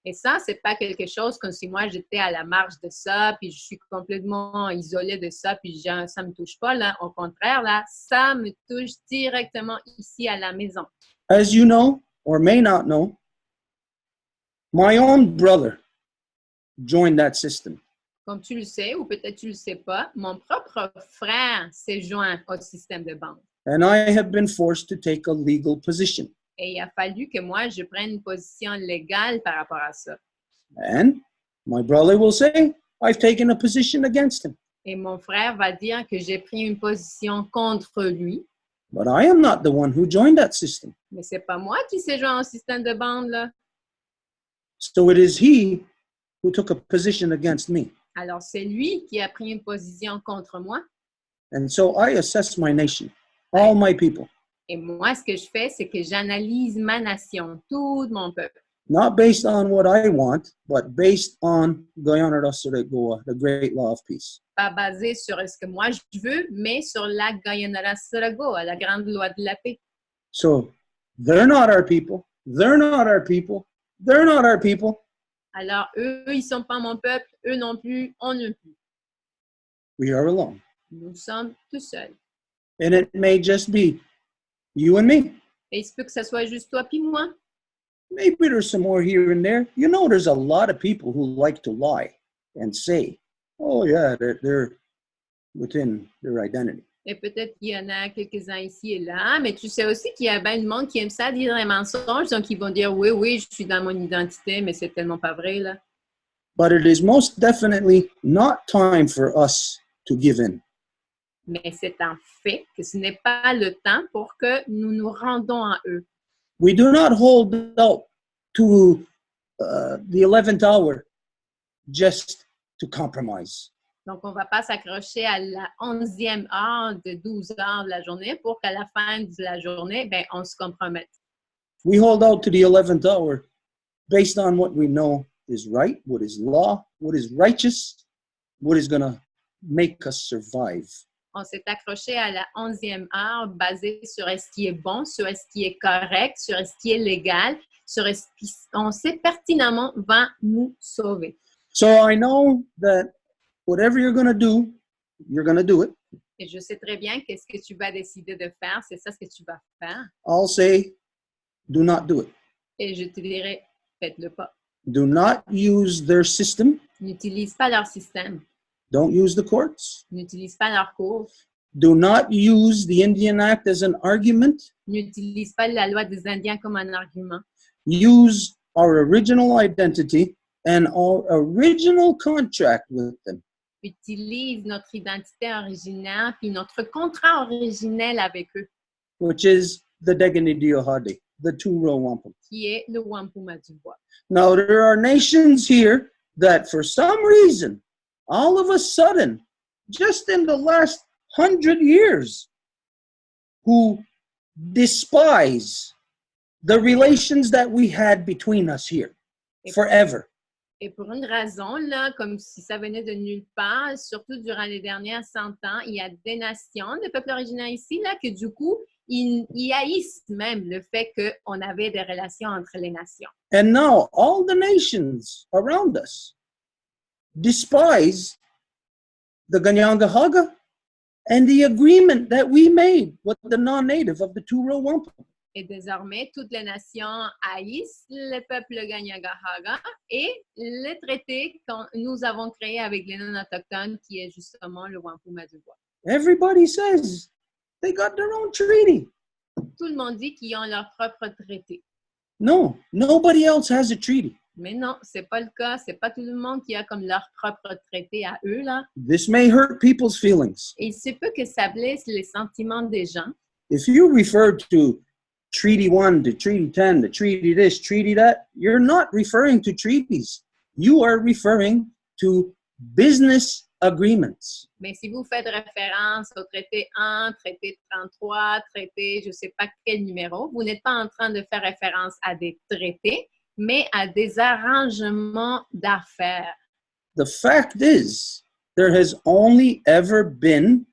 Et ça, c'est pas quelque chose comme si moi, j'étais à la marge de ça, puis je suis complètement isolée de ça, puis ça me touche pas, là. Au contraire, là, ça me touche directement ici à la maison. As you know, or may not know, my own brother joined that system. Comme tu le sais, ou peut-être tu le sais pas, mon propre frère s'est joint au système de banque. And I have been forced to take a legal position. Et il a fallu que moi, je prenne une position légale par rapport à ça. And my brother will say, I've taken a position against him. Et mon frère va dire que j'ai pris une position contre lui. But I am not the one who joined that system. Mais c'est pas moi qui s'est joint au système de bande, là. So it is he who took a position against me. Alors, c'est lui qui a pris une position contre moi. And so I assess my nation, all my people, Et moi, ce que je fais, c'est que j'analyse ma nation, tout mon peuple. not based on what I want, but based on the great law of peace. Pas basé sur ce que moi je veux, mais sur la Gayanara Saragoa, la grande loi de la paix. So they're not our people. They're not our people. They're not our people. Alors, eux, ils sont pas mon peuple, eux non plus, on ne plus. We are alone. Nous sommes tout seuls. And it may just be you and me. Et il se peut que ce soit juste toi puis moi. Maybe there's some more here and there. You know, there's a lot of people who like to lie and say, oh, yeah, they're within their identity. Et peut-être qu'il y en a quelques-uns ici et là, mais tu sais aussi qu'il y a bien du monde qui aime ça dire des mensonges, donc ils vont dire oui, oui, je suis dans mon identité, mais c'est tellement pas vrai, là. But it is most definitely not time for us to give in. Mais c'est un fait que ce n'est pas le temps pour que nous nous rendons à eux. We do not hold out to the 11th hour just to compromise. Donc, on ne va pas s'accrocher à la 11e heure de 12 heures de la journée pour qu'à la fin de la journée, ben, on se compromette. We hold out to the 11th hour based on what we know is right, what is law, what is righteous, what is going to make us survive. On s'est accroché à la 11e heure basé sur ce qui est bon, sur ce qui est correct, sur ce qui est légal, sur ce qui, on sait pertinemment, va nous sauver. So I know that whatever you're going to do it. Et je sais très bien qu'est-ce que tu vas décider de faire, c'est ça ce que tu vas faire. I'll say, do not do it. Et je te dirai, faites-le pas. Do not use their system. N'utilise pas leur système. Don't use the courts. N'utilise pas leur cours. Do not use the Indian Act as an argument. N'utilise pas la loi des Indiens comme un argument. Use our original identity and our original contract with them. Utilise notre identité originale puis notre contrat originel avec eux, Which is the Deganidiohade, the two Row Wampum. qui est le Wampum à Deux Voies. Now, there are nations here that for some reason, all of a sudden, just in the last 100 years, who despise the relations that we had between us here forever. Et pour une raison, là, comme si ça venait de nulle part, surtout durant les dernières 100 ans, il y a des nations, des peuples originaires ici, là, que du coup, ils haïssent même le fait qu'on avait des relations entre les nations. And now all the nations around us despise the Ganyangahaga and the agreement that we made with the non-native of the two Row Wampum. Et désormais, toutes les nations haïssent le peuple Ganyagahaga et le traité que nous avons créé avec les non-autochtones, qui est justement le Wampum à Deux Voies. Everybody says they got their own treaty. Tout le monde dit qu'ils ont leur propre traité. No, nobody else has a treaty. Mais non, c'est pas le cas. C'est pas tout le monde qui a comme leur propre traité à eux, là. This may hurt people's feelings. Et il se peut que ça blesse les sentiments des gens. If you refer to Treaty 1 to Treaty 10 to Treaty this, Treaty that, you're not referring to treaties. You are referring to business agreements. Mais si vous faites référence au traité 1, traité 33, traité je ne sais pas quel numéro, vous n'êtes pas en train de faire référence à des traités, mais à des arrangements d'affaires. The fact is, there has only ever been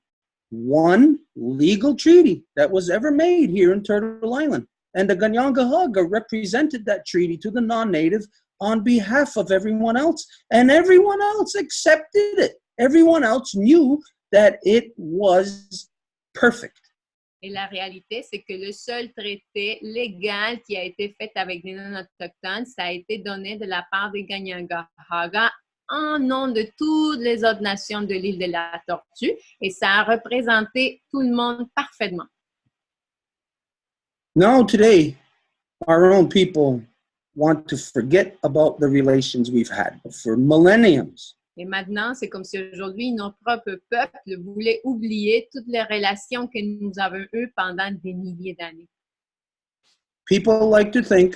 one legal treaty that was ever made here in Turtle Island. And the Ganyangahaga represented that treaty to the non-native on behalf of everyone else. And everyone else accepted it. Everyone else knew that it was perfect. Et la réalité, c'est que le seul traité légal qui a été fait avec les non-autochtones, ça a été donné de la part des Ganyangahaga en nom de toutes les autres nations de l'île de la Tortue. Et ça a représenté tout le monde parfaitement. Now today, our own people want to forget about the relations we've had for millenniums. Et maintenant, c'est comme si aujourd'hui, nos propres peuples voulaient oublier toutes les relations que nous avons eues pendant des milliers d'années. People like to think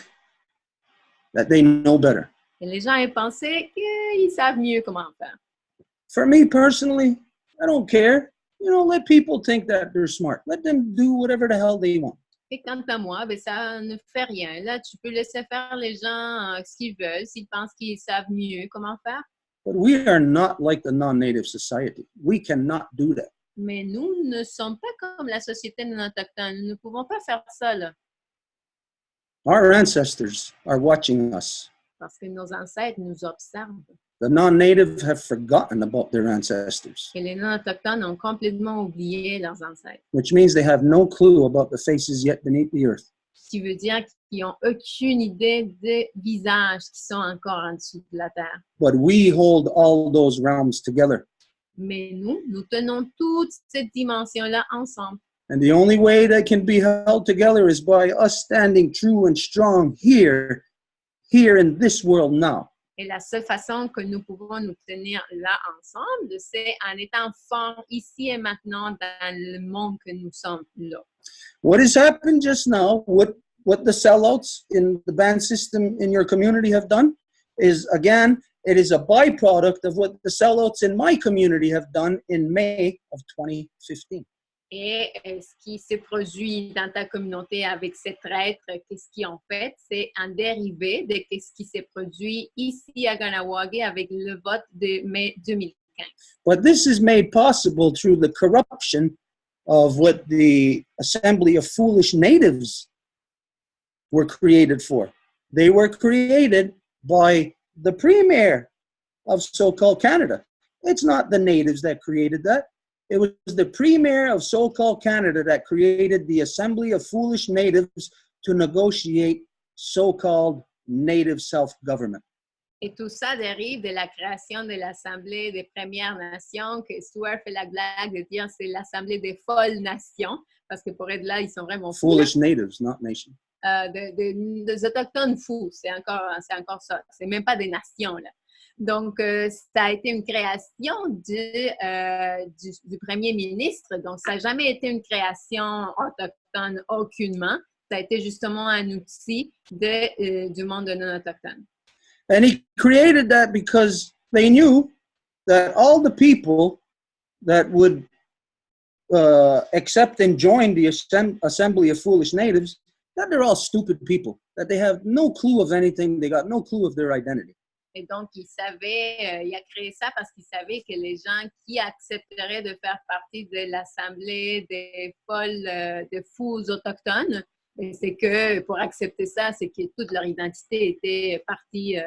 that they know better. Et les gens ont pensé qu'ils savent mieux comment faire. For me personally, I don't care. You know, let people think that they're smart. Let them do whatever the hell they want. Et quant à moi, ben, ça ne fait rien. Là, tu peux laisser faire les gens ce qu'ils veulent, s'ils pensent qu'ils savent mieux comment faire. But we are not like the non-native society. We cannot do that. Mais nous ne sommes pas comme la société non autochtone. Nous ne pouvons pas faire ça, là. Our ancestors are watching us. Parce que nos ancêtres nous observent. The non-native have forgotten about their ancestors, Et les non autochtones ont complètement oublié leurs ancêtres. which means they have no clue about the faces yet beneath the earth. Ce qui veut dire qu'ils n'ont aucune idée des visages qui sont encore en dessous de la terre. But we hold all those realms together. Mais nous tenons toute cette dimension-là ensemble. And the only way they can be held together is by us standing true and strong here in this world now. Et la seule façon que nous pouvons nous tenir là ensemble, c'est en étant forts ici et maintenant dans le monde que nous sommes là. What has happened just now, what the sellouts in the band system in your community have done is, again, it is a byproduct of what the sellouts in my community have done in May of 2015. Et ce qui s'est produit dans ta communauté avec ces traîtres, qu'est-ce qu'ils ont fait? C'est un dérivé de ce qui s'est produit ici à Ganawage avec le vote de mai 2015. But this is made possible through the corruption of what the Assembly of Foolish Natives were created for. They were created by the Premier of so-called Canada. It's not the natives that created that. It was the Premier of so-called Canada that created the Assembly of Foolish Natives to negotiate so-called native self-government. Et tout ça dérive de la création de l'Assemblée des Premières Nations, que Stuart fait la blague de dire c'est l'Assemblée des folles nations, parce que pour être là, ils sont vraiment fous. Foolish natives, not nation. Des autochtones fous, c'est encore ça. C'est même pas des nations, là. Donc, ça a été une création du premier ministre. Donc, ça n'a jamais été une création autochtone aucunement. Ça a été justement un outil du monde non-autochtone. And he created that because they knew that all the people that would accept and join the Assembly of Foolish Natives, that they're all stupid people, that they have no clue of anything, they got no clue of their identity. Et donc, il a créé ça parce qu'il savait que les gens qui accepteraient de faire partie de l'Assemblée des folles, des fous autochtones, c'est que pour accepter ça, c'est que toute leur identité était partie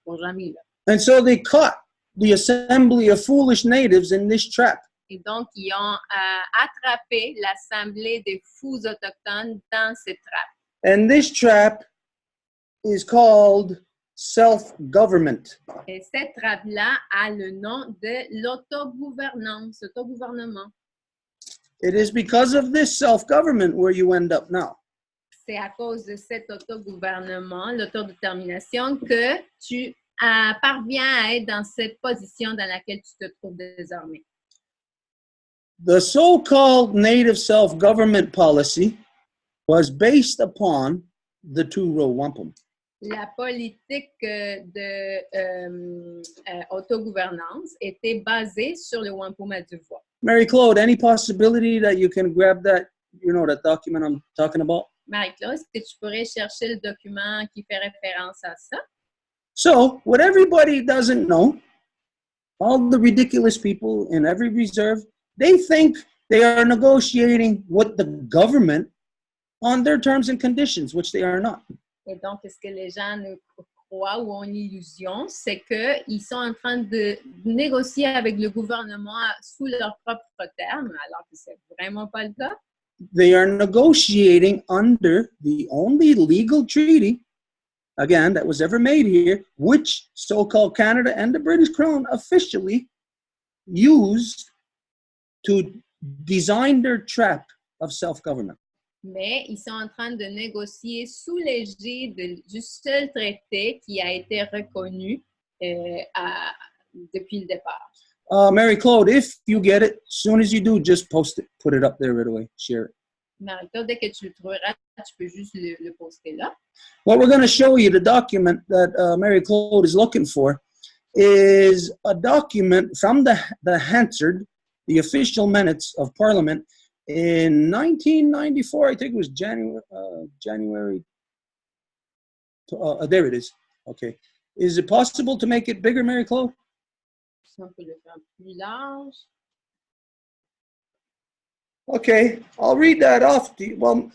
pour jamais. Là. And so they caught the Assembly of Foolish Natives in this trap. Et donc, ils ont attrapé l'Assemblée des fous autochtones dans cette trappe. And this trap is called self-government. Et cette trappe-là a le nom de l'autogouvernance, autogouvernement. It is because of this self-government where you end up now. C'est à cause de cet autogouvernement, l'autodétermination, que tu parviens à être dans cette position dans laquelle tu te trouves désormais. The so-called native self-government policy was based upon the two Row Wampum. La politique autogouvernance était basée sur le Wampum à Deux Voies. Marie-Claude, any possibility that you can grab that, that document I'm talking about? Marie-Claude, est-ce que tu pourrais chercher le document qui fait référence à ça? So, what everybody doesn't know, all the ridiculous people in every reserve, they think They are negotiating with the government on their terms and conditions, which they are not. Et donc, ce que les gens ne croient ou ont une illusion, c'est qu'ils sont en train de négocier avec le gouvernement sous leurs propres termes, alors que c'est vraiment pas le cas. They are negotiating under the only legal treaty, again, that was ever made here, which so-called Canada and the British Crown officially used to design their trap of self-government. Mais ils sont en train de négocier sous l'égide du seul traité qui a été reconnu depuis le départ. Marie-Claude, if you get it, as soon as you do, just post it. Put it up there right away. Share it. Marie-Claude, dès que tu le trouveras, tu peux juste le poster là. What we're going to show you, the document that Marie-Claude is looking for, is a document from the Hansard, the official minutes of Parliament, in 1994. I think it was January. There it is. Okay. Is it possible to make it bigger, Marie-Claude? Si on peut le faire plus large. Okay, I'll read that off to you. Well,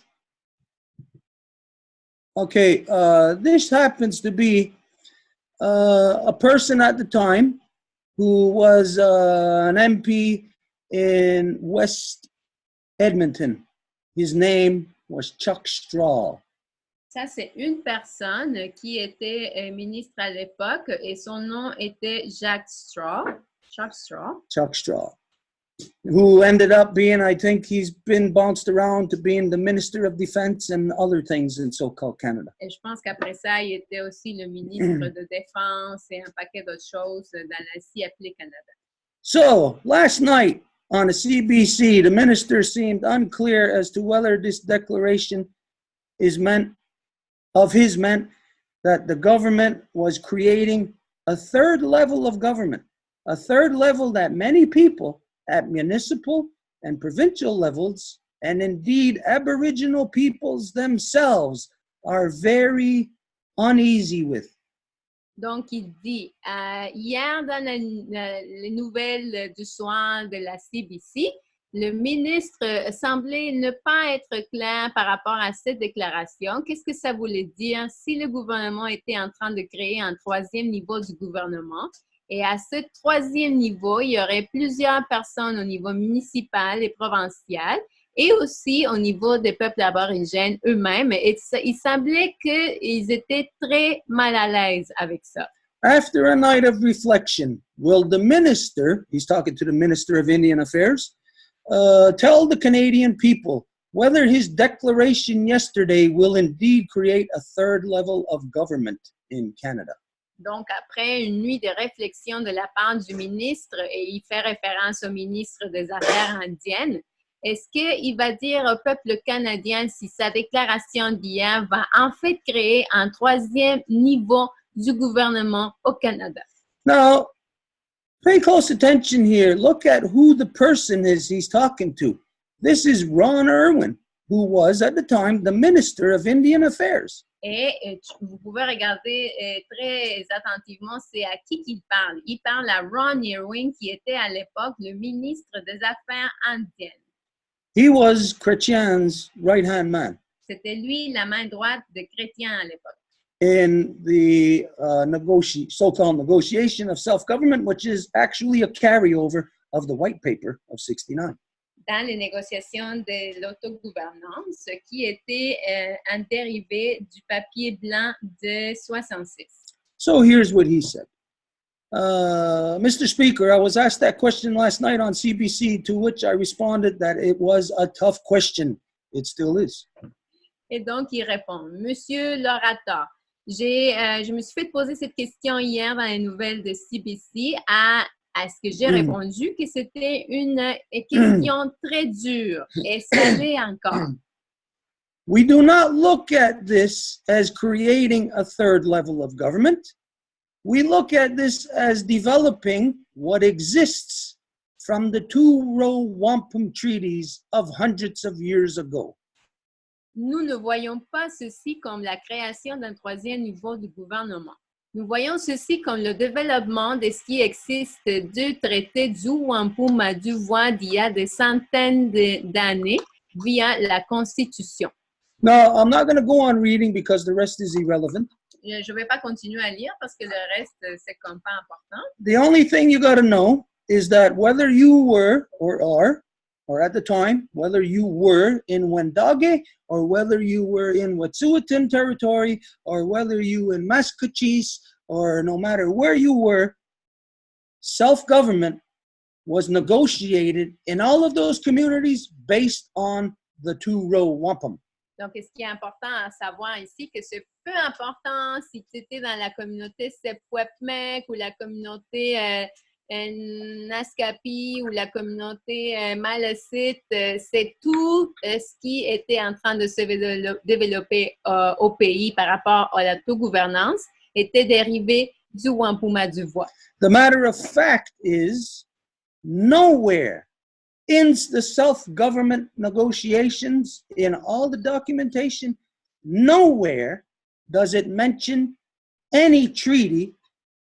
okay, this happens to be a person at the time who was an MP in West Edmonton. His name was Chuck Straw. Ça, c'est une personne qui était ministre à l'époque et son nom était Chuck Straw. Who ended up being, I think he's been bounced around to being the Minister of Defense and other things in so-called Canada. Et je pense qu'après ça, il était aussi le ministre de Défense et un paquet d'autres choses dans la si appelée Canada. So, last night on the CBC, the minister seemed unclear as to whether this declaration meant that the government was creating a third level of government, a third level that many people at municipal and provincial levels, and indeed Aboriginal peoples themselves, are very uneasy with. Donc, il dit, hier dans les nouvelles du soir de la CBC, le ministre semblait ne pas être clair par rapport à cette déclaration. Qu'est-ce que ça voulait dire si le gouvernement était en train de créer un troisième niveau du gouvernement? Et à ce troisième niveau, il y aurait plusieurs personnes au niveau municipal et provincial et aussi au niveau des peuples aborigènes eux-mêmes. Et il semblait qu'ils étaient très mal à l'aise avec ça. After a night of reflection, will the minister, he's talking to the Minister of Indian Affairs, tell the Canadian people whether his declaration yesterday will indeed create a third level of government in Canada? Donc, après une nuit de réflexion de la part du ministre, et il fait référence au ministre des Affaires indiennes, est-ce qu'il va dire au peuple canadien si sa déclaration d'hier va en fait créer un troisième niveau du gouvernement au Canada? Now, pay close attention here. Look at who the person is he's talking to. This is Ron Irwin, who was at the time the Minister of Indian Affairs. Et vous pouvez regarder très attentivement, c'est à qui qu'il parle. Il parle à Ron Irwin, qui était à l'époque le ministre des Affaires indiennes. He was Chrétien's right-hand man. C'était lui la main droite de Chrétien à l'époque. In the so-called negotiation of self-government, which is actually a carryover of the white paper of 69. Dans les négociations de l'autogouvernance, qui était un dérivé du papier blanc de 66. So here's what he said. Mr. Speaker, I was asked that question last night on CBC, to which I responded that it was a tough question. It still is. Et donc, il répond, Monsieur l'orateur, je me suis fait poser cette question hier dans les nouvelles de CBC à ce que j'ai répondu que c'était une question très dure et ça l'est encore. We do not look at this as creating a third level of government. We look at this as developing what exists from the two Row Wampum treaties of hundreds of years ago. Nous ne voyons pas ceci comme la création d'un troisième niveau du gouvernement. Nous voyons ceci comme le développement de ce qui existe du traité du Wampum à Deux Voies d'il y a des centaines d'années via la Constitution. Now, I'm not going to go on reading because the rest is irrelevant. Je ne vais pas continuer à lire parce que le reste, c'est comme pas important. The only thing you got to know is that whether you were or are, or at the time, whether you were in Wendake or whether you were in Wet'suwet'en territory or whether you were in Massachusetts or no matter where you were, self-government was negotiated in all of those communities based on the two Row Wampum. Donc, ce qui est important à savoir ici, que c'est peu important si tu étais dans la communauté Sepwepmek ou la communauté Naskapi ou la communauté Malecite, c'est tout ce qui était en train de se développer au pays par rapport à l'autogouvernance était dérivé du Wampum à Deux Voies. The matter of fact is, nowhere in the self-government negotiations, in all the documentation, nowhere does it mention any treaty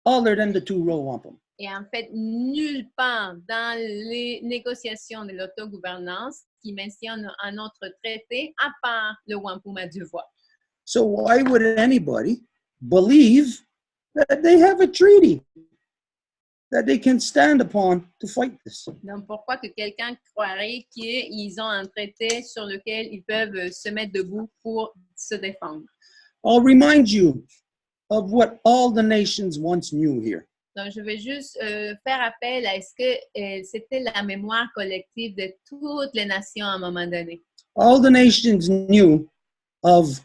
other than the two Row Wampum. Et en fait, nulle part dans les négociations de l'autogouvernance qui mentionne un autre traité à part le Wampum à Deux Voies. So why would anybody believe that they have a treaty that they can stand upon to fight this? Donc, pourquoi que quelqu'un croirait qu'ils ont un traité sur lequel ils peuvent se mettre debout pour se défendre? I'll remind you of what all the nations once knew here. Donc, je vais juste faire appel à ce que c'était la mémoire collective de toutes les nations à un moment donné. All the nations knew of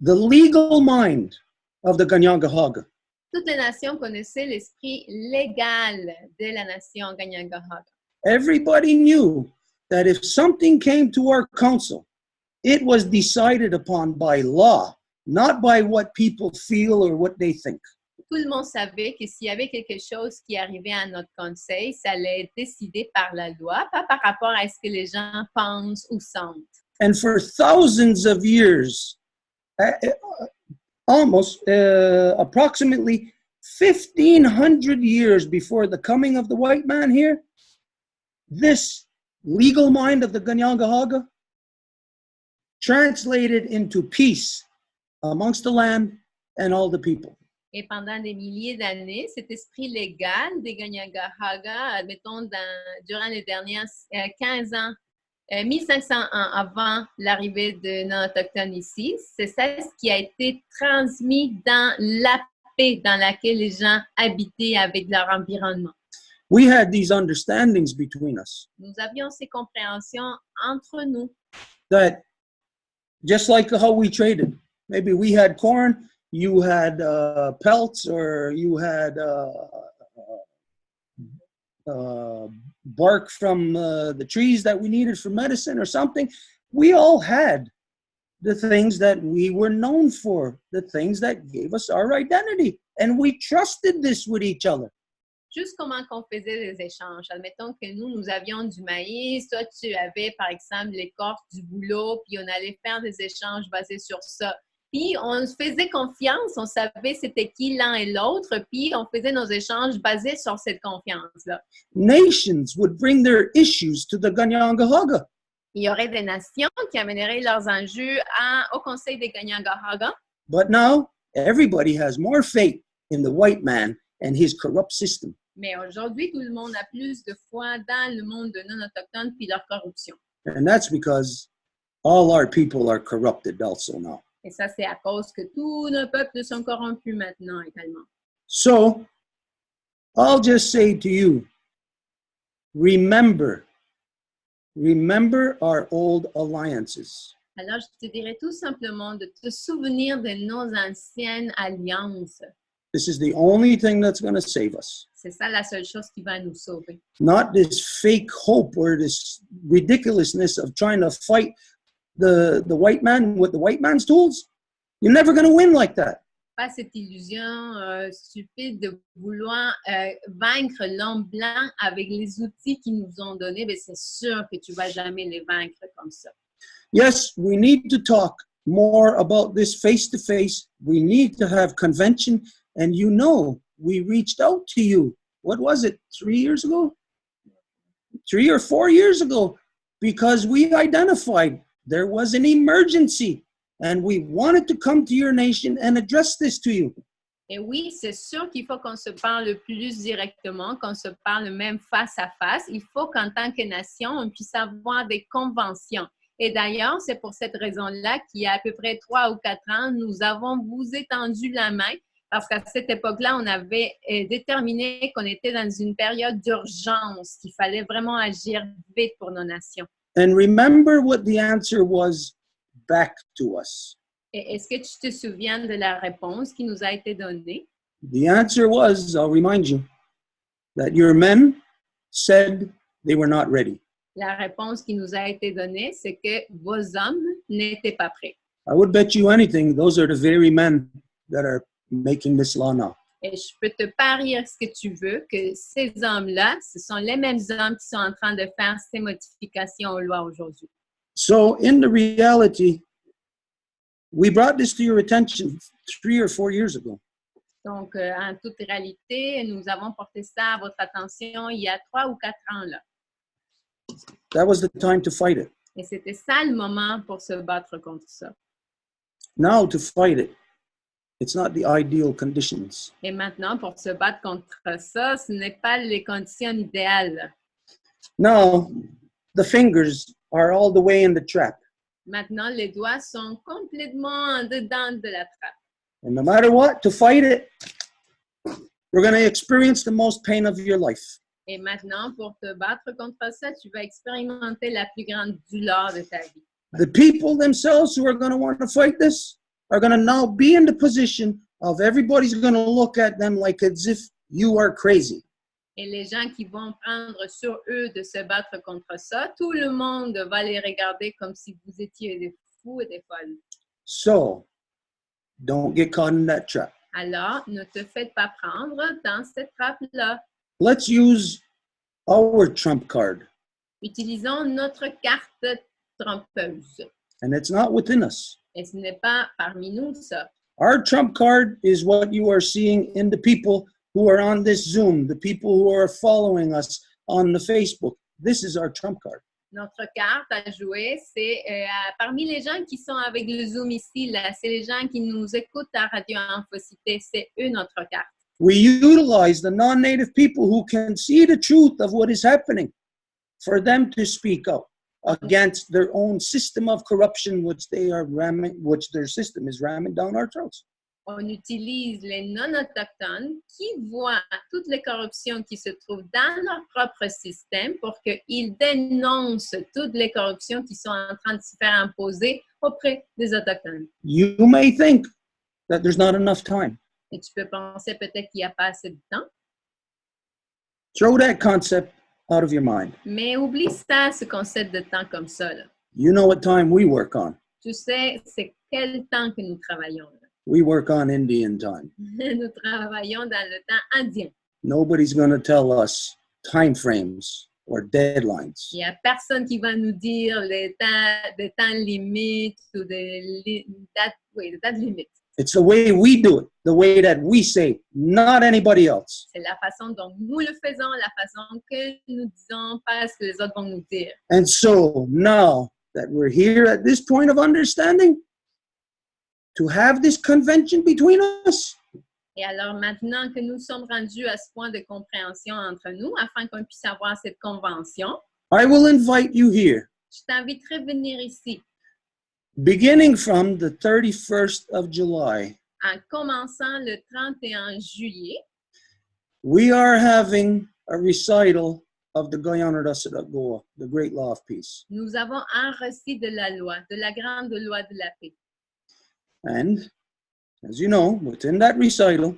the legal mind of the Ganyangahaga. Toutes les nations connaissaient l'esprit légal de la nation Ganyangahaga. Everybody knew that if something came to our council, it was decided upon by law, not by what people feel or what they think. Tout le monde savait que s'il y avait quelque chose qui arrivait à notre conseil, ça allait être décidé par la loi, pas par rapport à ce que les gens pensent ou sentent. And for thousands of years, approximately 1,500 years before the coming of the white man here, this legal mind of the Ganyangahaga translated into peace amongst the land and all the people. Et pendant des milliers d'années, cet esprit légal des Ganyangahaga, admettons, durant les dernières 15 ans, 1500 ans avant l'arrivée de non-autochtones ici, c'est ça ce qui a été transmis dans la paix dans laquelle les gens habitaient avec leur environnement. We had these understandings between us. Nous avions ces compréhensions entre nous. That just like how we traded, maybe we had corn, you had pelts, or you had bark from the trees that we needed for medicine or something. We all had the things that we were known for, the things that gave us our identity. And we trusted this with each other. Juste comment qu'on faisait des échanges. Admettons que nous avions du maïs, toi tu avais par exemple l'écorce du bouleau, puis on allait faire des échanges basés sur ça. Puis on faisait confiance, on savait c'était qui l'un et l'autre, puis on faisait nos échanges basés sur cette confiance-là. Nations would bring their issues to the Ganyangahaga. Il y aurait des nations qui amèneraient leurs enjeux au Conseil des Ganyangahaga. But now, everybody has more faith in the white man and his corrupt system. Mais aujourd'hui, tout le monde a plus de foi dans le monde de non-autochtones puis leur corruption. And that's because all our people are corrupted also now. Et ça, c'est à cause que tous nos peuples sont corrompus maintenant également. So, I'll just say to you, remember our old alliances. Alors, je te dirais tout simplement de te souvenir de nos anciennes alliances. This is the only thing that's going to save us. C'est ça la seule chose qui va nous sauver. Not this fake hope or this ridiculousness of trying to fight the white man with the white man's tools. You're never going to win like that. Pas cette illusion stupide de vouloir vaincre l'homme blanc avec les outils qu'ils nous ont donnés, mais c'est sûr que tu vas jamais les vaincre comme ça. Yes, we need to talk more about this face-to-face. We need to have convention And you know, we reached out to you. What was it, 3 years ago? 3 or 4 years ago, because we identified there was an emergency and we wanted to come to your nation and address this to you. Et oui, c'est sûr qu'il faut qu'on se parle plus directement, qu'on se parle même face à face. Il faut qu'en tant que nation, on puisse avoir des conventions. Et d'ailleurs, c'est pour cette raison-là qu'il y a à peu près 3 ou 4 ans, nous avons vous étendu la main parce qu'à cette époque-là, on avait déterminé qu'on était dans une période d'urgence, qu'il fallait vraiment agir vite pour nos nations. And remember what the answer was back to us. Et est-ce que tu te souviens de la réponse qui nous a été donnée? The answer was, I'll remind you, that your men said they were not ready. La réponse qui nous a été donnée, c'est que vos hommes n'étaient pas prêts. I would bet you anything, those are the very men that are making this law now. Et je peux te parier ce que tu veux, que ces hommes-là, ce sont les mêmes hommes qui sont en train de faire ces modifications aux lois aujourd'hui. So in the reality, we brought this to your attention 3 or 4 years ago. Donc, en toute réalité, nous avons porté ça à votre attention il y a 3 ou 4 ans là. That was the time to fight it. Et c'était ça le moment pour se battre contre ça. Now to fight it, it's not the ideal conditions. Et maintenant, pour se battre contre ça, ce n'est pas les conditions idéales. Now, the fingers are all the way in the trap. Maintenant, les doigts sont complètement en dedans de la trappe. And no matter what, to fight it, you're going to experience the most pain of your life. Et maintenant, pour te battre contre ça, tu vas expérimenter la plus grande douleur de ta vie. The people themselves who are going to want to fight this are going to now be in the position of everybody's going to look at them like as if you are crazy. Et les gens qui vont prendre sur eux de se battre contre ça, tout le monde va les regarder comme si vous étiez des fous et des folles. So, don't get caught in that trap. Alors, ne te faites pas prendre dans cette trappe-là. Let's use our trump card. Utilisons notre carte trompeuse. And it's not within us. Et ce n'est pas parmi nous, ça. Our trump card is what you are seeing in the people who are on this Zoom, the people who are following us on the Facebook. This is our trump card. Notre carte à jouer, c'est parmi les gens qui sont avec le Zoom ici, là, c'est les gens qui nous écoutent à Radio Infocité, c'est eux notre carte. We utilize the non-native people who can see the truth of what is happening for them to speak out against their own system of corruption, which their system is ramming down our throats. On utilise les non-autochtones qui voient toutes les corruptions qui se trouvent dans leur propre système pour qu'ils dénoncent toutes les corruptions qui sont en train de se faire imposer auprès des Autochtones. You may think that there's not enough time. Et tu peux penser peut-être qu'il n'y a pas assez de temps. Throw that concept out of your mind. Mais oublie ça, ce concept de temps comme ça, là. You know what time we work on. Tu sais, c'est quel temps que nous travaillons, là. We work on Indian time. Nous travaillons dans le temps indien. Nobody's going to tell us time frames or deadlines. Il n'y a personne qui va nous dire des temps limites ou des dates limites. It's the way we do it, the way that we say, not anybody else. C'est la façon dont nous le faisons, la façon que nous disons, pas ce que les autres vont nous dire. And so now that we're here at this point of understanding, to have this convention between us, Et alors maintenant que nous sommes rendus à ce point de compréhension entre nous, afin qu'on puisse avoir cette convention, I will invite you here, je t'inviterai à venir ici, beginning from the 31st of July. en commençant le 31 juillet. We are having a recital of the Guyana Goa, the Great Law of Peace. Nous avons un récit de la loi, de la grande loi de la paix. And as you know, within that recital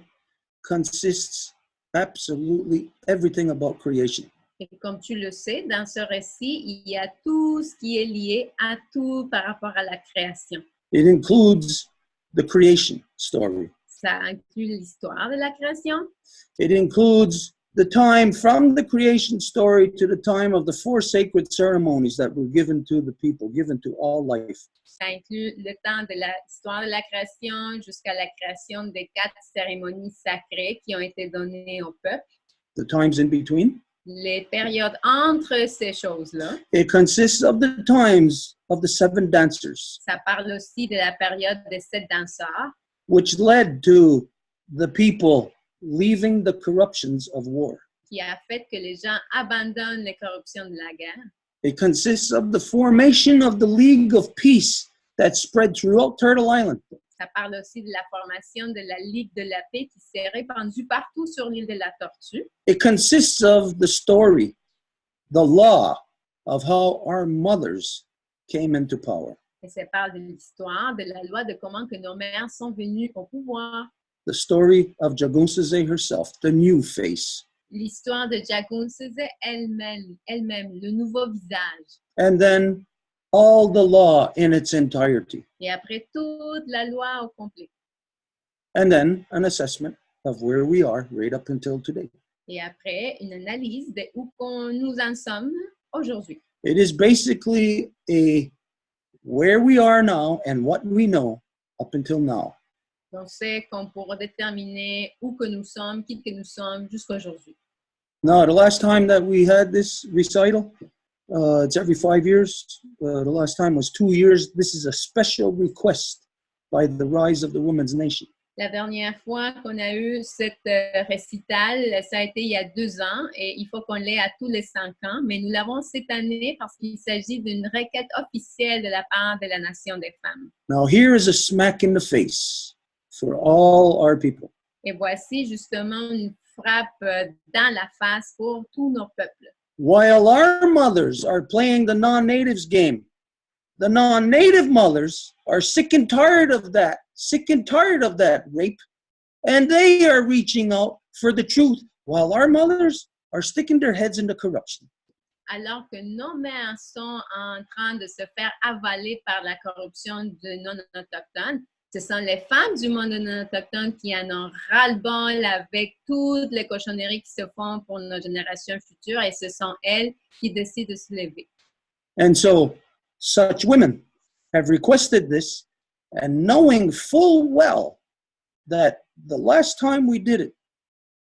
consists absolutely everything about creation. Et comme tu le sais, dans ce récit, il y a tout ce qui est lié à tout par rapport à la création. It includes the creation story. Ça inclut l'histoire de la création. It includes the time from the creation story to the time of the 4 sacred ceremonies that were given to the people, given to all life. Ça inclut le temps de l'histoire de la création jusqu'à la création des 4 cérémonies sacrées qui ont été données au peuple. The times in between. Les périodes entre ces choses-là. It consists of the times of the 7 dancers. Ça parle aussi de la période des 7 danseurs. Which led to the people leaving the corruptions of war. Qui a fait que les gens abandonnent les corruptions de la guerre. It consists of the formation of the League of Peace that spread throughout Turtle Island. Ça parle aussi de la formation de la Ligue de la paix qui s'est répandue partout sur l'île de la Tortue. It consists of the story, the law of how our mothers came into power. Et ça parle de l'histoire, de la loi, de comment que nos mères sont venues au pouvoir. The story of Jagunsese herself, the new face. L'histoire de Jagunsese elle-même, le nouveau visage. And then all the law in its entirety. Et après toute la loi au complet. And then an assessment of where we are right up until today. Et après une analyse de où nous en sommes aujourd'hui. It is basically a where we are now and what we know up until now. Donc, c'est qu'on pourra déterminer où que nous sommes, qui que nous sommes jusqu'à aujourd'hui. Now, the last time that we had this recital, it's every 5 years. The last time was 2 years. This is a special request by the Rise of the Women's Nation. La dernière fois qu'on a eu cette récital, ça a été il y a 2 ans et il faut qu'on l'ait à tous les 5 ans. Mais nous l'avons cette année parce qu'il s'agit d'une requête officielle de la part de la Nation des femmes. Now, here is a smack in the face for all our people. Et voici justement une frappe dans la face pour tous nos peuples. While our mothers are playing the non-natives game, the non-native mothers are sick and tired of that rape, and they are reaching out for the truth, while our mothers are sticking their heads into corruption. Alors que nos mères sont en train de se faire avaler par la corruption de non-autochtones, ce sont les femmes du monde non-autochtone qui en ont ras-le-bol avec toutes les cochonneries qui se font pour nos générations futures et ce sont elles qui décident de se lever. And so, such women have requested this, and knowing full well that the last time we did it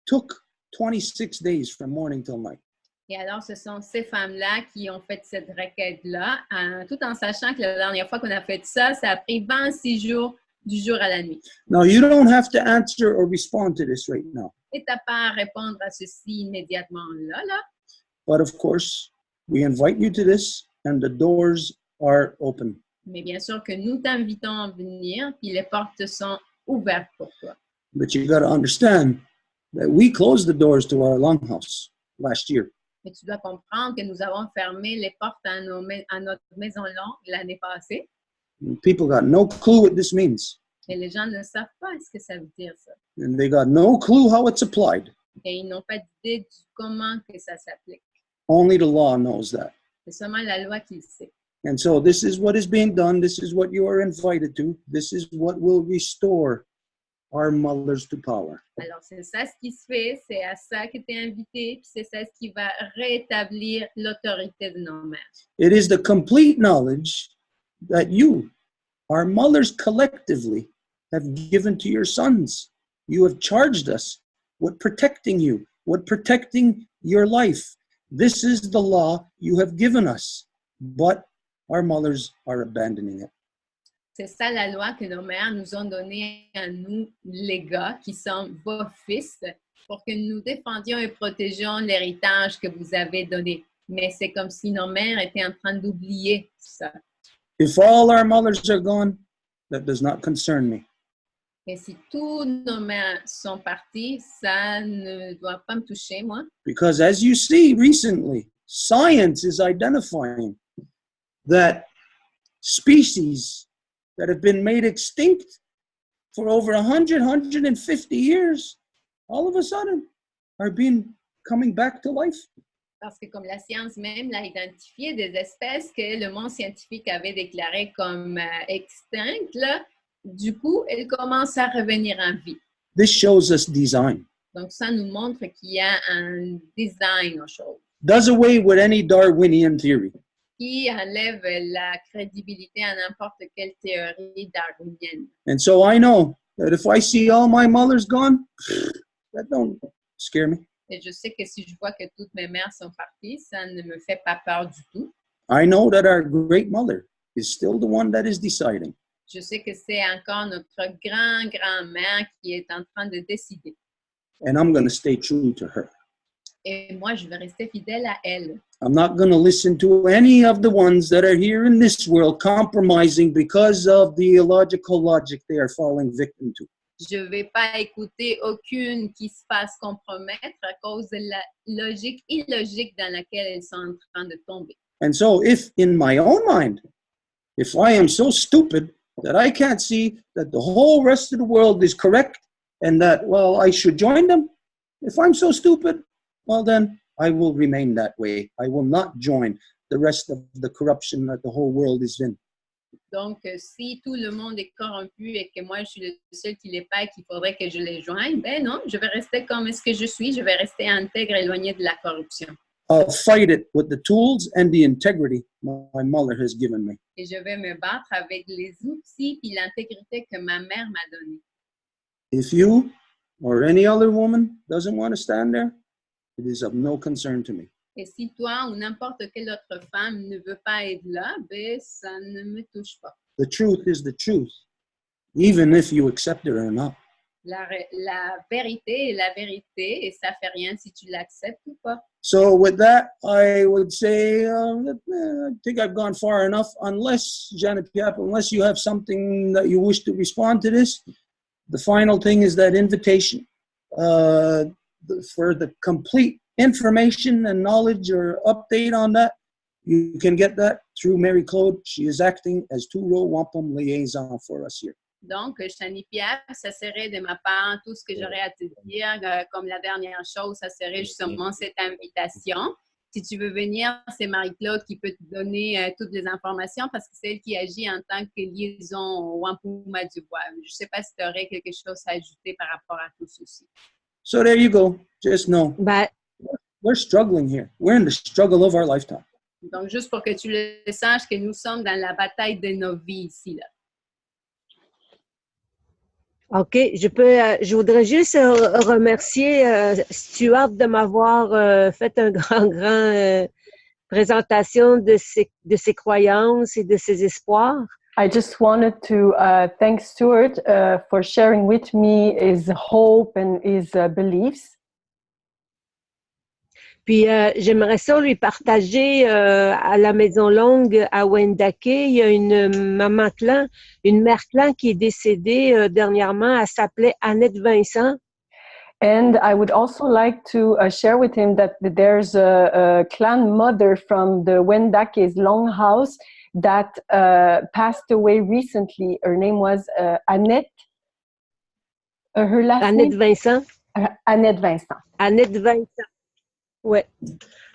took 26 days from morning till night. Et alors, ce sont ces femmes-là qui ont fait cette requête-là, tout en sachant que la dernière fois qu'on a fait ça, ça a pris 26 jours du jour à la nuit. Now, you don't have to answer or respond to this right now. Et t'as pas à répondre à ceci immédiatement là. But of course, we invite you to this, and the doors are open. Mais bien sûr que nous t'invitons à venir, puis les portes sont ouvertes pour toi. But you got to understand that we closed the doors to our longhouse last year. Mais tu dois comprendre que nous avons fermé les portes à notre maison longue l'année passée. People got no clue what this means. Et les gens ne savent pas ce que ça veut dire ça. And they got no clue how it's applied. Et ils n'ont pas d'idée de comment que ça s'applique. Only the law knows that. C'est seulement la loi qui le sait. And so this is what is being done. This is what you are invited to. This is what will restore our mothers to power. Alors, c'est ça ce qui se fait, c'est à ça que tu es invité, puis c'est ça ce qui va rétablir l'autorité de nos mères. It is the complete knowledge that you, our mothers collectively, have given to your sons. You have charged us with protecting you, with protecting your life. This is the law you have given us, but our mothers are abandoning it. C'est ça la loi que nos mères nous ont donnée à nous, les gars, qui sont vos fils, pour que nous défendions et protégions l'héritage que vous avez donné. Mais c'est comme si nos mères étaient en train d'oublier ça. If all our mothers are gone, that does not concern me. Et si tous nos mères sont parties, ça ne doit pas me toucher, moi. Because as you see recently, science is identifying that species that have been made extinct for over 150 years, all of a sudden are coming back to life. Parce que comme la science même l'a identifié, des espèces que le monde scientifique avait déclarées comme extinctes, là, du coup, elles commencent à revenir en vie. This shows us design. Donc, ça nous montre qu'il y a un design aux choses Does away with any Darwinian theory. qui enlève la crédibilité à n'importe quelle théorie darwinienne. And so I know that if I see all my mothers gone, that don't scare me. Et je sais que si je vois que toutes mes mères sont parties, ça ne me fait pas peur du tout. I know that our great mother is still the one that is deciding. Je sais que c'est encore notre grand-grand-mère qui est en train de décider. And I'm going to stay true to her. Et moi, je vais rester fidèle à elle. I'm not going to listen to any of the ones that are here in this world compromising because of the illogical logic they are falling victim to. Je ne vais pas écouter aucune qui se fasse compromettre à cause de la logique illogique dans laquelle elles sont en train de tomber. And so if in my own mind, if I am so stupid that I can't see that the whole rest of the world is correct and that, well, I should join them, if I'm so stupid, well, then I will remain that way. I will not join the rest of the corruption that the whole world is in. Donc, si tout le monde est corrompu et que moi, je suis le seul qui l'est pas et qu'il faudrait que je les joigne, ben non, je vais rester comme ce que je suis. Je vais rester intègre, éloigné de la corruption. I'll fight it with the tools and the integrity my mother has given me. Et je vais me battre avec les outils et l'intégrité que ma mère m'a donnée. If you or any other woman doesn't want to stand there, it is of no concern to me. Et si toi ou n'importe quelle autre femme ne veut pas être là, ben ça ne me touche pas. The truth is the truth, even if you accept it or not. La vérité est la vérité et ça fait rien si tu l'acceptes ou pas. So with that, I would say I think I've gone far enough. Unless, Janet Piap, unless you have something that you wish to respond to this, the final thing is that invitation for the complete information and knowledge or update on that. You can get that through Marie-Claude. She is acting as two Row Wampum liaison for us here. Donc, Shani Pierre, ça serait de ma part tout ce que j'aurais à te dire. Comme la dernière chose, ça serait justement cette invitation. Si tu veux venir, c'est Marie-Claude qui peut te donner toutes les informations parce que c'est elle qui agit en tant que liaison Wampum à Deux Voies. Je ne sais pas si tu aurais quelque chose à ajouter par rapport à tout ceci. So there you go. Just know. We're struggling here. We're in the struggle of our lifetime. Donc, juste pour que tu le saches que nous sommes dans la bataille de nos vies ici, là. OK, je voudrais juste remercier Stuart de m'avoir fait un grand présentation de ses croyances et de ses espoirs. I just wanted to thank Stuart for sharing with me his hope and his beliefs. Puis, j'aimerais ça lui partager à la Maison Longue à Wendake. Il y a une maman clan, une mère clan qui est décédée dernièrement. Elle s'appelait Annette Vincent. And I would also like to share with him that there's a clan mother from the Wendake's Longhouse that passed away recently. Her name was Annette. Her last Annette name? Vincent. Annette Vincent. Annette Vincent. Ouais.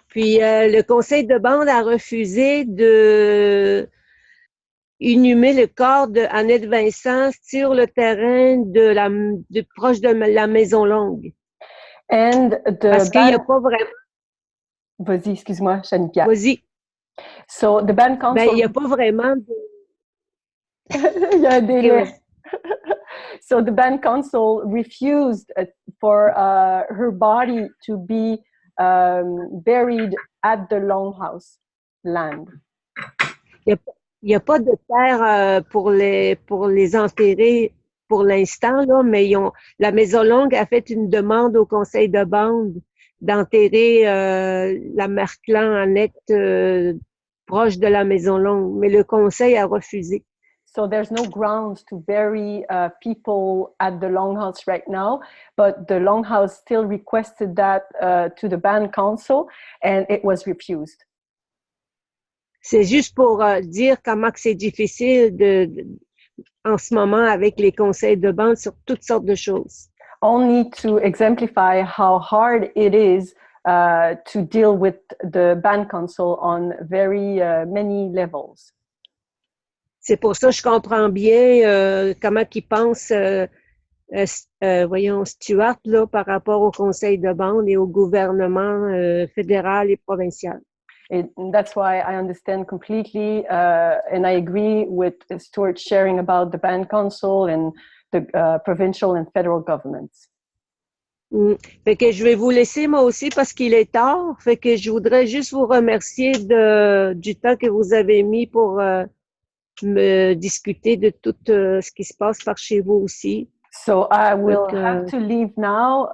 Puis le conseil de bande a refusé de inhumer le corps de Annette Vincent sur le terrain proche de la Maison Longue. Parce qu'il n'y a pas vraiment. Vas-y, excuse-moi, Shanikia. Vas-y. So the band council. Ben, il n'y a pas vraiment de. Il y a un délai. So the band council refused for her body to be buried at the Longhouse land. Il n'y a pas de terre pour les enterrer pour l'instant, là, mais la Maison Longue a fait une demande au conseil de bande d'enterrer la mère clan Annette proche de la Maison Longue, mais le conseil a refusé. So there's no grounds to bury people at the Longhouse right now, but the Longhouse still requested that to the band council, and it was refused. C'est juste pour dire comment que c'est difficile en ce moment avec les conseils de bande sur toutes sortes de choses. Only to exemplify how hard it is to deal with the band council on very many levels. C'est pour ça que je comprends bien comment ils pensent voyons, Stuart, là, par rapport au conseil de bande et au gouvernement fédéral et provincial. And that's why I understand completely, and I agree with Stuart sharing about the band council and the provincial and federal governments. Fait que je vais vous laisser moi aussi parce qu'il est tard. Fait que je voudrais juste vous remercier du temps que vous avez mis pour me discuter de tout ce qui se passe par chez vous aussi. So I will have to leave now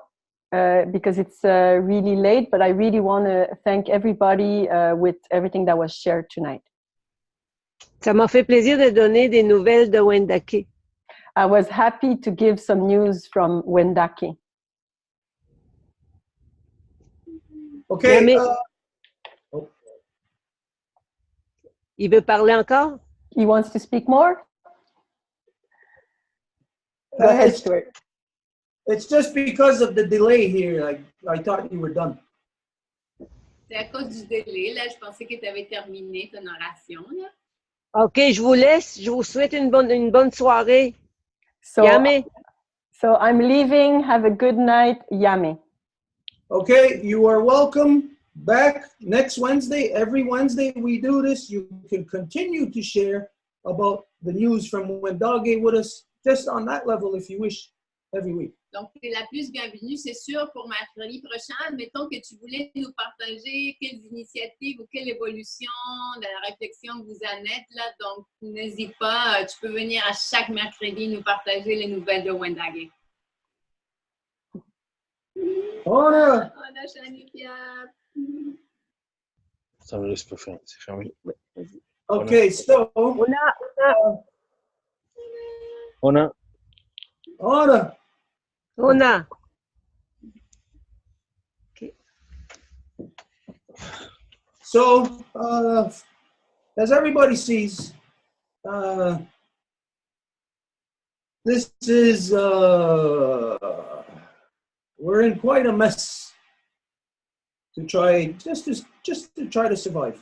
because it's really late, but I really want to thank everybody with everything that was shared tonight. Ça m'a fait plaisir de donner des nouvelles de Wendake. I was happy to give some news from Wendake. Okay. Il veut parler encore? He wants to speak more? Go ahead, Stuart. It's just because of the delay here. I thought you were done. C'est à cause du délai. Là, je pensais que tu avais terminé ton oration. Là. OK, je vous laisse. Je vous souhaite une bonne soirée. So, Yame. So I'm leaving. Have a good night. Yame. Okay, you are welcome back next Wednesday. Every Wednesday we do this. You can continue to share about the news from Wendake with us, just on that level if you wish, every week. Donc, tu es la plus bienvenue, c'est sûr, pour mercredi prochain. Admettons que tu voulais nous partager quelles initiatives ou quelle évolution de la réflexion que vous en êtes là. Donc, n'hésite pas, tu peux venir à chaque mercredi nous partager les nouvelles de Wendake. Ona! Ona Shanikia. Ça me laisse pas faire, c'est fermé. Okay, so. Ona. Okay. So, as everybody sees, this is, we're in quite a mess to try, just to try to survive.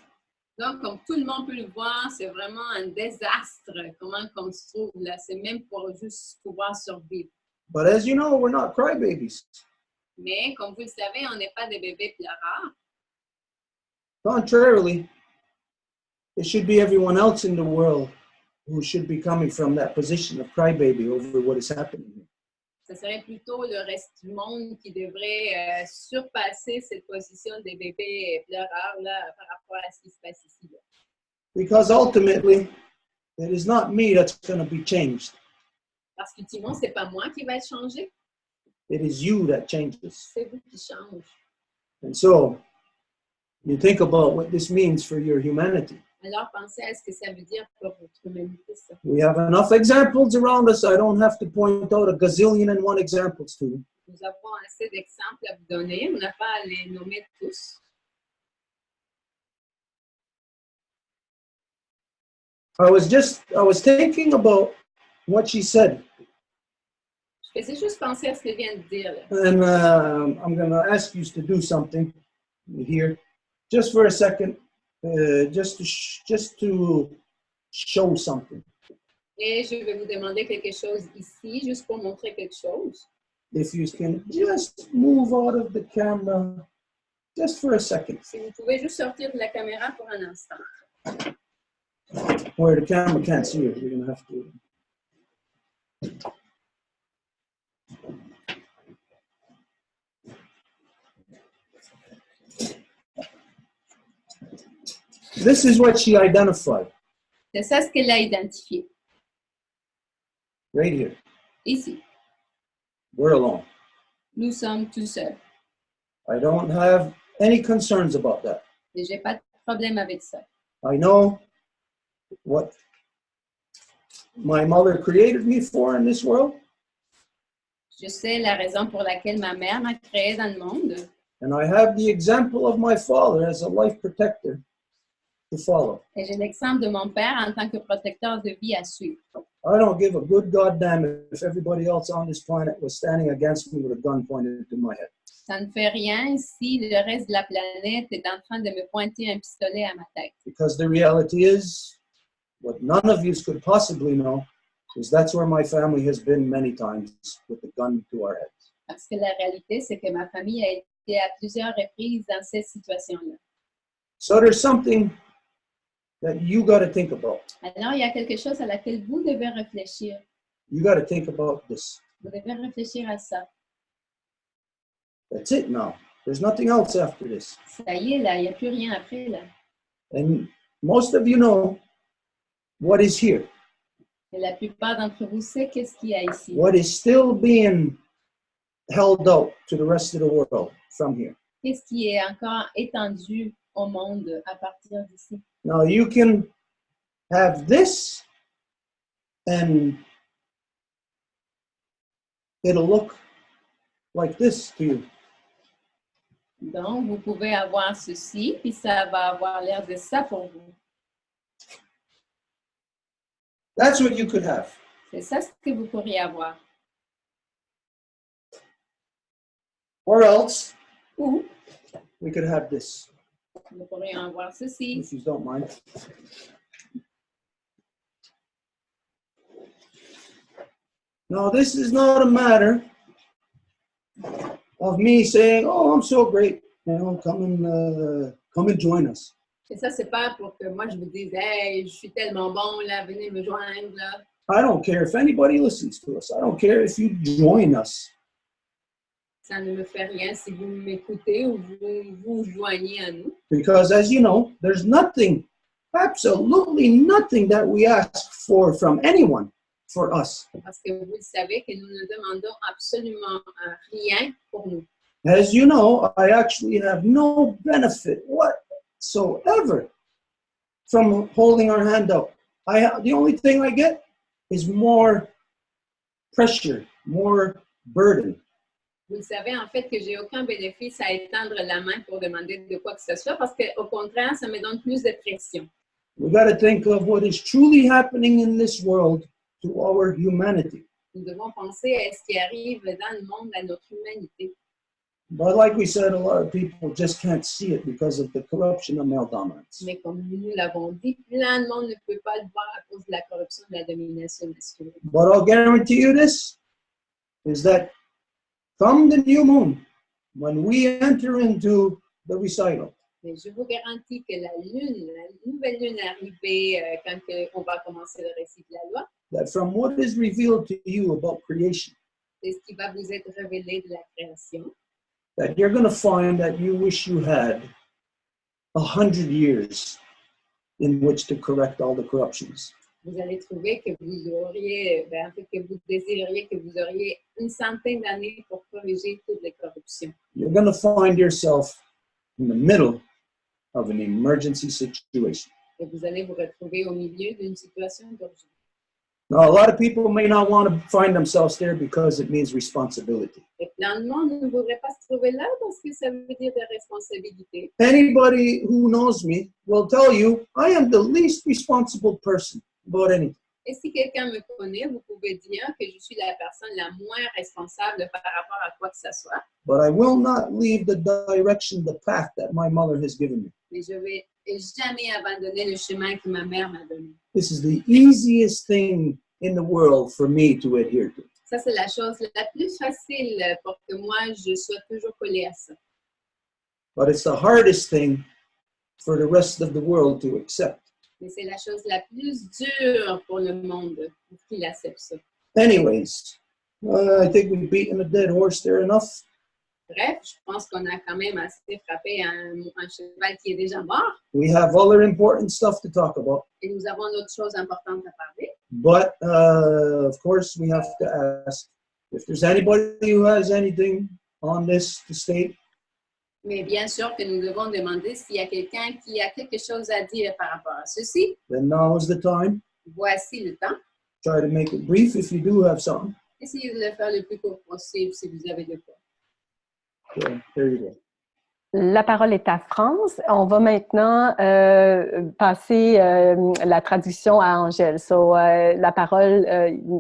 Donc, comme tout le monde peut le voir, c'est vraiment un désastre comment on se trouve là. C'est même pour juste pouvoir survivre. But as you know, we're not crybabies. Mais, comme vous le savez, on n'est pas des bébés pleureurs. Contrarily, it should be everyone else in the world who should be coming from that position of crybaby over what is happening here. Ce serait plutôt le reste du monde qui devrait surpasser cette position des bébés pleureurs là, par rapport à ce qui se passe ici. Là. Because ultimately, it is not me that's going to be changed. Parce qu'ultimement, ce n'est pas moi qui va être changé. It is you that changes. C'est vous qui changez. And so, you think about what this means for your humanity. Alors, pensez à ce que ça veut dire pour votre humanité. Ça. We have enough examples around us. I don't have to point out a gazillion and one examples to you. Nous avons assez d'exemples à vous donner. On n'a pas à les nommer tous. I was thinking about what she said. Je faisais juste penser à ce qu'elle vient de dire. Là. And I'm going to ask you to do something here, just for a second, just to show something. Et je vais vous demander quelque chose ici, juste pour montrer quelque chose. If you can just move out of the camera, just for a second. Si vous pouvez juste sortir de la caméra pour un instant. Where the camera can't see you, you're going to have to. This is what she identified. C'est ça ce qu'elle a identifié. Right here. Ici. We're alone. Nous sommes tout seuls. I don't have any concerns about that. Et j'ai pas de problème avec ça. I know what my mother created me for in this world. Je sais la raison pour laquelle ma mère m'a créé dans le monde. And I have the example of my father as a life protector to follow. Et j'ai l'exemple de mon père en tant que protecteur de vie à suivre. I don't give a good goddamn if everybody else on this planet was standing against me with a gun pointed to my head. Ça ne fait rien si le reste de la planète est en train de me pointer un pistolet à ma tête. Because the reality is, what none of you could possibly know, Because that's where my family has been many times with the gun to our heads. Parce que la réalité, c'est que ma famille a été à plusieurs reprises dans cette situation-là. So there's something that you got to think about. Alors, il y a quelque chose à laquelle vous devez réfléchir. You got to think about this. Vous devez réfléchir à ça. That's it now. There's nothing else after this. Ça y est, là, il n'y a plus rien après, là. And most of you know what is here. Et la plupart d'entre vous savent qu'est-ce qu'il y a ici. What is still being held out to the rest of the world from here. Qu'est-ce qui est encore étendu au monde à partir d'ici. Now you can have this and it'll look like this to you. Donc, vous pouvez avoir ceci, puis ça va avoir l'air de ça pour vous. That's what you could have. C'est ça ce que vous pourriez avoir. Or else, Ou we could have this, vous pourriez avoir ceci. if you don't mind. Now, this is not a matter of me saying, "Oh, I'm so great. You know, come and join us." Et ça, c'est pas pour que moi je vous dise, hey, je suis tellement bon, là, venez me joindre, là. I don't care if anybody listens to us. I don't care if you join us. Ça ne me fait rien si vous m'écoutez ou vous vous joignez à nous. Because as you know, there's nothing, absolutely nothing that we ask for from anyone for us. Parce que vous le savez que nous ne demandons absolument rien pour nous. As you know, I actually have no benefit whatsoever from holding our hand out. The only thing I get is more pressure, more burden. Vous le savez, en fait, que j'ai aucun bénéfice à étendre la main pour demander de quoi que ce soit, parce qu'au contraire, ça me donne plus de pression. We got to think of what is truly happening in this world to our humanity. Nous devons penser à ce qui arrive dans le monde, à notre humanité. But like we said, a lot of people just can't see it because of the corruption of male dominance. Mais comme nous l'avons dit, plein de monde ne peut pas le voir à cause de la corruption de la domination masculine. But I'll guarantee you this, is that come the new moon, when we enter into the recital, Mais je vous garantis que la nouvelle lune est arrivée quand on va commencer le récit de la loi. that from what is revealed to you about creation, C'est ce qui va vous être révélé de la création. that you're going to find that you wish you had 100 years in which to correct all the corruptions. Vous allez trouver que vous auriez, en fait, que vous désireriez que vous auriez une centaine d'années pour corriger toutes les corruptions. You're going to find yourself in the middle of an emergency situation. Et vous allez vous retrouver au milieu d'une situation d'urgence. Now, a lot of people may not want to find themselves there because it means responsibility. Et plein de monde ne voudrait pas se trouver là parce que ça veut dire des responsabilités. Anybody who knows me will tell you I am the least responsible person about anything. Et si quelqu'un me connaît, vous pouvez dire que je suis la personne la moins responsable par rapport à quoi que ce soit. But I will not leave the direction, the path that my mother has given me. Mais je vais jamais abandonner le chemin que ma mère m'a donné. This is the easiest thing in the world for me to adhere to. Ça, c'est la chose la plus facile pour que moi, je sois toujours collée à ça. But it's the hardest thing for the rest of the world to accept. Mais c'est la chose la plus dure pour le monde pour qu'il accepte ça. Anyways, I think we've beaten a dead horse there enough. Bref, je pense qu'on a quand même assez frappé un cheval qui est déjà mort. We have other important stuff to talk about. Et nous avons d'autres choses importantes à parler. But, of course, we have to ask if there's anybody who has anything on this to state. Mais bien sûr que nous devons demander s'il y a quelqu'un qui a quelque chose à dire par rapport à ceci. Then now is the time. Voici le temps. Try to make it brief if you do have something. Essayez de le faire le plus court possible si vous avez de quoi. So, there you go. La parole est à France. On va maintenant passer la traduction à Angèle. So, la parole,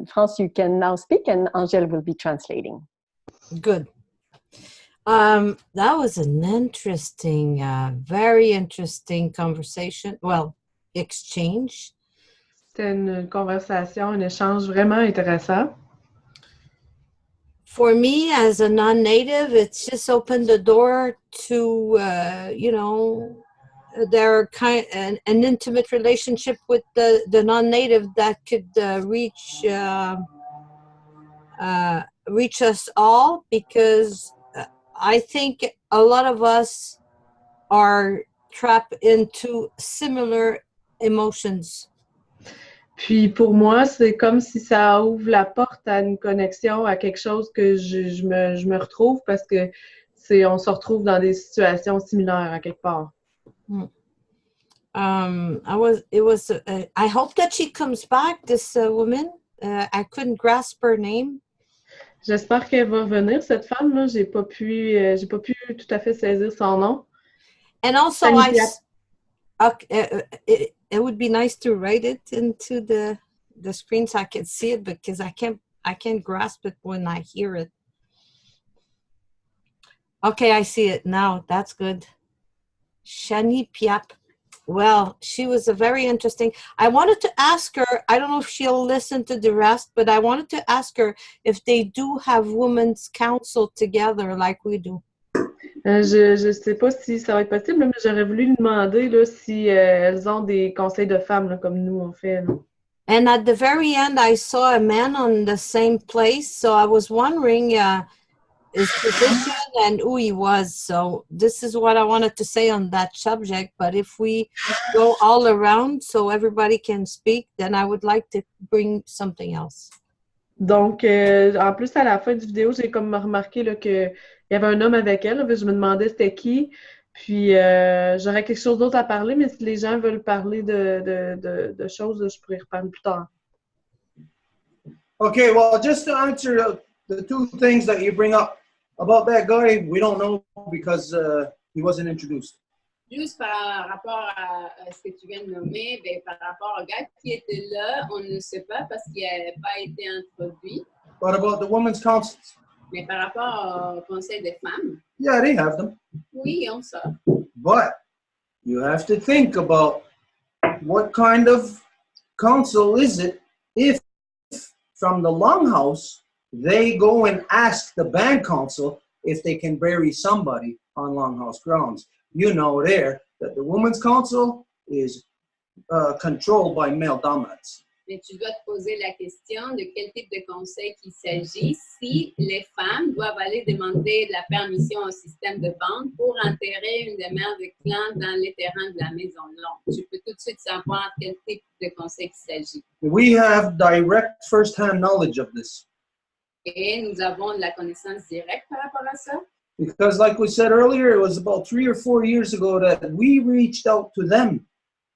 France, you can now speak and Angèle will be translating. Good. That was an interesting, very interesting conversation. Well, exchange. c'était une conversation, un échange vraiment intéressant. For me, as a non-native, it's just opened the door to, you know, their an intimate relationship with the non-native that could reach us all, because I think a lot of us are trapped into similar emotions. Puis pour moi, c'est comme si ça ouvre la porte à une connexion, à quelque chose que je me retrouve, parce que on se retrouve dans des situations similaires à quelque part. I hope that she comes back, this woman. I couldn't grasp her name. J'espère qu'elle va revenir, cette femme-là. J'ai pas pu tout à fait saisir son nom. And also, it would be nice to write it into the screen so I can see it, because I can't grasp it when I hear it. Okay, I see it now. That's good. Shani Piap. Well, she was a very interesting. I wanted to ask her, I don't know if she'll listen to the rest, but I wanted to ask her if they do have women's council together like we do. Je sais pas si ça va être possible, mais j'aurais voulu lui demander là, si elles ont des conseils de femmes là, comme nous on fait. Là. And at the very end, I saw a man on the same place, so I was wondering his position and who he was. So this is what I wanted to say on that subject. But if we go all around so everybody can speak, then I would like to bring something else. Donc, en plus, à la fin du vidéo, j'ai comme remarqué là, qu'il y avait un homme avec elle. Là, je me demandais c'était qui. Puis, j'aurais quelque chose d'autre à parler, mais si les gens veulent parler de choses, je pourrais reparler plus tard. Okay, well, just to answer the two things that you bring up about that guy, we don't know because he wasn't introduced. Juste par rapport à ce que tu viens de nommer, ben, par rapport au gars qui était là, on ne sait pas parce qu'il n'avait pas été introduit. What about the women's councils? Mais par rapport au conseil des femmes, Yeah, they have them. oui, on sait. But you have to think about what kind of council is it if from the Longhouse they go and ask the band council if they can bury somebody on Longhouse grounds. You know there that the Women's Council is controlled by male dominance. Mais tu dois te poser la question de quel type de conseil il s'agit si les femmes doivent aller demander la permission au système de bande pour enterrer une des mères de clan dans les terrains de la Maison Longue. Tu peux tout de suite savoir quel type de conseil il s'agit. We have direct first-hand knowledge of this. Et nous avons de la connaissance directe par rapport à ça. Because like we said earlier, it was about 3 or 4 years ago that we reached out to them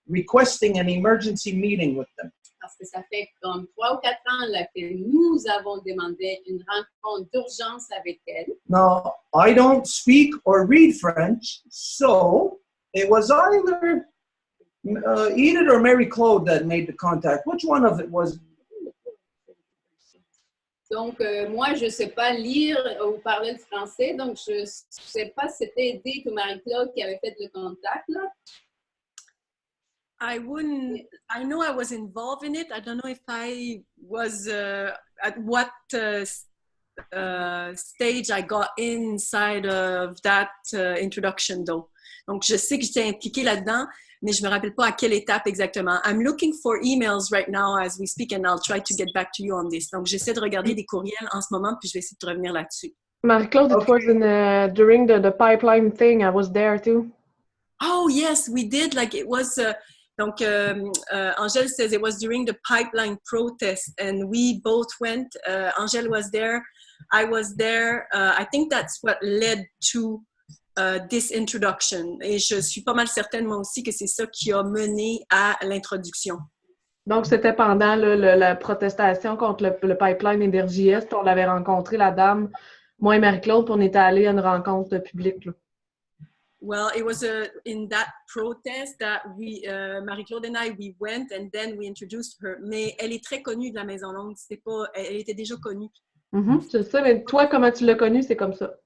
requesting an emergency meeting with them. Parce que ça fait comme 3 ou 4 ans là, que nous avons demandé une rencontre d'urgence avec elle. Now, I don't speak or read French, so it was either Edith or Marie-Claude that made the contact. Which one of it was? Donc, moi, je ne sais pas lire ou parler le français, donc je ne sais pas si c'était Edith ou Marie-Claude qui avait fait le contact, là. I know I was involved in it. I don't know if I was, at what stage I got inside of that introduction, though. Donc, je sais que j'étais impliquée là-dedans, mais je ne me rappelle pas à quelle étape exactement. I'm looking for emails right now as we speak, and I'll try to get back to you on this. Donc, j'essaie de regarder des courriels en ce moment, puis je vais essayer de revenir là-dessus. Marie-Claude, it was during the pipeline thing. I was there too. Oh, yes, we did. Like, it was... Donc, Angèle says it was during the pipeline protest, and we both went. Angèle was there. I was there. I think that's what led to this introduction. Et je suis pas mal certaine, moi aussi, que c'est ça qui a mené à l'introduction. Donc, c'était pendant la protestation contre le pipeline Énergie Est. On l'avait rencontré, la dame, moi et Marie-Claude, puis on était allés à une rencontre publique. Là. Well, it was in that protest that we, Marie-Claude and I, we went and then we introduced her. Mais elle est très connue de la Maison Longue. C'était pas, elle était déjà connue. C'est ça, mais toi, comment tu l'as connue, c'est comme ça.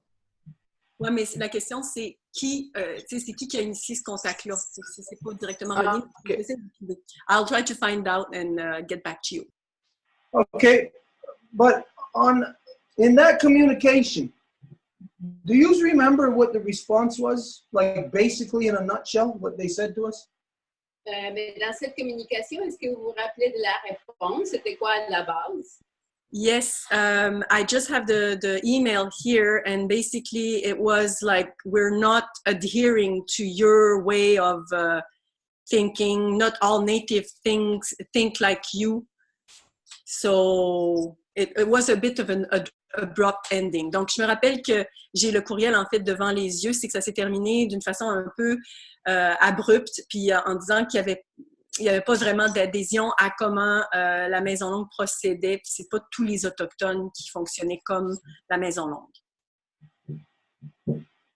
Oui, mais la question, c'est qui, c'est qui a initié ce contact-là. C'est pas directement Ah, relié. ok. I'll try to find out and get back to you. Okay, but in that communication, do you remember what the response was? Like basically in a nutshell, what they said to us? Mais dans cette communication, est-ce que vous vous rappelez de la réponse? C'était quoi à la base? Yes, I just have the email here, and basically it was like, we're not adhering to your way of thinking. Not all native things think like you. So it was a bit of an abrupt ending. Donc, je me rappelle que j'ai le courriel en fait devant les yeux, c'est que ça s'est terminé d'une façon un peu abrupte, puis en disant qu'il y avait pas vraiment d'adhésion à comment la Maison Longue procédait, puis c'est pas tous les Autochtones qui fonctionnaient comme la Maison Longue.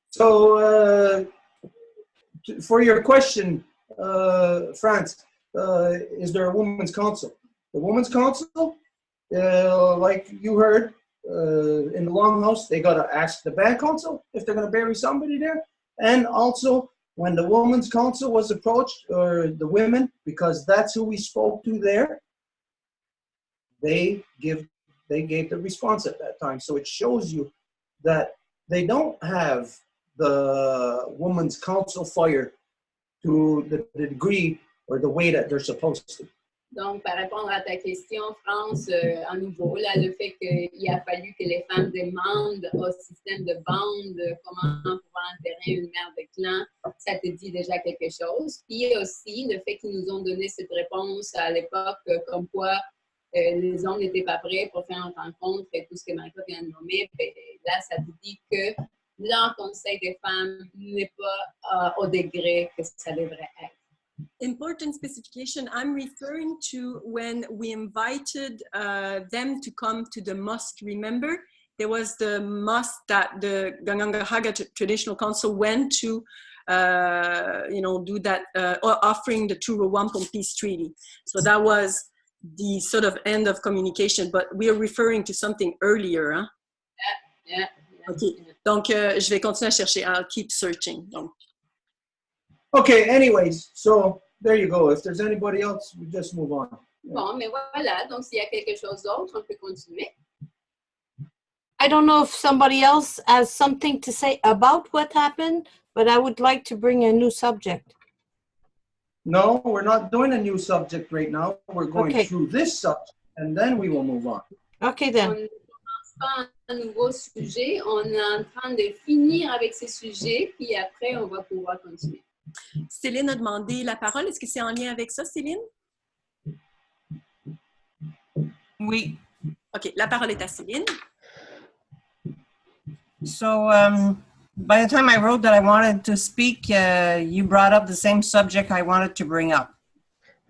So, for your question, France, is there a women's council? The women's council, like you heard in the Longhouse, they got to ask the band council if they're going to bury somebody there. And also, when the women's council was approached, or the women, because that's who we spoke to there, they gave the response at that time. So it shows you that they don't have the women's council fire to the degree or the way that they're supposed to. Donc, par répondre à ta question, France, à nouveau, là, le fait qu'il a fallu que les femmes demandent au système de bande comment pouvoir enterrer une mère de clan, ça te dit déjà quelque chose. Puis aussi, le fait qu'ils nous ont donné cette réponse à l'époque, comme quoi les hommes n'étaient pas prêts pour faire une rencontre et tout ce que Marie-Claude vient de nommer, ben, là, ça te dit que leur conseil des femmes n'est pas au degré que ça devrait être. Important specification, I'm referring to when we invited them to come to the mosque. Remember, there was the mosque that the Gangangahaga Traditional Council went to, do that, offering the Row Wampum Peace Treaty. So that was the sort of end of communication, but we are referring to something earlier. Huh? Yeah. Okay, donc je vais continuer à chercher. I'll keep searching. Donc. Okay, anyways, so there you go. If there's anybody else, we just move on. Bon, mais voilà, donc s'il y a quelque chose d'autre, on peut continuer. I don't know if somebody else has something to say about what happened, but I would like to bring a new subject. No, we're not doing a new subject right now. We're going through this subject, and then we will move on. Okay, then. On ne commence pas un nouveau sujet, on est en train de finir avec ces sujets, puis après, on va pouvoir continuer. Céline a demandé la parole. Est-ce que c'est en lien avec ça, Céline? Oui. OK, la parole est à Céline. So, by the time I wrote that I wanted to speak, you brought up the same subject I wanted to bring up.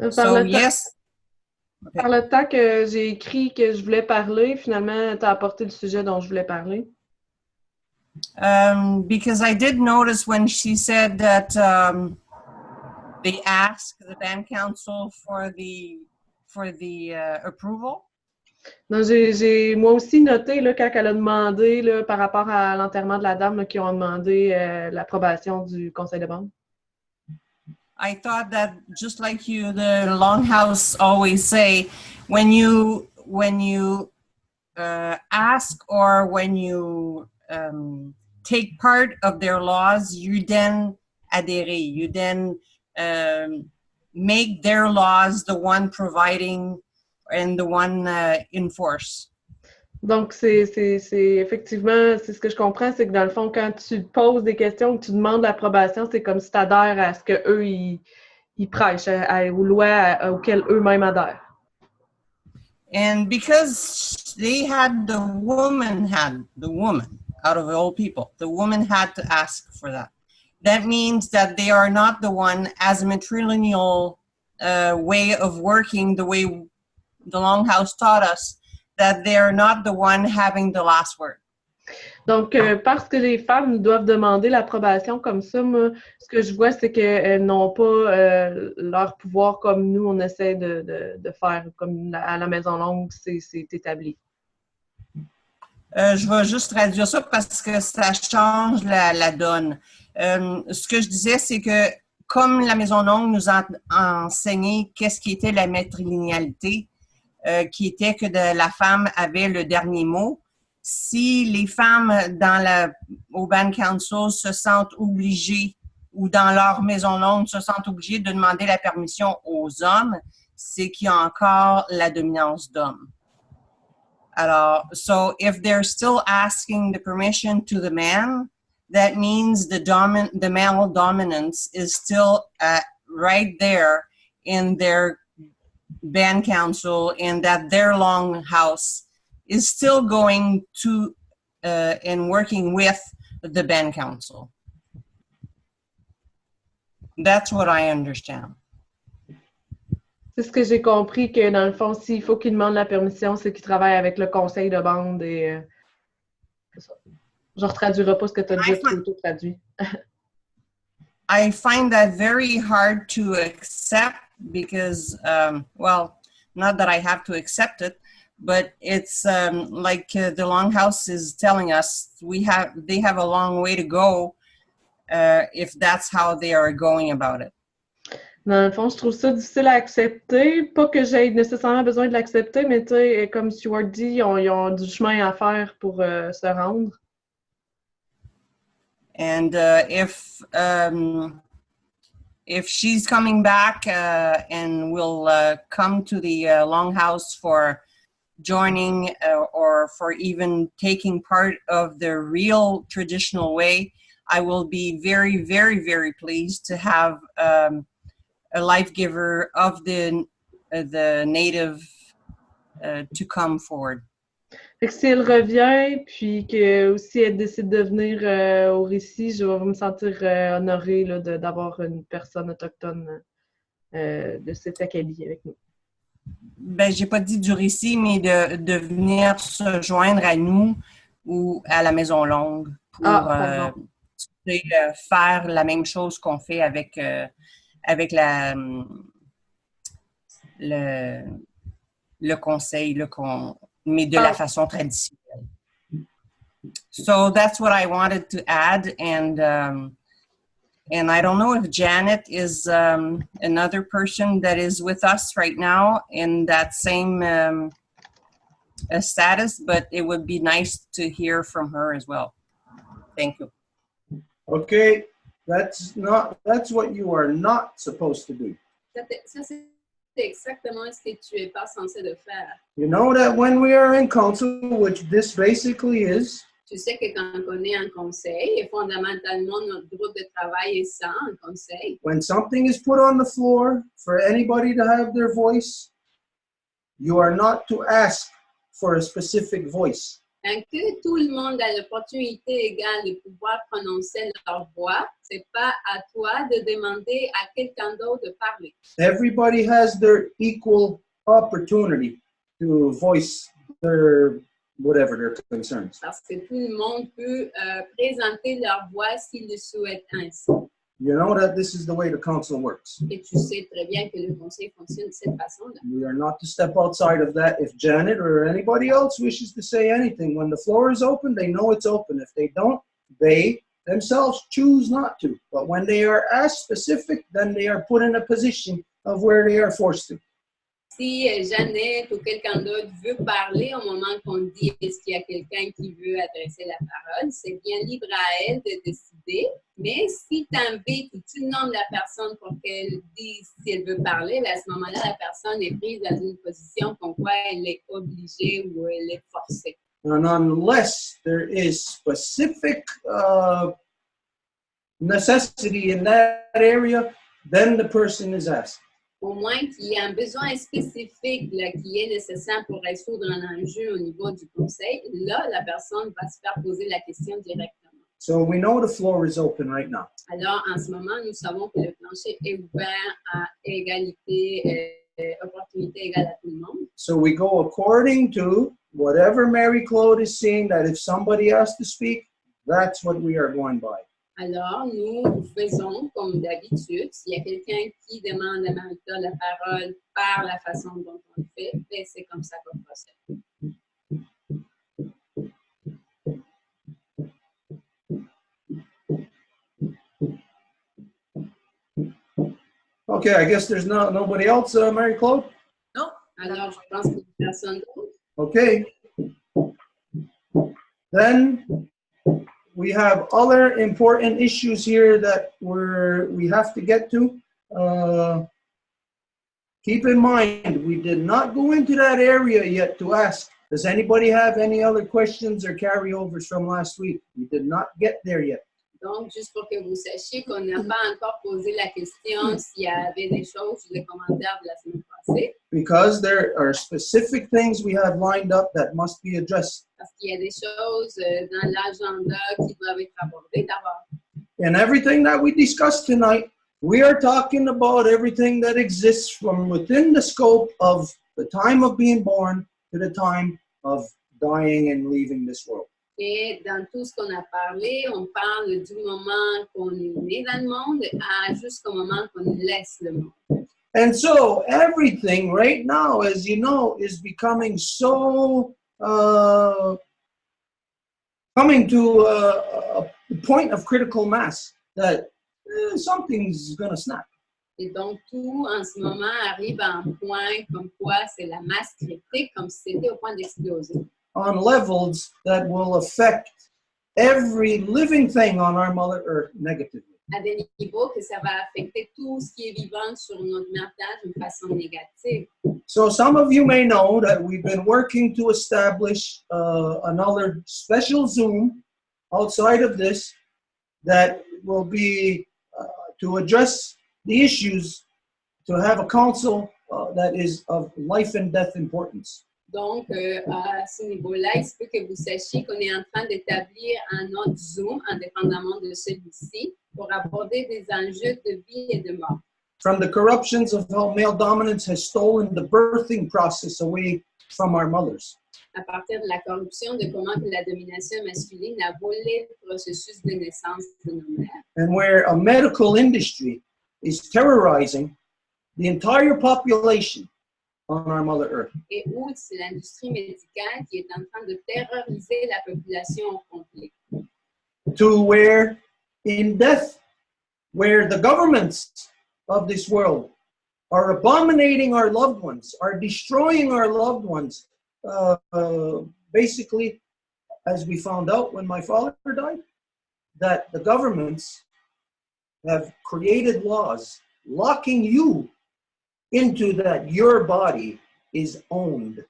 So, yes. Par le temps que j'ai écrit que je voulais parler, finalement, tu as apporté le sujet dont je voulais parler. Because I did notice when she said that they asked the band council for the approval. Donc, j'ai moi aussi noté là, quand elle a demandé là, par rapport à l'enterrement de la dame là, qui ont demandé l'approbation du conseil de bande. I thought that just like you, the Longhouse always say, when you ask or when you take part of their laws, you then adhere, you then make their laws the one providing and the one in force. Donc, c'est effectivement, c'est ce que je comprends, c'est que dans le fond, quand tu poses des questions, que tu demandes l'approbation, c'est comme si tu adhères à ce qu'eux, ils prêchent, aux lois auxquelles eux-mêmes adhèrent. And because they had the woman out of all people, the woman had to ask for that. That means that they are not the one, as a matrilineal way of working, the way the Longhouse taught us, that they are not the one having the last word. Donc, parce que les femmes doivent demander l'approbation comme ça, moi, ce que je vois, c'est qu'elles n'ont pas leur pouvoir comme nous, on essaie de faire, comme à la Maison Longue, c'est établi. Je vais juste traduire ça parce que ça change la donne. Ce que je disais, c'est que comme la Maison Longue nous a enseigné qu'est-ce qui était la matrilinéalité, qui était que la femme avait le dernier mot, si les femmes au Band Council se sentent obligées ou dans leur Maison Longue se sentent obligées de demander la permission aux hommes, c'est qu'il y a encore la dominance d'hommes. Alors, so if they're still asking the permission to the man, that means the male dominance is still right there in their band council, and that their longhouse is still going to and working with the band council. That's what I understand. C'est ce que j'ai compris, que dans le fond, s'il faut qu'il demande la permission, c'est qu'il travaille avec le conseil de bande et c'est ça. Je ne retraduirai pas ce que tu as déjà tout traduit. I find that very hard to accept because, well, not that I have to accept it, but it's like the Longhouse is telling us they have a long way to go if that's how they are going about it. Dans le fond, je trouve ça difficile à accepter. Pas que j'aie nécessairement besoin de l'accepter, mais tu sais, comme Stuart dit, ils ont du chemin à faire pour se rendre. And if she's coming back and will come to the Longhouse for joining or for even taking part of the real traditional way, I will be very, very, very pleased to have a life giver of the native to come forward. Fait que si elle revient, puis que aussi elle décide de venir au récit, je vais me sentir honorée là, d'avoir une personne autochtone de cet acabit avec nous. Ben, j'ai pas dit du récit, mais de venir se joindre à nous ou à la Maison Longue pour faire la même chose qu'on fait avec le conseil, mais de la façon traditionnelle. So that's what I wanted to add, and I don't know if Janet is another person that is with us right now in that same status, but it would be nice to hear from her as well. Thank you. Okay, that's what you are not supposed to do. Ça, c'est exactement ce que tu es pas censé de faire. You know that when we are in council, which this basically is, Tu sais que quand on est en conseil, et fondamentalement, notre groupe de travail est ça, un conseil. when something is put on the floor for anybody to have their voice, you are not to ask for a specific voice. Quand que tout le monde a l'opportunité égale de pouvoir prononcer leur voix, c'est pas à toi de demander à quelqu'un d'autre de parler. Everybody has their equal opportunity to voice their whatever their concerns. Parce que tout le monde peut présenter leur voix s'il le souhaite ainsi. You know that this is the way the council works. Et tu sais très bien que le conseil fonctionne de cette façon-là. We are not to step outside of that. If Janet or anybody else wishes to say anything, when the floor is open, they know it's open. If they don't, they themselves choose not to. But when they are asked specific, then they are put in a position of where they are forced to. Si Jeannette ou quelqu'un d'autre veut parler au moment qu'on dit est-ce qu'il y a quelqu'un qui veut adresser la parole, c'est bien libre à elle de décider. Mais si tu invites ou tu nommes la personne pour qu'elle dise si elle veut parler, à ce moment-là, la personne est prise dans une position comme quoi elle est obligée ou elle est forcée. And unless there is specific necessity in that area, then the person is asked. Au moins qu'il y ait un besoin spécifique là, qui est nécessaire pour résoudre un enjeu au niveau du conseil, là, la personne va se faire poser la question directement. So we know the floor is open right now. Alors, en ce moment, nous savons que le plancher est ouvert à égalité, opportunité égale à tout le monde. So we go according to whatever Marie-Claude is saying, that if somebody has to speak, that's what we are going by. Alors, nous faisons comme d'habitude. S'il y a quelqu'un qui demande à Marie-Claude la parole par la façon dont on le fait, ben c'est comme ça qu'on procède. Okay, I guess there's nobody else, Marie-Claude? No. Alors, je pense qu'il y a personne d'autre. Okay. Then we have other important issues here that we have to get to. Keep in mind, we did not go into that area yet to ask, does anybody have any other questions or carryovers from last week? We did not get there yet. Donc, juste pour que vous sachiez qu'on n'a pas encore posé la question s'il y avait des choses ou des commentaires de la semaine passée. Because there are specific things we have lined up that must be addressed. Parce qu'il y a des choses dans l'agenda qui doivent être abordées d'abord. And everything that we discussed tonight, we are talking about everything that exists from within the scope of the time of being born to the time of dying and leaving this world. Et dans tout ce qu'on a parlé, on parle du moment qu'on est né dans le monde jusqu'au moment qu'on laisse le monde. And so everything right now, as you know, is becoming so, coming to a point of critical mass that something's going to snap. Et donc, tout en ce moment arrive à un point comme quoi c'est la masse critique, comme si c'était au point d'exploser. On levels that will affect every living thing on our Mother Earth negatively. À des niveaux que ça va affecter tout ce qui est vivant sur notre terre d'une façon négative. So some of you may know that we've been working to establish another special Zoom outside of this that will be to address the issues, to have a council that is of life and death importance. Donc, à ce niveau-là, il se peut que vous sachiez qu'on est en train d'établir un autre Zoom, indépendamment de celui-ci, pour aborder des enjeux de vie et de mort. From the corruptions of how male dominance has stolen the birthing process away from our mothers. À partir de la corruption, de comment que la domination masculine a volé le processus de naissance de nos mères. And where a medical industry is terrorizing the entire population on our Mother Earth. Et où c'est l'industrie médicale qui est en train de terroriser la population au complet. To where in death, where the governments of this world are abominating our loved ones, are destroying our loved ones, basically, as we found out when my father died, that the governments have created laws locking you into that your body is owned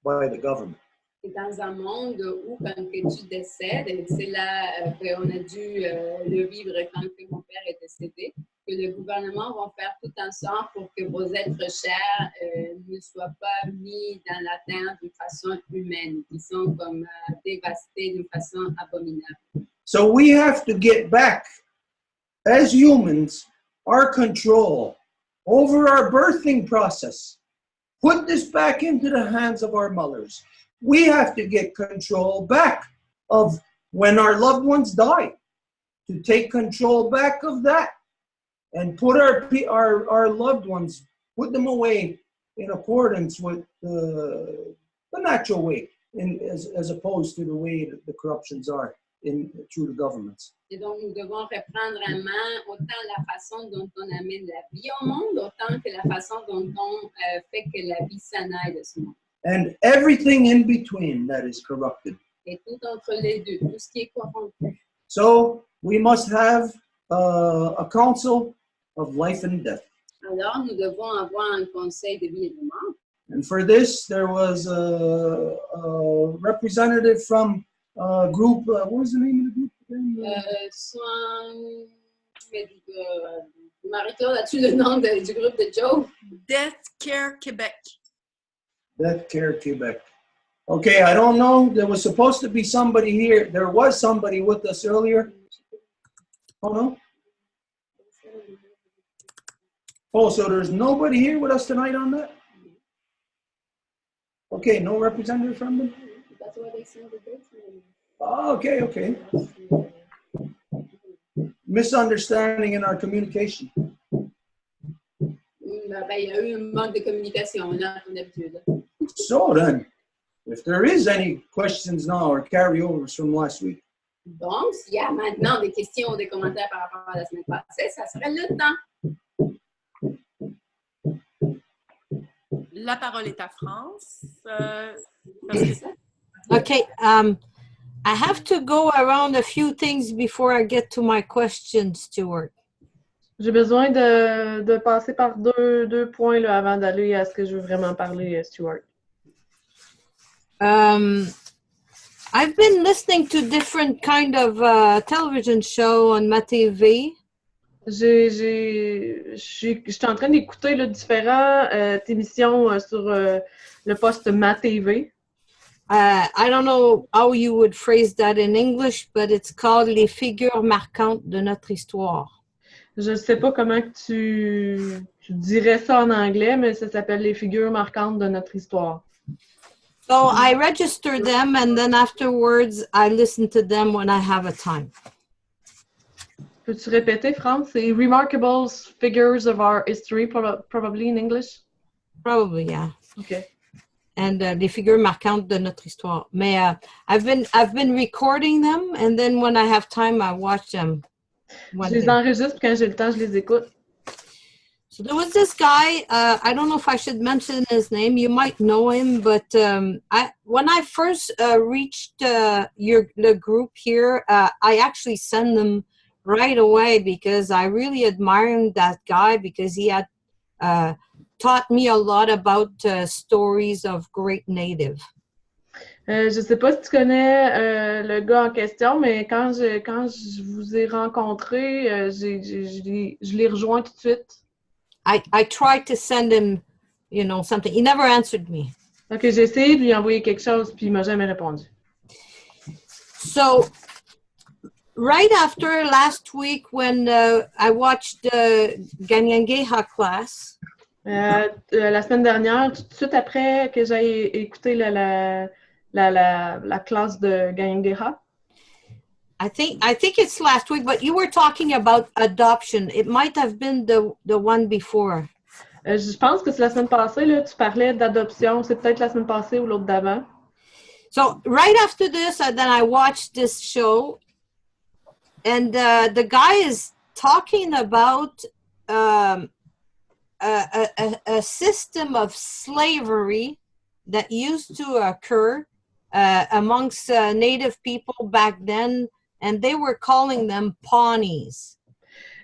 by the government. Et dans un monde où, quand que tu décèdes, et c'est là qu'on a dû le vivre quand que mon père est décédé, que le gouvernement va faire tout en sorte pour que vos êtres chers ne soient pas mis dans la terre d'une façon humaine, qui sont comme dévastés d'une façon abominable. So we have to get back, as humans, our control over our birthing process. Put this back into the hands of our mothers. We have to get control back of when our loved ones die, to take control back of that and put our loved ones, put them away in accordance with the natural way, as opposed to the way that the corruptions are through the governments. Et donc, nous devons reprendre en main autant la façon dont on amène la vie au monde, autant que la façon dont on fait que la vie s'en aille de ce monde. And everything in between that is corrupted. Et tout entre les deux, tout ce qui est corrompu. So we must have a council of life and death. Alors, nous devons avoir un conseil de vie et de mort. And for this, there was a representative from groupe, what was the name of the group again? Soins Marie-Claude, as-tu le nom du groupe de Joe? Death Care Québec. Death Care Québec. Okay, I don't know. There was supposed to be somebody here. There was somebody with us earlier. Oh, no? Oh, so there's nobody here with us tonight on that? Okay, no representative from them? That's why they sent the dates. Oh, okay, okay. Misunderstanding in our communication. Ben, il y a eu un manque de communication, là, comme d'habitude. So then, if there is any questions now or carryovers from last week. Donc, s'il y a maintenant des questions ou des commentaires par rapport à la semaine passée, ça serait le temps. la parole est à France. Parce que Okay, I have to go around a few things before I get to my question, Stuart. J'ai besoin de passer par deux points là, avant d'aller à ce que je veux vraiment parler, Stuart. I've been listening to different kind of television show on ma TV. Je suis en train d'écouter différentes émissions sur le poste Ma TV. I don't know how you would phrase that in English, but it's called Les figures marquantes de notre histoire. Je ne sais pas comment que tu dirais ça en anglais, mais ça s'appelle Les figures marquantes de notre histoire. So I register them, and then afterwards I listen to them when I have a time. Peux-tu répéter, France? C'est Remarkable Figures of Our History, probably in English? Probably, yeah. Okay. And les figures marquantes de notre histoire. Mais I've been recording them, and then when I have time, I watch them. Je les enregistre, quand j'ai le temps, je les écoute. So there was this guy, I don't know if I should mention his name, you might know him, but when I first reached the group here, I actually sent them right away because I really admired that guy because he had taught me a lot about stories of great native. Je ne sais pas si tu connais le gars en question, mais quand je vous ai rencontré, je l'ai rejoint tout de suite. I tried to send him, something. He never answered me. Ok, j'ai essayé de lui envoyer quelque chose, puis il m'a jamais répondu. So, right after last week when I watched the Ganyangeha class, la semaine dernière, tout de suite après que j'ai écouté la classe de Ganyangeha. I think it's last week, but you were talking about adoption. It might have been the one before. Je pense que c'est la semaine passée, là, tu parlais d'adoption. C'est peut-être la semaine passée ou l'autre d'avant. So right after this, then I watched this show, and the guy is talking about a system of slavery that used to occur amongst native people back then, and they were calling them Pawnees.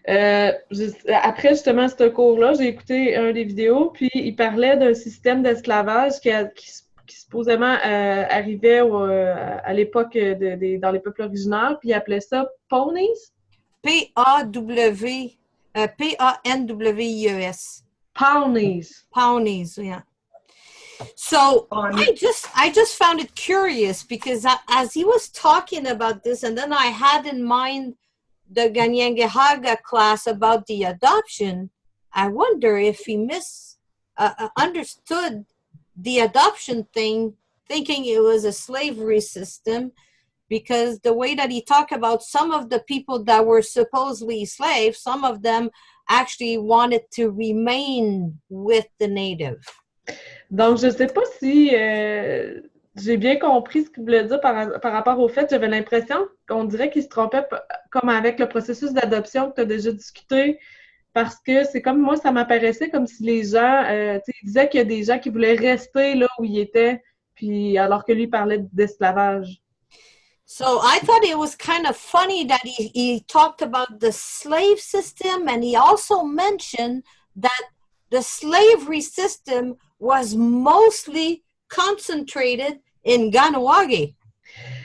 Après justement ce cours-là, j'ai écouté un des vidéos, puis il parlait d'un système d'esclavage qui supposément arrivait à l'époque dans les peuples originaires, puis il appelait ça Pawnees. P-A-N-W-I-E-S. Pawnees. Pawnees, yeah. So I just found it curious because as he was talking about this, and then I had in mind the Ganyangehaga class about the adoption, I wonder if he understood the adoption thing, thinking it was a slavery system, because the way that he talked about some of the people that were supposedly slaves, some of them actually wanted to remain with the native. Donc, je ne sais pas si j'ai bien compris ce qu'il voulait dire par rapport au fait. J'avais l'impression qu'on dirait qu'il se trompait comme avec le processus d'adoption que tu as déjà discuté, parce que c'est comme moi, ça m'apparaissait comme si les gens, ils disaient qu'il y a des gens qui voulaient rester là où ils étaient, puis alors que lui parlait d'esclavage. So I thought it was kind of funny that he talked about the slave system, and he also mentioned that the slavery system was mostly concentrated in Ganawagi.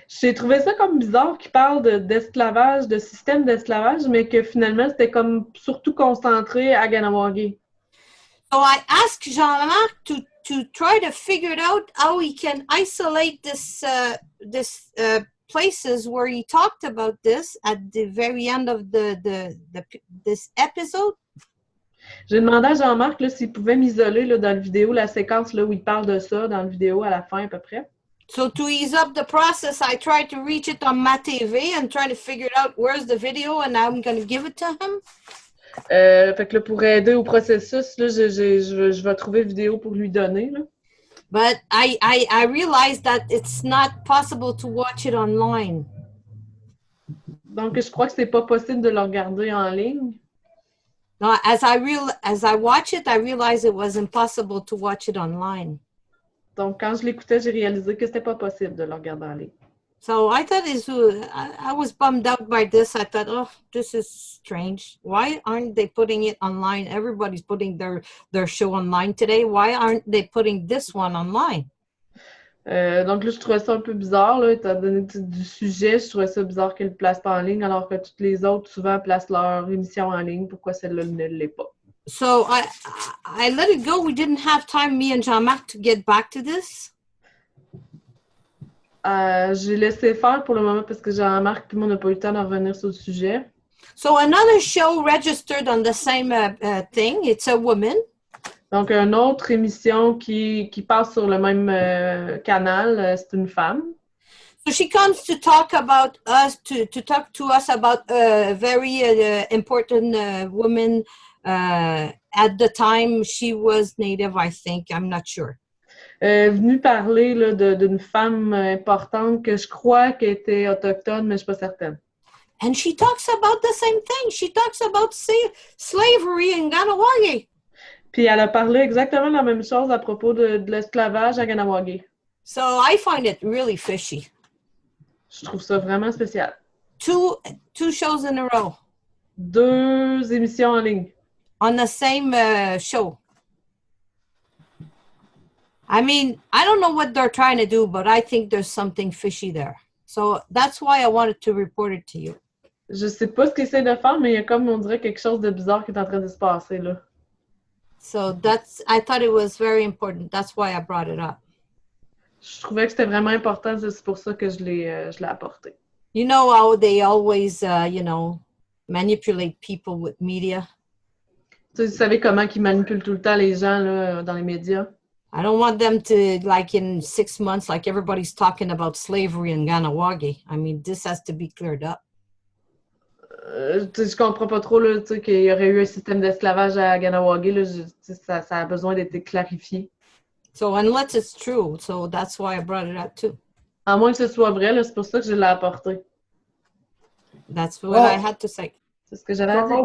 J'ai trouvé ça comme bizarre qu'il parle d'esclavage, de système d'esclavage, mais que finalement c'était comme surtout concentré à Ganawagi. So I asked Jean-Marc to try to figure it out how he can isolate this places where he talked about this at the very end of this episode. J'ai demandé à Jean-Marc s'il pouvait m'isoler dans la vidéo, la séquence là, où il parle de ça, dans la vidéo à la fin à peu près. So to ease up the process, I tried to reach it on my TV and try to figure out where's the video, and I'm going to give it to him. Fait que là, pour aider au processus, là, je vais trouver la vidéo pour lui donner. Là. But I realized that it's not possible to watch it online. Donc, je crois que c'est pas possible de le regarder en ligne. No, as I watch it, I realized it was impossible to watch it online. Donc, quand je l'écoutais, j'ai réalisé que c'était pas possible de le regarder en ligne. So I thought I was bummed out by this. I thought, oh, this is strange. Why aren't they putting it online? Everybody's putting their show online today. Why aren't they putting this one online? Donc là, je trouvais ça un peu bizarre, là, étant donné du sujet, je trouvais ça bizarre qu'ils ne le placent pas en ligne, alors que toutes les autres, souvent, placent leur émission en ligne. Pourquoi celle-là ne l'est pas? So I let it go. We didn't have time, me and Jean-Marc, to get back to this. J'ai laissé faire pour le moment parce que Jean-Marc, tout le monde n'a pas eu le temps de revenir sur le sujet. So another show registered on the same thing. It's a woman. Donc, une autre émission qui passe sur le même canal, c'est une femme. So she comes to talk about us, to talk to us about a very important woman. At the time, she was Native, I think. I'm not sure. Venue parler là, d'une femme importante que je crois qu'elle était autochtone, mais je ne suis pas certaine. And she talks about the same thing. She talks about slavery in Ganawagi. Puis elle a parlé exactement la même chose à propos de l'esclavage à Ganawagi. So I find it really fishy. Je trouve ça vraiment spécial. Two shows in a row. 2 émissions en ligne. On the same show. I mean, I don't know what they're trying to do, but I think there's something fishy there. So that's why I wanted to report it to you. Je sais pas ce qu'ils essaient de faire, mais il y a comme, on dirait, quelque chose de bizarre qui est en train de se passer, là. So I thought it was very important. That's why I brought it up. Je trouvais que c'était vraiment important, c'est pour ça que je l'ai apporté. You know how they always, manipulate people with media? Tu sais, vous savez comment ils manipulent tout le temps les gens là, dans les médias? I don't want them to, like in 6 months, like everybody's talking about slavery in Ganawagi. I mean, this has to be cleared up. Je comprends pas trop là, qu'il y aurait eu un système d'esclavage à Ganawagi. Là, ça a besoin d'être clarifié. So unless it's true, so that's why I brought it up too. À moins que ce soit vrai, là, c'est pour ça que je l'ai apporté. That's what I had to say. C'est ce que j'avais à dire.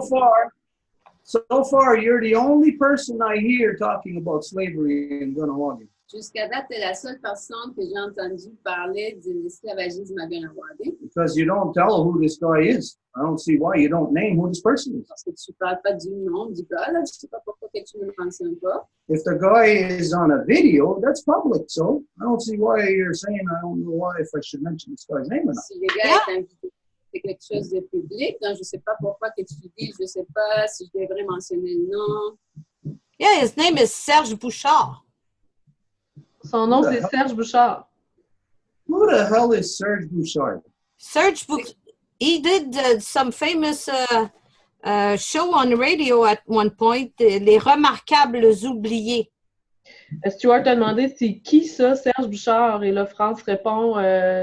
So far, you're the only person I hear talking about slavery in Ganawagi. Jusqu'à date, tu es la seule personne que j'ai entendue parler de l'esclavagisme à Ganawagi. Because you don't tell who this guy is. I don't see why you don't name who this person is. Parce que tu ne parles pas du nom du gars, là. Je ne sais pas pourquoi que tu ne le mentionnes pas. If the guy is on a video, that's public, so I don't see why you're saying I don't know why if I should mention this guy's name or not. Si le gars est invité, c'est quelque chose de public, donc je ne sais pas pourquoi que tu dis, je ne sais pas si je devrais mentionner le nom. Yeah, his name is Serge Bouchard. Son nom, c'est Serge Bouchard. Who the hell is Serge Bouchard? Serge Bouchard, he did some famous show on radio at one point, Les Remarquables Oubliés. Stuart a demandé c'est qui ça, Serge Bouchard? Et là, France répond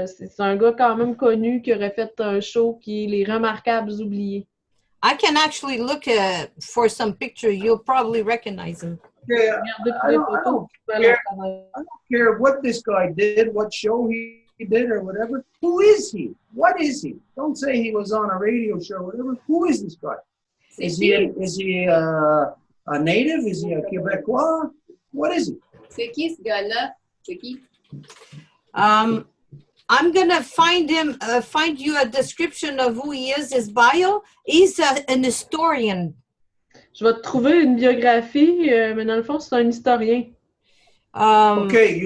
c'est un gars quand même connu qui aurait fait un show qui est Les Remarquables Oubliés. I can actually look for some picture. You'll probably recognize him. Yeah, I don't care what this guy did, what show he did or whatever. Who is he? What is he? Don't say he was on a radio show or whatever. Who is this guy? Is he a native? Is he a Québécois? What is he? C'est qui ce gars-là? C'est qui? I'm gonna find you a description of who he is, his bio. He's an historian. Je vais te trouver une biographie, mais dans le fond, c'est un historien. Okay,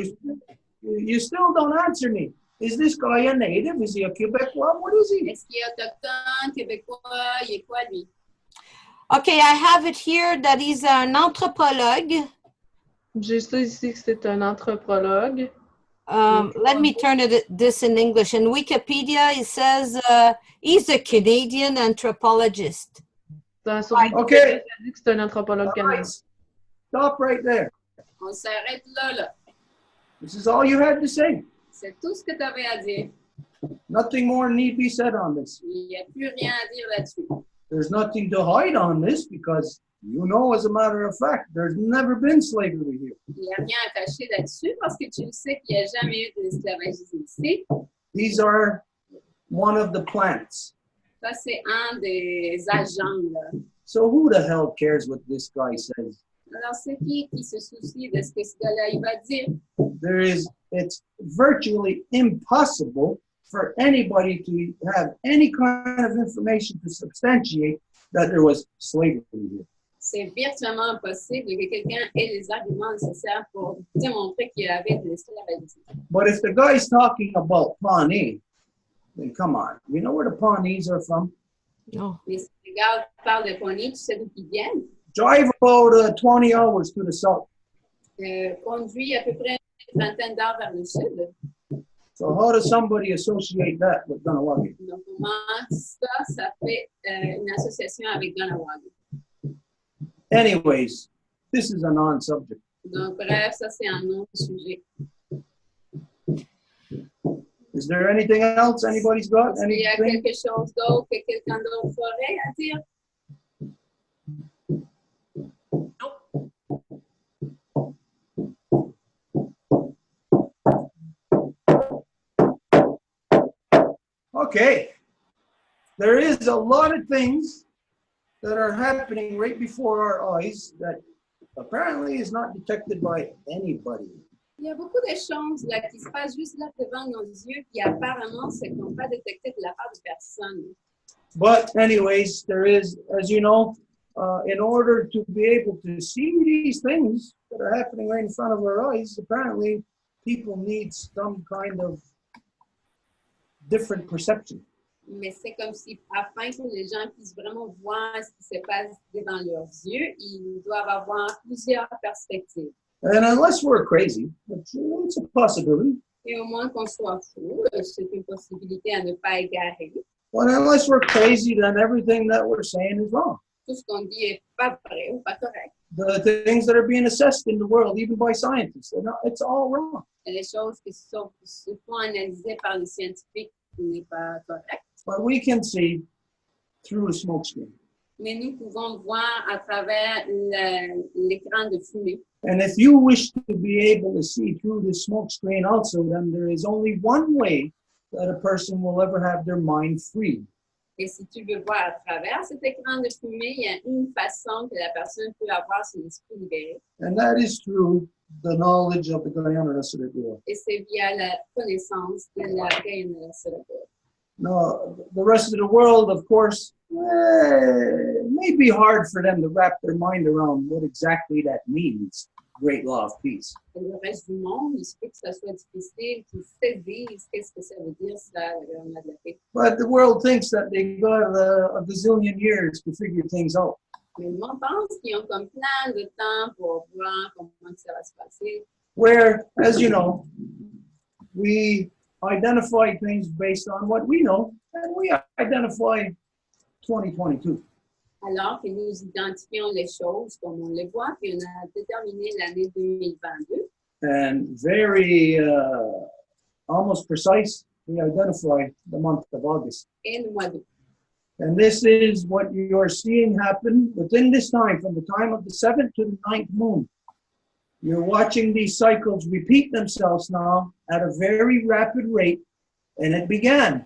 you still don't answer me. Is this guy a native? Is he a Québécois? What is he? Est-ce qu'il est autochtone, québécois? Il est quoi, lui? Okay, I have it here that he's an anthropologue. J'ai ça ici que c'est un anthropologue. Let me turn this in English. In Wikipedia, it says he's a Canadian anthropologist. Okay. Ça dit que c'est un anthropologue canadien. Stop right there. On s'arrête là. This is all you had to say. C'est tout ce que tu avais à dire. Nothing more need be said on this. Il n'y a plus rien à dire là-dessus. There's nothing to hide on this because you know, as a matter of fact, there's never been slavery here. Il n'y a rien à cacher là-dessus parce que tu sais qu'il n'y a jamais eu de l'esclavagisme ici. These are one of the plants. Ça, c'est un des agents là, So who the hell cares what this guy says? Alors, c'est qui se soucie de ce que ce gars-là il va dire? It's virtually impossible for anybody to have any kind of information to substantiate that there was slavery here. C'est virtuellement impossible que quelqu'un ait les arguments nécessaires pour démontrer qu'il y avait de l'esclavagisme. But if the guy's talking about Pawnee, then come on. You know where the Pawnees are from? No. Mais si les gars parlent de Pawnee, tu sais d'où ils viennent? Drive about 20 hours to the south. Conduit à peu près une vingtaine d'heures vers le sud. So how does somebody associate that with Ganawagi? Donc, comment ça fait une association avec Ganawagi? Anyways, this is a non-subject. Donc, bref, ça, c'est un autre sujet. Is there anything else anybody's got? Est-ce qu'il y a Anything? quelque chose d'autre que quelqu'un d'autre aurait à dire? Okay. There is a lot of things that are happening right before our eyes that apparently is not detected by anybody. Il y a beaucoup de choses là, qui se passent juste là devant nos yeux, qui apparemment ne sont pas détectées de la part de personne. But anyways, there is, as you know, in order to be able to see these things that are happening right in front of our eyes, apparently people need some kind of different perception. Mais c'est comme si, afin que les gens puissent vraiment voir ce qui se passe devant leurs yeux, ils doivent avoir plusieurs perspectives. And unless we're crazy, it's a possibility. Et au moins qu'on soit fou, c'est une possibilité à ne pas égarer. But unless we're crazy, then everything that we're saying is wrong. Tout ce qu'on dit est pas vrai ou pas correct. The things that are being assessed in the world, even by scientists, it's all wrong. Et les choses qui se font analyser par les scientifiques n'est pas correct. But we can see through a smoke screen. Mais nous pouvons voir à travers l'écran de fumée. And if you wish to be able to see through the smoke screen also, then there is only one way that a person will ever have their mind free. Et si tu veux voir à travers cet écran de fumée, il y a une façon que la personne peut avoir son esprit libéré. And that is through the knowledge of the Guyana Cerebral. Et c'est via la connaissance de la Guyana cérébrale. Now, the rest of the world, of course, it may be hard for them to wrap their mind around what exactly that means, great law of peace. Et le reste du monde, il se peut que ça soit difficile qu'ils saisissent qu'est-ce que ça veut dire, ça, le gouvernement de la paix. But the world thinks that they got a gazillion years to figure things out. Mais le monde pense qu'ils ont comme plein de temps pour voir comment ça va se passer. Where, as you know, we identify things based on what we know, and we identify 2022. Alors que nous identifions les choses comme on les voit, puis on a déterminé l'année 2022. And very almost precise, we identify the month of August. Et le mois d'août. And this is what you are seeing happen within this time, from the time of the 7th to the 9th moon. You're watching these cycles repeat themselves now at a very rapid rate, and it began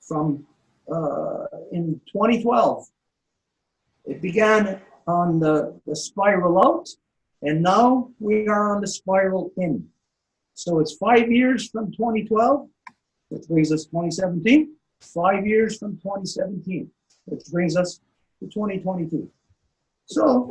from in 2012. It began on the spiral out, and now we are on the spiral in. So it's 5 years from 2012, which brings us 2017, 5 years from 2017, which brings us to 2022. So,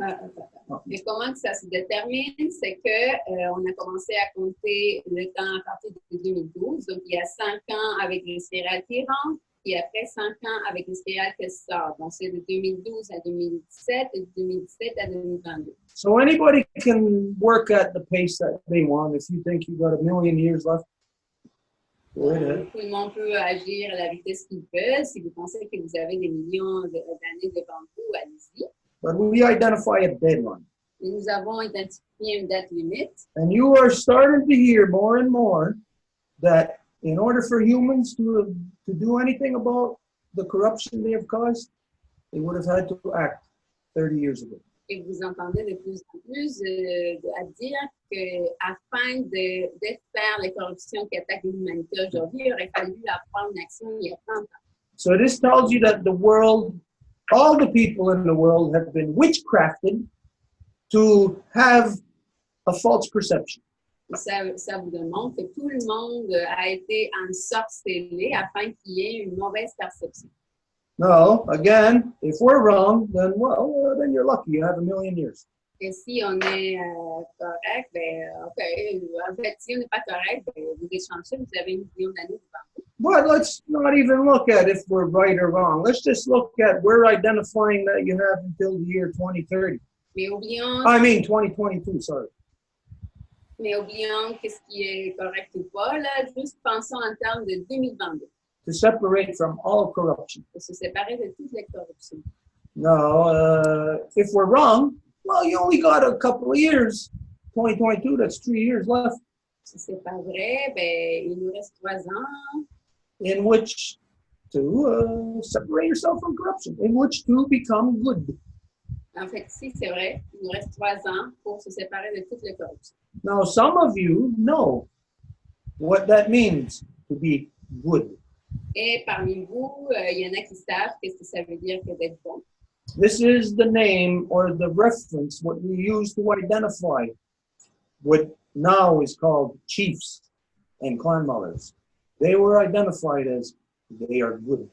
Et comment que ça se détermine? C'est que on a commencé à compter le temps à partir de 2012. Donc, il y a 5 ans avec les spirales qui rentrent, et après 5 ans avec les spirales qui sortent. Donc, c'est de 2012 à 2017 et de 2017 à 2022. So anybody can work at the pace that they want. If you think you've got a million years left, go ahead. Tout le monde peut agir à la vitesse qu'il veut. Si vous pensez que vous avez des millions d'années devant vous, allez-y. But we identify a deadline. Et nous avons identifié une date limite. And you are starting to hear more and more that in order for humans to do anything about the corruption they have caused, they would have had to act 30 years ago. Et vous entendez de plus en plus à dire qu'afin de défaire les corruptions qui attaquent l'humanité aujourd'hui, il aurait fallu avoir une action il y a 30 ans. So this tells you that the world all the people in the world have been witchcrafted to have a false perception. Ça vous démontre que tout le monde a été ensorcelé afin qu'il y ait une mauvaise perception. No, again, if we're wrong, then well, then you're lucky. You have a million years. Et si on est correct, ben, OK. En fait, si on n'est pas correct, ben, vous êtes chanceux, vous avez 1 million d'années devant vous. But let's not even look at if we're right or wrong. Let's just look at we're identifying that you have until the year 2030. Mais oublions, I mean 2022, sorry. mais oublions qu'est-ce qui est correct ou pas, là. Juste pensons en termes de 2022. To separate from all corruption. De se séparer de toutes les corruptions. No, if we're wrong, well, you only got a couple of years. 2022, that's 3 years left. Si c'est pas vrai, ben, il nous reste 3 ans. In which to separate yourself from corruption, in which to become good. En fait, si c'est vrai, il nous reste 3 ans pour se séparer de toutes les corruptions. Now, some of you know what that means to be good. Et parmi vous, il y en a qui savent qu'est-ce que ça veut dire que d'être bon. This is the name or the reference, what we use to identify what now is called chiefs and clan mothers. They were identified as they are good.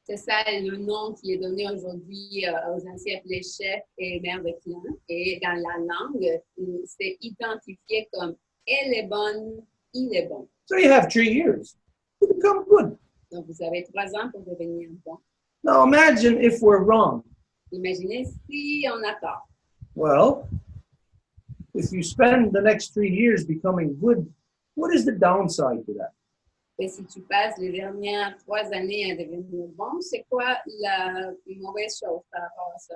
C'est ça le nom qui est donné aujourd'hui aux anciens appelés chefs et mères de clan. Et dans la langue, c'est identifié comme elle est bonne, il est bon. So you have 3 years to become good. Donc vous avez 3 ans pour devenir bon. Now imagine if we're wrong. Imaginez si on a tort. Well, if you spend the next 3 years becoming good, what is the downside to that? Et si tu passes les dernières 3 années à devenir bon, c'est quoi la mauvaise chose par rapport à ça?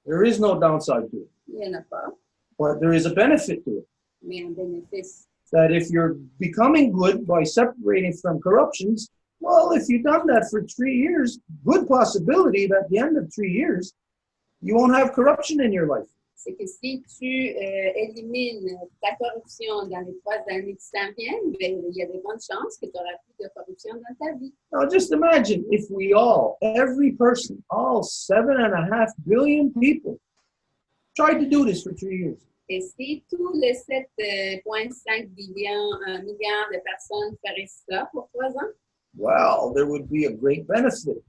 There is no downside to it. Il n'y en a pas, But there is a benefit to it. mais un bénéfice. That if you're becoming good by separating from corruptions, well, if you've done that for 3 years, good possibility that at the end of 3 years, you won't have corruption in your life. C'est que si tu élimines ta corruption dans les 3 années qui s'en viennent, ben, il y a de bonnes chances que tu n'auras plus de corruption dans ta vie. Now, just imagine if we all, every person, all 7.5 billion people, tried to do this for 3 years. Et si tous les 7,5 milliards de personnes feraient ça pour 3 ans, Well, there would be a great benefit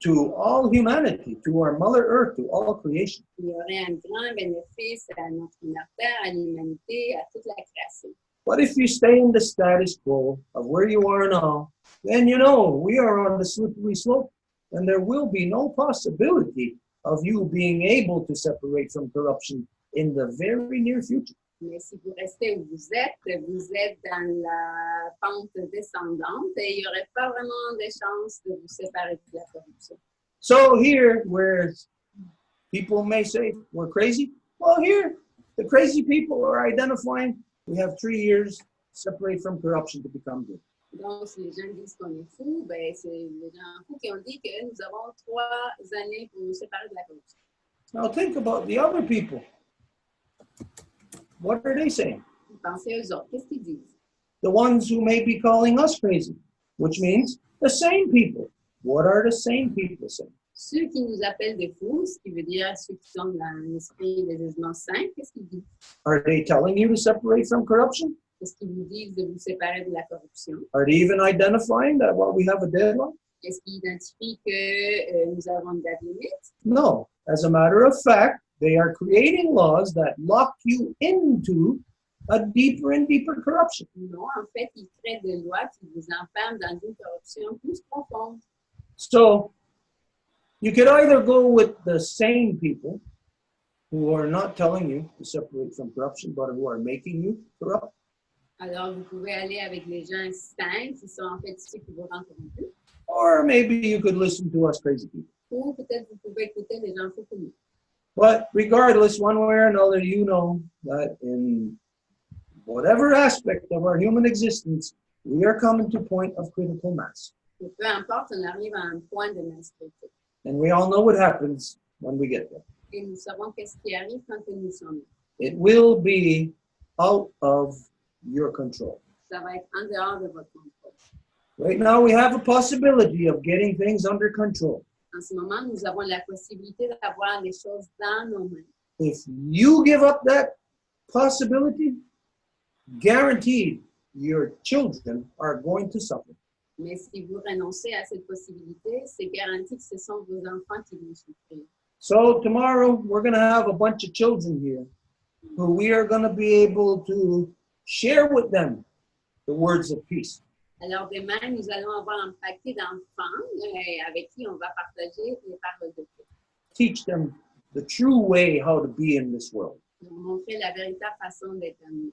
to all humanity, to our Mother Earth, to all creation. il y aurait un grand bénéfice à notre Terre, à l'humanité, à toute la création. But if you stay in the status quo of where you are now, then you know we are on the slippery slope, and there will be no possibility of you being able to separate from corruption in the very near future. Mais si vous restez où vous êtes dans la pente descendante et il n'y aurait pas vraiment de chance de vous séparer de la corruption. So here, where people may say we're crazy, well, here the crazy people are identifying we have 3 years separate from corruption to become good. Donc, si les gens disent qu'on est fou, ben, c'est les gens fous qui ont dit que nous avons 3 années pour nous séparer de la corruption. Now think about the other people. What are they saying? Pensez aux autres. Qu'est-ce qu'ils disent? The ones who may be calling us crazy, which means the sane people. What are the sane people saying? Ceux qui nous appellent des fous, ce qui veut dire ceux qui sont dans l'esprit de jugement saint, qu'est-ce qu'ils disent? Are they telling you to separate from corruption? Est-ce qu'ils vous disent de vous séparer de la corruption? Are they even identifying that, well, we have a deadline? Est-ce qu'ils identifient que nous avons une date limite? No. As a matter of fact, they are creating laws that lock you into a deeper and deeper corruption. Non, en fait, ils créent des lois qui vous enferment dans une corruption plus profonde. So, you could either go with the sane people who are not telling you to separate from corruption, but who are making you corrupt. Alors, vous pouvez aller avec les gens sains qui sont en fait ceux qui vous rendent corrompus. Or maybe you could listen to us crazy people. Ou peut-être vous pouvez écouter les gens fous comme nous. But regardless, one way or another, you know that in whatever aspect of our human existence, we are coming to a point of critical mass. Et peu importe, on arrive à un point de maturité. And we all know what happens when we get there. Et nous savons qu'est-ce qui arrive quand nous sommes là. It will be out of your control. Ça va être en dehors de votre contrôle. Right now, we have a possibility of getting things under control. En ce moment, nous avons la possibilité d'avoir les choses dans nos mains. If you give up that possibility, guaranteed your children are going to suffer. Mais si vous renoncez à cette possibilité, c'est garanti que ce sont vos enfants qui vont souffrir. So tomorrow, we're going to have a bunch of children here who we are going to be able to share with them the words of peace. Alors demain, nous allons avoir un paquet d'enfants avec qui on va partager les paroles de Dieu. Teach them the true way how to be in this world. Pour montrer la véritable façon d'être amis.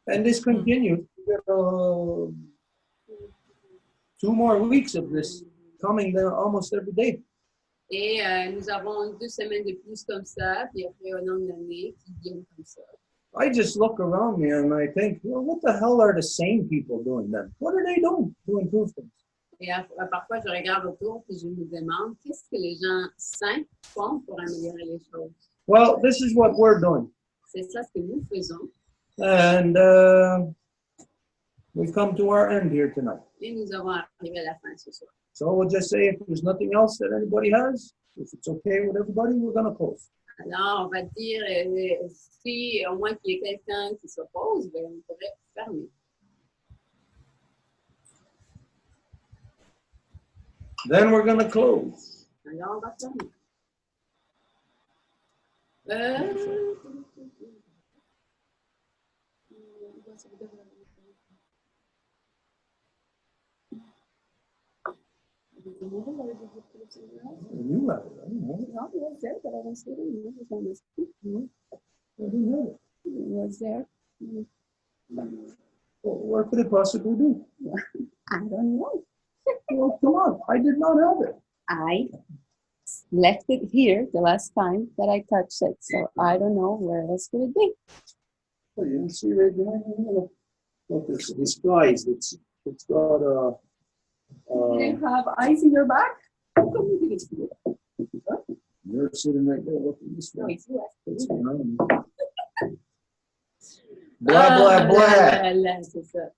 And this continues. 2 more weeks of this coming there almost every day. Et nous avons 2 semaines de plus comme ça, puis après un an d'année qui viennent comme ça. I just look around me and I think, well, what the hell are the sane people doing then? What are they doing to improve things? Et parfois, je regarde autour et je me demande qu'est-ce que les gens sains font pour améliorer les choses. Well, this is what we're doing. C'est ça ce que nous faisons. And we've come to our end here tonight. Et nous avons arrivé à la fin ce soir. So we'll just say if there's nothing else that anybody has, if it's okay with everybody, we're going to close. Alors, on va dire, si au moins qu'il y ait quelqu'un qui s'oppose, ben, on pourrait fermer. Then we're going to close. Alors, on va fermer. You have it. I don't know. No, it was there, but I don't see it anymore. It was on the screen. I didn't have it. It was there. Well, what could it possibly be? I don't know. Well, come on. I did not have it. I left it here the last time that I touched it, so I don't know where else could it be. Well, you didn't see right behind me? Look, this disguise. It's got You didn't have eyes in your back? How come you didn't see it? You're sitting right there looking this No, way. it's left. It's behind me. Blah, blah, blah. Là, c'est ça.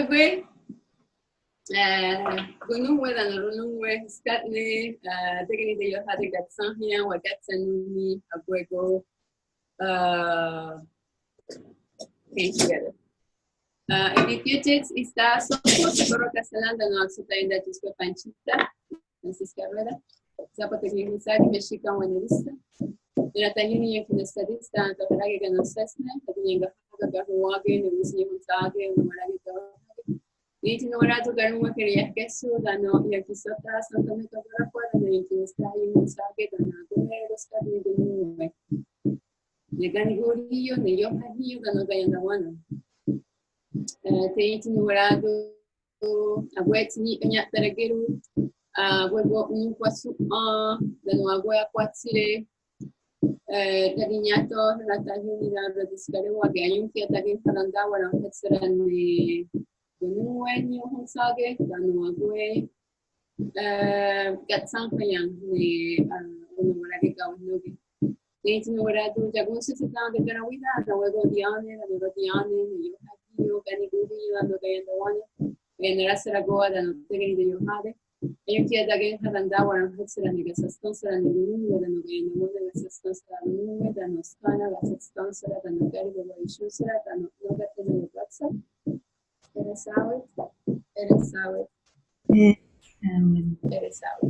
Wait. Gunungwe na runungwe skatne tegeni de yo hade gatsan hiya wa gatsanuni agwego came together. Editiotex está sopro seguro castellano no acceita ainda disco panchita Francisca Rueda zapotegni musaki meshika wanelista ila tayini ya kinestadista tafarage ganosesne taginga ga huage ne usni musage umarage to Niti norato garuma quería que su dano y aquí sota santa me tocara fuera de está y musage dana gumero sta de nume ne ganigurio ne yo hajio dano gayanda wana Teiti norato agwetini kanya tarageru agwego unquasu dano agwa quatsire Tagignato la tagliuni da discare wage ayunki atagin kalanda wana hetserani Gunungwe Honsage, Danuagwe, Gatsankayang, the Unuaragica, Nugi. Native Noradu, Jagun Sitan, the Garawida, the Wego Diane, and the Diane, the Yohaki, Ganigudi, and the Gayanawan, and the Rasaragoa, and the Yohade. Ayukia again had an hour and Hutseranic assistance and the Guru, and the Gayan assistance, and the Nostana, assistance, and the Gariba issues, and no better than the WhatsApp. Eres out. Eres out. Eres out.